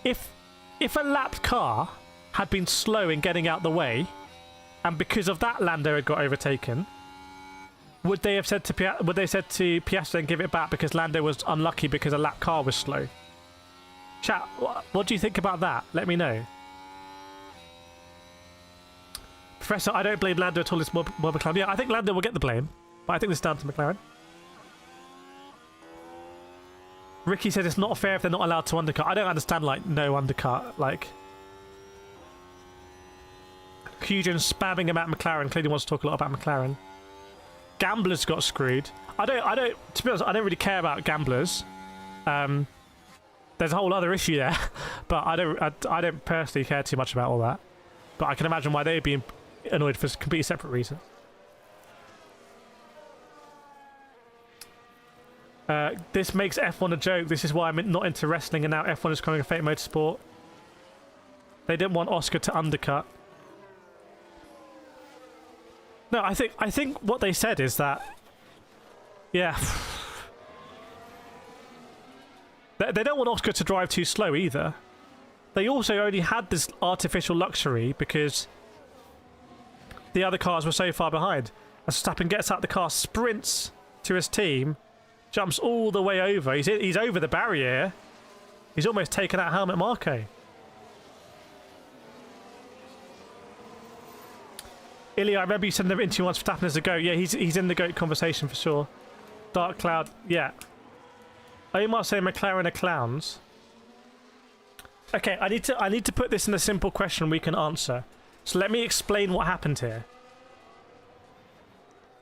If a lapped car had been slow in getting out the way, and because of that Lando had got overtaken, would they have said to Piastri and give it back because Lando was unlucky because a lap car was slow? Chat, what do you think about that? Let me know. Professor, I don't blame Lando at all. It's more McLaren. Yeah, I think Lando will get the blame, but I think this is down to McLaren. Ricky said it's not fair if they're not allowed to undercut. I don't understand, like, no undercut. Like, Hujan spamming him at McLaren. Clearly wants to talk a lot about McLaren. Gamblers got screwed. I don't. To be honest, I don't really care about gamblers. There's a whole other issue there, but I don't personally care too much about all that. But I can imagine why they'd be annoyed for completely separate reasons. This makes F1 a joke. This is why I'm not into wrestling, and now F1 is becoming a fake motorsport. They didn't want Oscar to undercut. No, I think what they said is that, yeah, they don't want Oscar to drive too slow either. They also only had this artificial luxury because the other cars were so far behind. As Verstappen gets out the car, sprints to his team, jumps all the way over. He's over the barrier. He's almost taken out Helmut Marko. Ilya, I remember you said in the interview once Verstappen as a GOAT. Yeah, he's in the GOAT conversation for sure. Dark Cloud, yeah. Omar saying McLaren are clowns. Okay, I need to put this in a simple question we can answer. So let me explain what happened here.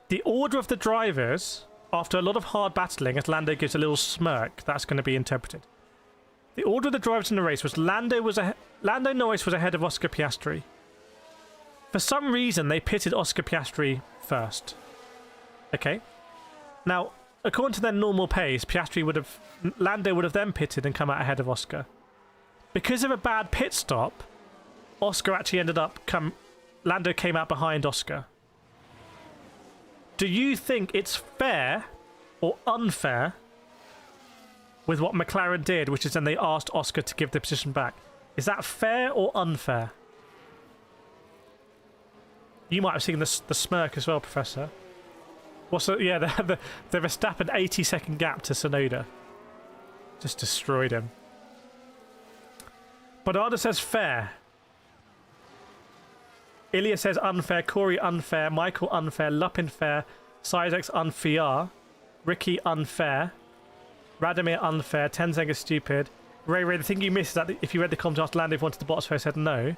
The order of the drivers, after a lot of hard battling, as Lando gives a little smirk, that's going to be interpreted. The order of the drivers in the race was Lando Norris was ahead of Oscar Piastri. For some reason, they pitted Oscar Piastri first. Okay. Now, according to their normal pace, Lando would have then pitted and come out ahead of Oscar. Because of a bad pit stop, Oscar actually Lando came out behind Oscar. Do you think it's fair or unfair with what McLaren did, which is then they asked Oscar to give the position back? Is that fair or unfair? You might have seen the smirk as well, Professor. Yeah, the Verstappen 80-second gap to Tsunoda. Just destroyed him. Bonada says fair. Ilya says unfair. Corey unfair. Michael unfair. Lupin fair. Sizex unfair. Ricky unfair. Radomir unfair. Tenzeng is stupid. Ray, the thing you missed is that if you read the comments after Lando wanted the box first, said no.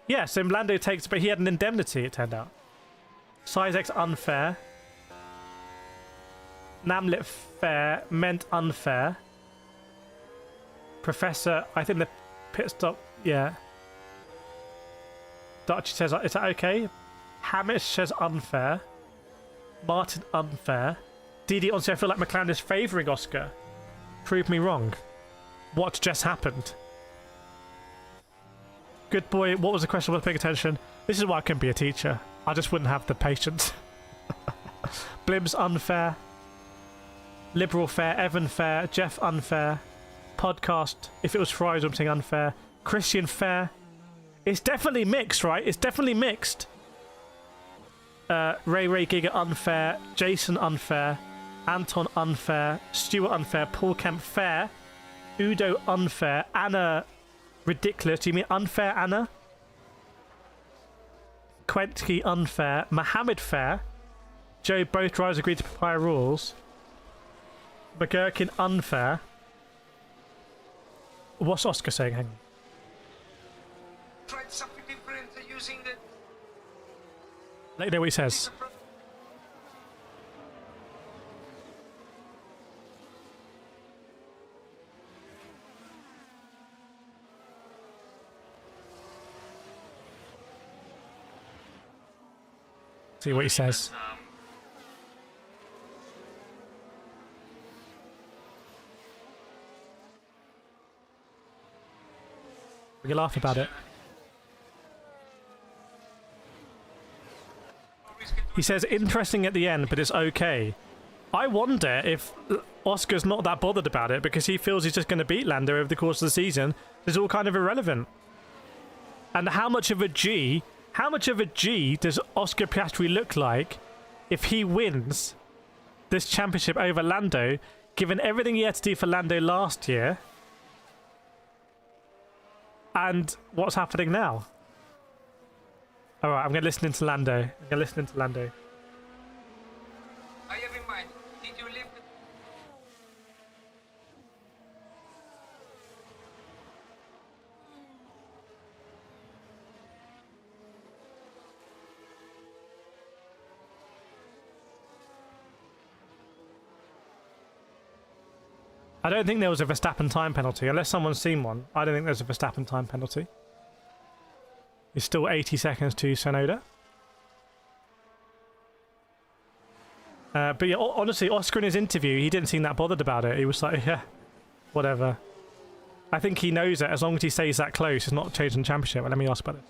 Yeah, so Lando takes, but he had an indemnity, it turned out. Sizex unfair. Namlet fair. Meant unfair. Professor, I think the pit stop, yeah. Dutch says, is that okay? Hamish says unfair. Martin unfair. Didi, honestly, I feel like McLaren is favouring Oscar. Prove me wrong. What just happened? Good boy, what was the question? Worth paying attention. This is why I couldn't be a teacher. I just wouldn't have the patience. Blim's unfair. Liberal fair. Evan fair. Jeff unfair. Podcast, if it was Friday, I'm saying unfair. Christian fair. It's definitely mixed, right? It's definitely mixed. Ray Giga unfair. Jason unfair. Anton unfair, Stuart unfair, Paul Kemp fair, Udo unfair, Anna ridiculous. Do you mean unfair Anna? Quentke unfair, Mohammed fair, Joe both drivers agreed to prior rules, McGurkin unfair. What's Oscar saying? Hang on. Tried something different using the... Let me know what he says. See what he says. We can laugh about it. He says, interesting at the end, but it's okay. I wonder if Oscar's not that bothered about it because he feels he's just going to beat Lando over the course of the season. It's all kind of irrelevant. And how much of a G does Oscar Piastri look like if he wins this championship over Lando, given everything he had to do for Lando last year and what's happening now? Alright, I'm going to listen into Lando. I have in mind. Did you leave the... I don't think there was a Verstappen time penalty, unless someone's seen one. I don't think there's a Verstappen time penalty. It's still 80 seconds to Sonoda. But yeah, honestly, Oscar in his interview, he didn't seem that bothered about it. He was like, yeah, whatever. I think he knows it. As long as he stays that close, it's not changing the championship. Well, let me ask about this.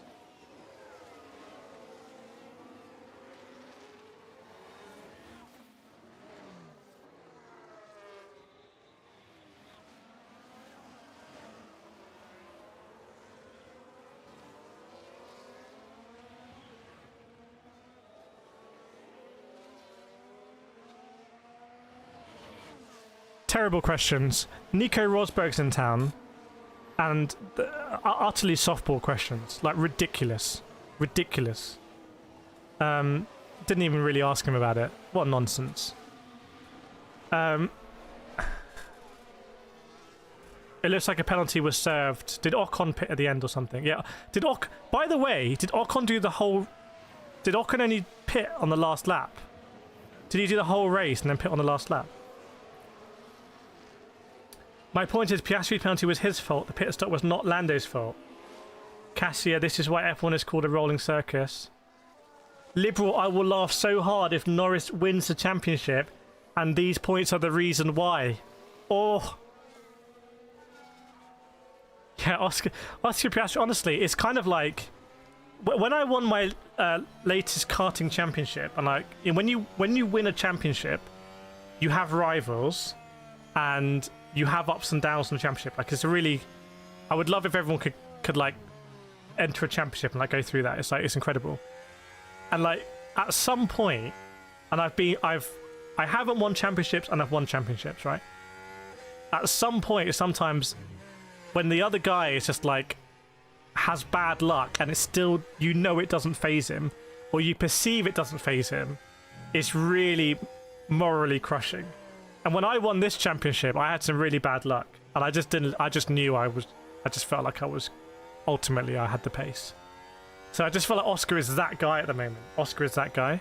Terrible questions. Nico Rosberg's in town, and utterly softball questions, like ridiculous. Didn't even really ask him about it. What nonsense. It looks like a penalty was served. Did Ocon pit at the end or something? Yeah. By the way, did Ocon do the whole... Did Ocon only pit on the last lap? Did he do the whole race and then pit on the last lap? My point is, Piastri's penalty was his fault. The pit stop was not Lando's fault. Cassia, this is why F1 is called a rolling circus. Liberal, I will laugh so hard if Norris wins the championship, and these points are the reason why. Oh. Yeah, Oscar Piastri, honestly, it's kind of like... When I won my latest karting championship, and like when you win a championship, you have rivals, and... you have ups and downs in the championship. Like, it's a really... I would love if everyone could like enter a championship and like go through that. It's like, it's incredible. And like at some point, and I haven't won championships and I've won championships, right? At some point, sometimes when the other guy is just like has bad luck and it's still, you know, it doesn't faze him, or you perceive it doesn't faze him, it's really morally crushing. And when I won this championship, I had some really bad luck, and I just knew I just felt like ultimately I had the pace. So I just feel like Oscar is that guy at the moment. Oscar is that guy.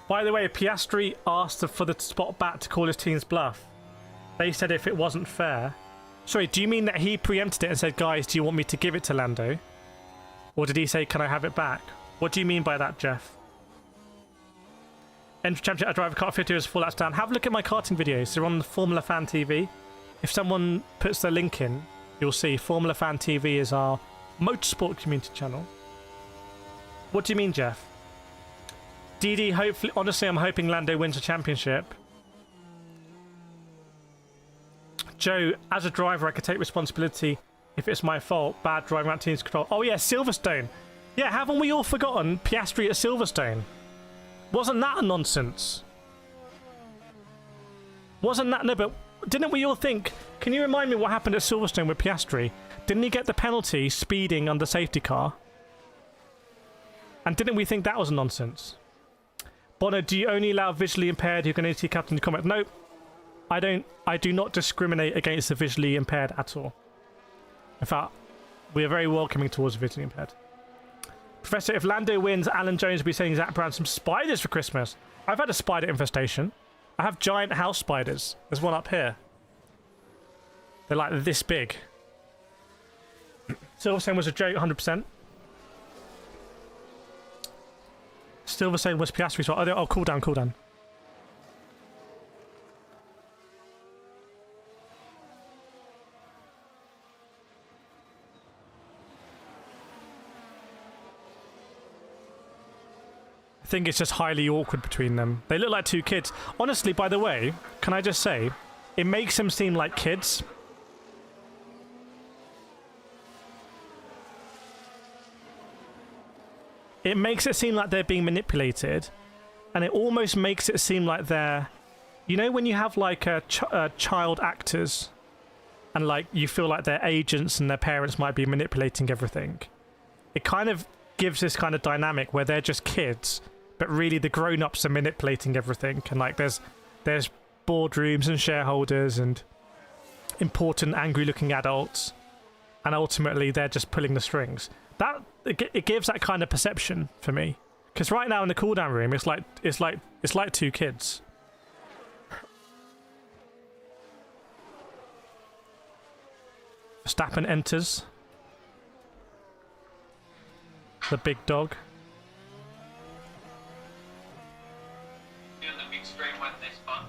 By the way, Piastri asked for the spot back to call his team's bluff. They said if it wasn't fair. Sorry, do you mean that he preempted it and said, guys, do you want me to give it to Lando? Or did he say, can I have it back? What do you mean by that, Jeff? Enter championship, I drive a car 50 years 4 laps down. Have a look at my karting videos. They're on the Formula Fan TV. If someone puts the link in, you'll see Formula Fan TV is our motorsport community channel. What do you mean, Jeff? DD, hopefully, honestly, I'm hoping Lando wins a championship. Joe, as a driver, I could take responsibility if it's my fault. Bad driving out team's control. Oh yeah, Silverstone. Yeah, haven't we all forgotten Piastri at Silverstone? Wasn't that a nonsense? Wasn't that... No, but didn't we all think... Can you remind me what happened at Silverstone with Piastri? Didn't he get the penalty speeding under safety car? And didn't we think that was nonsense? Bono, do you only allow visually impaired who can only see captain to comment? No, I don't. I do not discriminate against the visually impaired at all. In fact, we are very welcoming towards the visually impaired. Professor, if Lando wins, Alan Jones will be sending Zach Brown some spiders for Christmas. I've had a spider infestation. I have giant house spiders. There's one up here. They're like this big. Silverstone was a joke, 100%. Silverstone was Piastri's fault. Oh, cool down, cool down. I think it's just highly awkward between them. They look like two kids. Honestly, by the way, can I just say, it makes them seem like kids. It makes it seem like they're being manipulated, and it almost makes it seem like they're... You know when you have, like, child actors, and, like, you feel like they're agents and their parents might be manipulating everything? It kind of gives this kind of dynamic where they're just kids, but really the grown-ups are manipulating everything, and, like, there's boardrooms and shareholders and important, angry-looking adults, and ultimately they're just pulling the strings. That it gives that kind of perception for me, because right now in the cooldown room, it's like two kids. Verstappen enters. The big dog. The big straight one next one.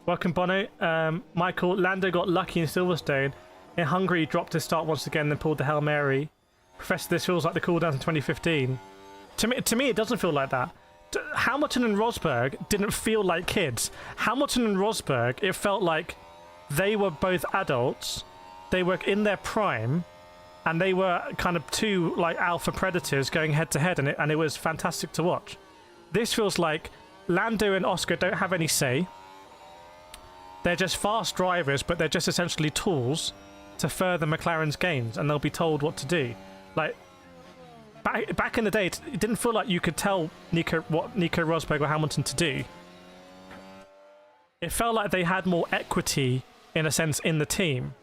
Welcome, Bono. Michael, Lando got lucky in Silverstone. In Hungary, he dropped his start once again, then pulled the Hail Mary. Professor, this feels like the cooldowns in 2015. To me, it doesn't feel like that. Hamilton and Rosberg didn't feel like kids. Hamilton and Rosberg, it felt like they were both adults. They were in their prime, and they were kind of two like alpha predators going head to head, and it was fantastic to watch. This feels like Lando and Oscar don't have any say. They're just fast drivers, but they're just essentially tools to further McLaren's gains, and they'll be told what to do. Like, back in the day, it didn't feel like you could tell what Nico Rosberg or Hamilton to do. It felt like they had more equity, in a sense, in the team.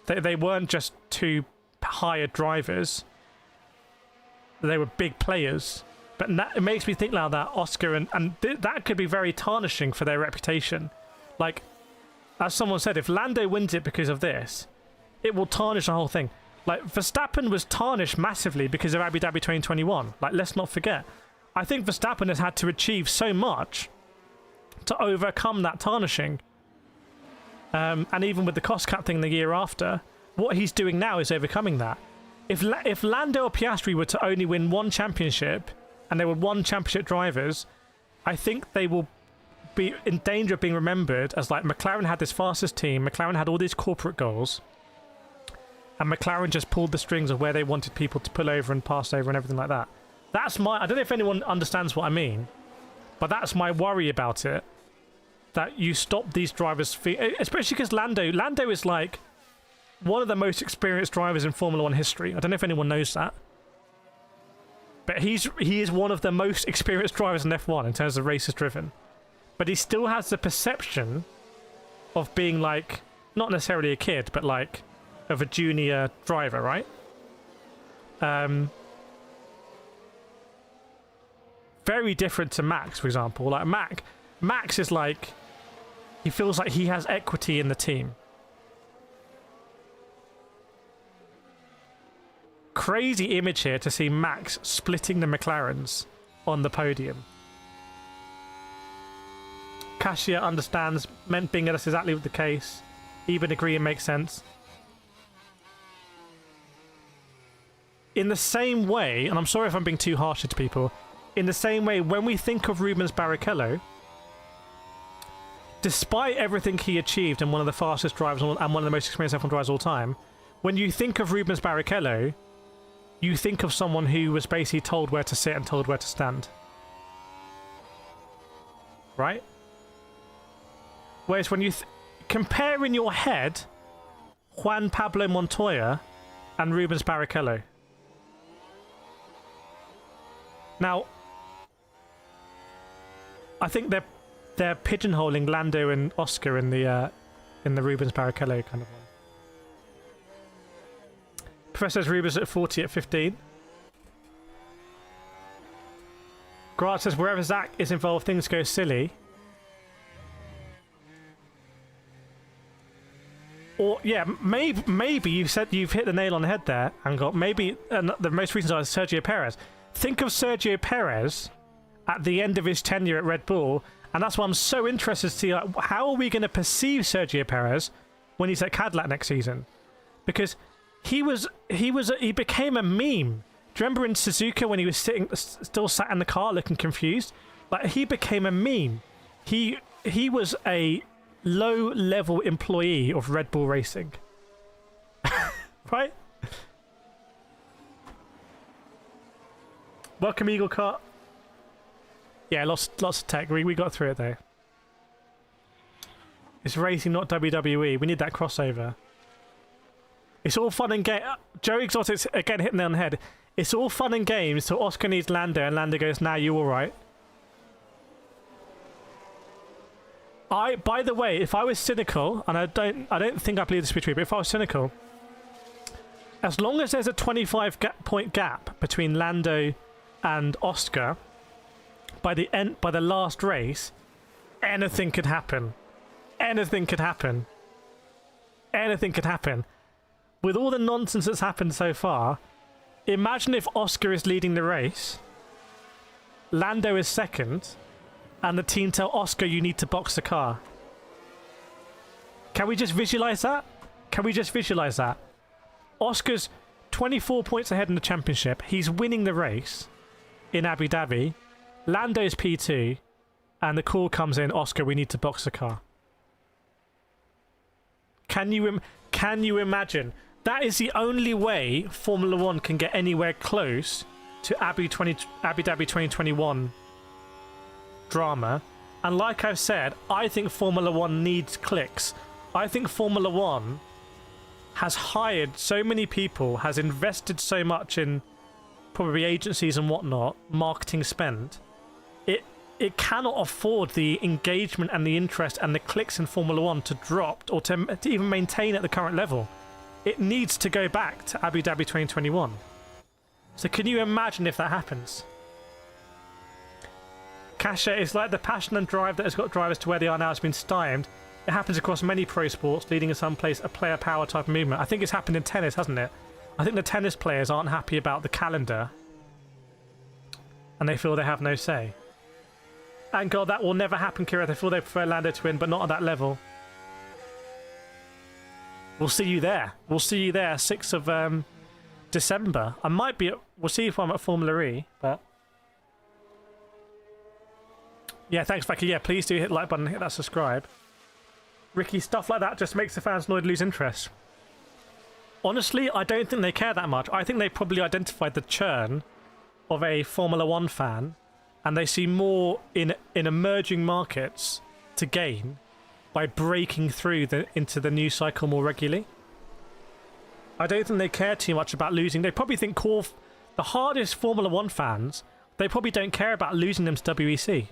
They weren't just two hired drivers. They were big players. But it makes me think now that Oscar and that could be very tarnishing for their reputation. Like, as someone said, if Lando wins it because of this, it will tarnish the whole thing. Like, Verstappen was tarnished massively because of Abu Dhabi 2021. Like, let's not forget. I think Verstappen has had to achieve so much to overcome that tarnishing. And even with the cost cap thing the year after, what he's doing now is overcoming that. If Lando or Piastri were to only win one championship, and they were one championship drivers, I think they will be in danger of being remembered as like McLaren had this fastest team, McLaren had all these corporate goals, and McLaren just pulled the strings of where they wanted people to pull over and pass over and everything like that. That's I don't know if anyone understands what I mean, but that's my worry about it. That you stop these drivers, especially because Lando is like one of the most experienced drivers in Formula 1 history. I don't know if anyone knows that. But he is one of the most experienced drivers in F1 in terms of races driven. But he still has the perception of being like, not necessarily a kid, but like of a junior driver, right? Very different to Max, for example. Like Max is like, he feels like he has equity in the team. Crazy image here to see Max splitting the McLarens on the podium. Kasia understands, meant being that's exactly the case. Even agree it makes sense. In the same way, and I'm sorry if I'm being too harsh to people, in the same way, when we think of Rubens Barrichello, despite everything he achieved and one of the fastest drivers and one of the most experienced F1 drivers of all time, when you think of Rubens Barrichello, you think of someone who was basically told where to sit and told where to stand. right? Whereas when you compare in your head Juan Pablo Montoya and Rubens Barrichello. Now, I think they're pigeonholing Lando and Oscar in the Rubens Barrichello kind of one. Professor's Rubens at 40 at 15. Grant says wherever Zach is involved, things go silly. Or yeah, maybe you've hit the nail on the head there, and got maybe the most recent are Sergio Perez. Think of Sergio Perez at the end of his tenure at Red Bull, and that's why I'm so interested to see how are we going to perceive Sergio Perez when he's at Cadillac next season, because he became a meme. Do you remember in Suzuka when he was still sat in the car looking confused? Like, he became a meme. He was a low-level employee of Red Bull Racing. Right? Welcome, Eagle Kart. Yeah, lots of tech. We got through it, though. It's racing, not WWE. We need that crossover. It's all fun and games. Joe Exotic's again hitting it on the head. It's all fun and games till Oscar needs Lando, and Lando goes, "Nah, you all right." By the way, if I was cynical, and I don't think I believe this to be true, but if I was cynical, as long as there's a 25-point gap between Lando and Oscar, by the last race, anything could happen. Anything could happen. Anything could happen. With all the nonsense that's happened so far, imagine if Oscar is leading the race, Lando is second, and the team tell Oscar you need to box the car. Can we just visualize that? Can we just visualize that? Oscar's 24 points ahead in the championship. He's winning the race in Abu Dhabi. Lando's P2, and the call comes in, Oscar, we need to box the car. Can you imagine? That is the only way Formula One can get anywhere close to Abu Dhabi 2021 drama. And like I've said, I think Formula One needs clicks. I think Formula One has hired so many people, has invested so much in probably agencies and whatnot, marketing spend. It cannot afford the engagement and the interest and the clicks in Formula One to drop or to even maintain at the current level. It needs to go back to Abu Dhabi 2021. So can you imagine if that happens? Kasha is like the passion and drive that has got drivers to where they are now has been stymied. It happens across many pro sports, leading in some place a player power type of movement. I think it's happened in tennis, hasn't it? I think the tennis players aren't happy about the calendar, and they feel they have no say. And God, that will never happen, Kireth. I feel they prefer Lando to win, but not at that level. We'll see you there. We'll see you there, 6th of December. I might be at... We'll see if I'm at Formula E, but... Yeah, thanks, Becky. Yeah, please do hit the like button and hit that subscribe. Ricky, stuff like that just makes the fans annoyed, lose interest. Honestly, I don't think they care that much. I think they probably identified the churn of a Formula One fan, and they see more in emerging markets to gain by breaking through into the news cycle more regularly. I don't think they care too much about losing. They probably think the hardest Formula One fans, they probably don't care about losing them to WEC.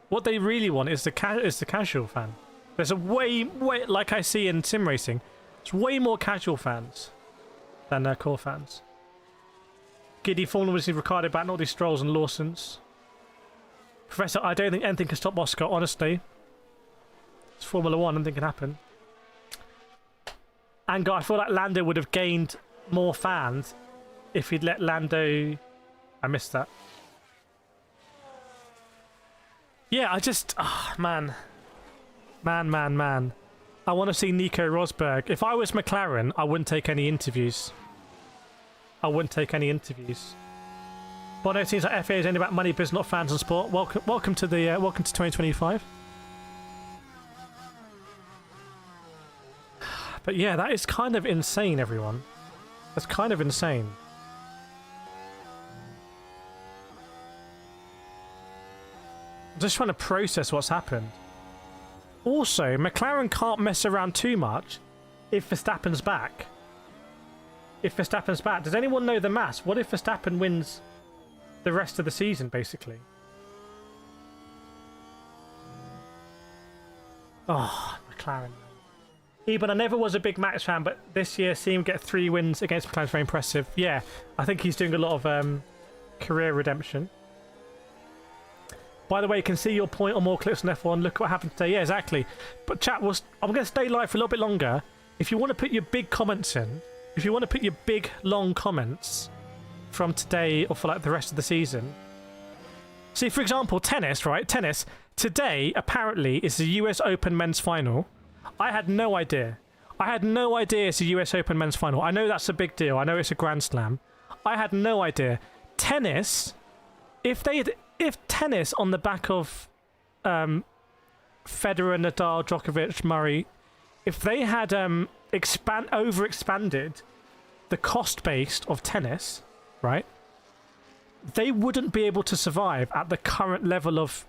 What they really want is the casual fan. There's a way, like I see in sim racing, it's way more casual fans than core fans. Giddy Formula was Ricardo back, not these Strolls and Lawsons. Professor, I don't think anything can stop Oscar, honestly. It's Formula One, anything can happen. And I feel like Lando would have gained more fans if he'd let Lando... I missed that. Yeah, I just... Oh, man. Man. I want to see Nico Rosberg. If I was McLaren, I wouldn't take any interviews. Bono seems like FA is only about money, business, not fans and sport. Welcome to 2025. But yeah, that is kind of insane, everyone. That's kind of insane. just trying to process what's happened. Also, McLaren can't mess around too much if Verstappen's back. If Verstappen's back, does anyone know the maths? What if Verstappen wins the rest of the season, basically? Oh, McLaren. Eben, I never was a big Max fan, but this year seeing him get 3 wins against McLaren is very impressive. Yeah, I think he's doing a lot of career redemption. By the way, you can see your point on more clips on F1. Look what happened today. Yeah, exactly. But chat, I'm going to stay live for a little bit longer. If you want to put your big comments in, if you want to put your big, long comments from today or for like the rest of the season. See, for example, tennis, right? Tennis. Today, apparently, is the US Open men's final. I had no idea. I had no idea it's the US Open men's final. I know that's a big deal. I know it's a Grand Slam. I had no idea. Tennis, if tennis on the back of Federer, Nadal, Djokovic, Murray, if they had overexpanded the cost base of tennis, right, they wouldn't be able to survive at the current level of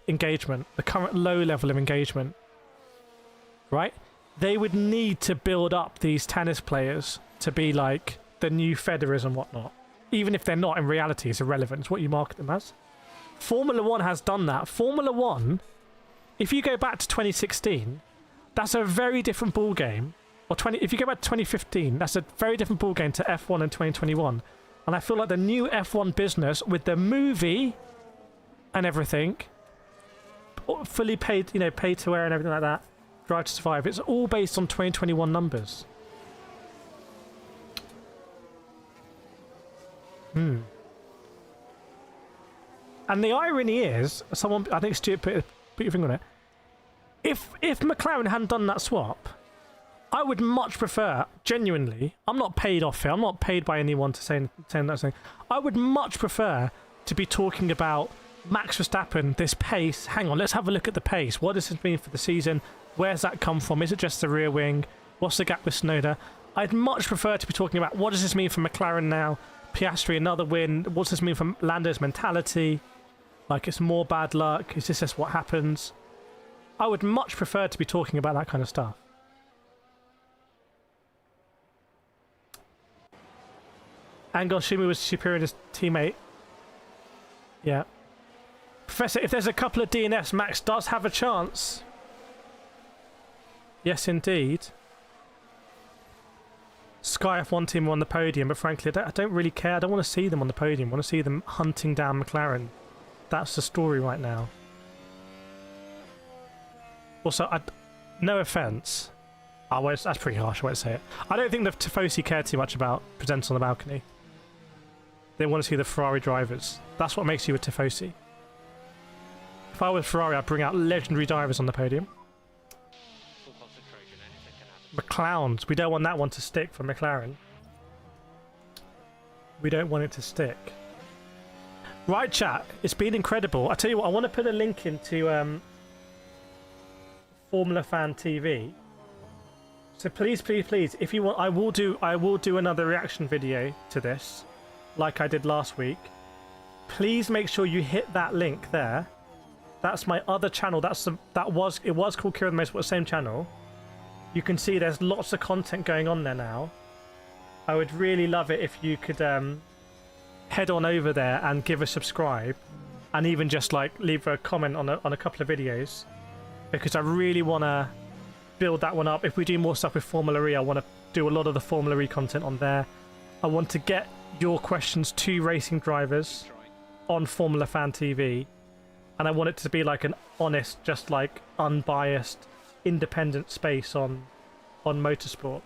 engagement, the current low level of engagement, right? They would need to build up these tennis players to be like the new Federers and whatnot. Even if they're not, in reality, it's irrelevant. It's what you market them as. Formula 1 has done that. Formula 1, if you go back to 2016, that's a very different ball game. Or if you go back to 2015, that's a very different ball game to F1 in 2021. And I feel like the new F1 business with the movie and everything, fully paid, paid to wear and everything like that, Drive to Survive, it's all based on 2021 numbers. And the irony is, I think Stuart put your finger on it. If McLaren hadn't done that swap, I would much prefer, genuinely, I'm not paid off here, I'm not paid by anyone to say that thing. I would much prefer to be talking about Max Verstappen, this pace. Hang on, let's have a look at the pace. What does this mean for the season? Where's that come from? Is it just the rear wing? What's the gap with Tsunoda? I'd much prefer to be talking about what does this mean for McLaren now? Piastri, another win. What does this mean for Lando's mentality? Like, it's more bad luck? Is this just what happens? I would much prefer to be talking about that kind of stuff. Angon Shumi was superior to his teammate. Yeah. Professor, if there's a couple of DNFs, Max does have a chance. Yes, indeed. Sky F1 team are on the podium, but frankly, I don't really care. I don't want to see them on the podium. I want to see them hunting down McLaren. That's the story right now. Also, no offence. That's pretty harsh, I won't say it. I don't think the Tifosi care too much about presents on the balcony. They want to see the Ferrari drivers. That's what makes you a Tifosi. If I was Ferrari, I'd bring out legendary drivers on the podium. Full concentration, anything can happen. McLarens. We don't want that one to stick for McLaren. We don't want it to stick. Right, chat. It's been incredible. I tell you what, I want to put a link into Formula Fan TV. So please, please, please, if you want, I will do another reaction video to this, like I did last week. Please make sure you hit that link there. That's my other channel. It was called Kireth Motorsport, the same channel. You can see there's lots of content going on there now. I would really love it if you could head on over there and give a subscribe, and even just like leave a comment on a couple of videos, because I really want to build that one up. If we do more stuff with Formula E, I want to do a lot of the Formula E content on there. I want to get your questions to racing drivers on Formula Fan TV, and I want it to be like an honest, just like unbiased, independent space on motorsport.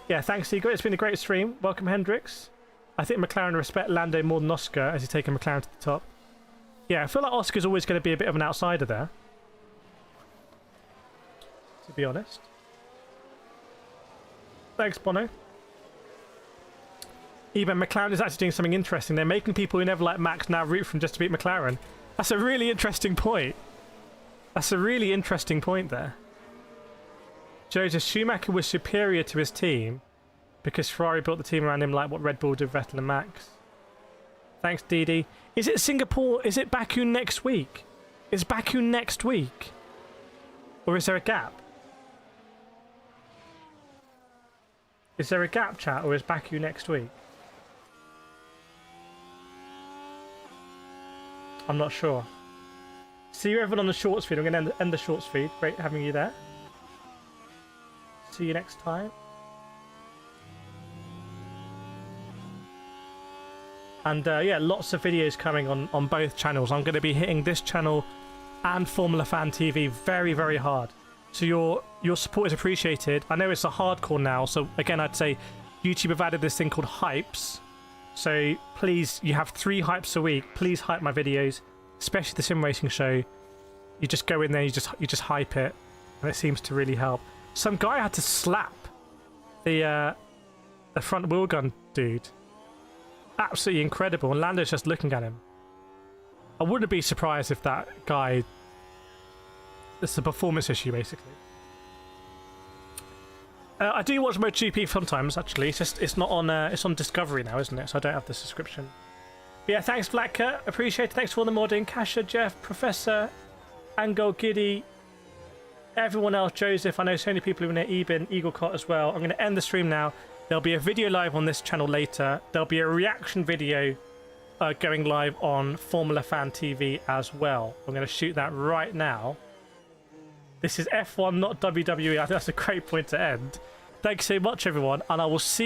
Yeah, thanks, Igor. It's been a great stream. Welcome, Hendricks. I think McLaren respect Lando more than Oscar as he's taken McLaren to the top. Yeah, I feel like Oscar's always going to be a bit of an outsider there, to be honest. Thanks, Bono. Even McLaren is actually doing something interesting. They're making people who never like Max now root for him just to beat McLaren. That's a really interesting point. That's a really interesting point there. Joseph, Schumacher was superior to his team because Ferrari built the team around him like what Red Bull did with Vettel and Max. Thanks, Dee Dee. Is it Singapore? Is it Baku next week? Is Baku next week? Or is there a gap? Is there a gap, chat, or is Baku next week? I'm not sure. See you everyone on the shorts feed. I'm going to end the shorts feed. Great having you there. See you next time. And yeah, lots of videos coming on both channels. I'm going to be hitting this channel and Formula Fan TV very, very hard. So your support is appreciated. I know it's a hardcore now, so again, I'd say YouTube have added this thing called hypes. So please, you have 3 hypes a week. Please hype my videos, especially the sim racing show. You just go in there, you just hype it, and it seems to really help. Some guy had to slap the front wheel gun dude. Absolutely incredible, and Lando's just looking at him. I wouldn't be surprised if that guy... It's a performance issue, basically. I do watch MotoGP sometimes, actually. It's not on. It's on Discovery now, isn't it? So I don't have the subscription. But yeah, thanks, Blacker. Appreciate it. Thanks for all the modding. Kasha, Jeff, Professor, Angol, Giddy, everyone else, Joseph. I know so many people who are in there, Eben, Eaglecot as well. I'm going to end the stream now. There'll be a video live on this channel later. There'll be a reaction video going live on Formula Fan TV as well. I'm going to shoot that right now. This is F1, not WWE. I think that's a great point to end. Thanks so much, everyone, and I will see you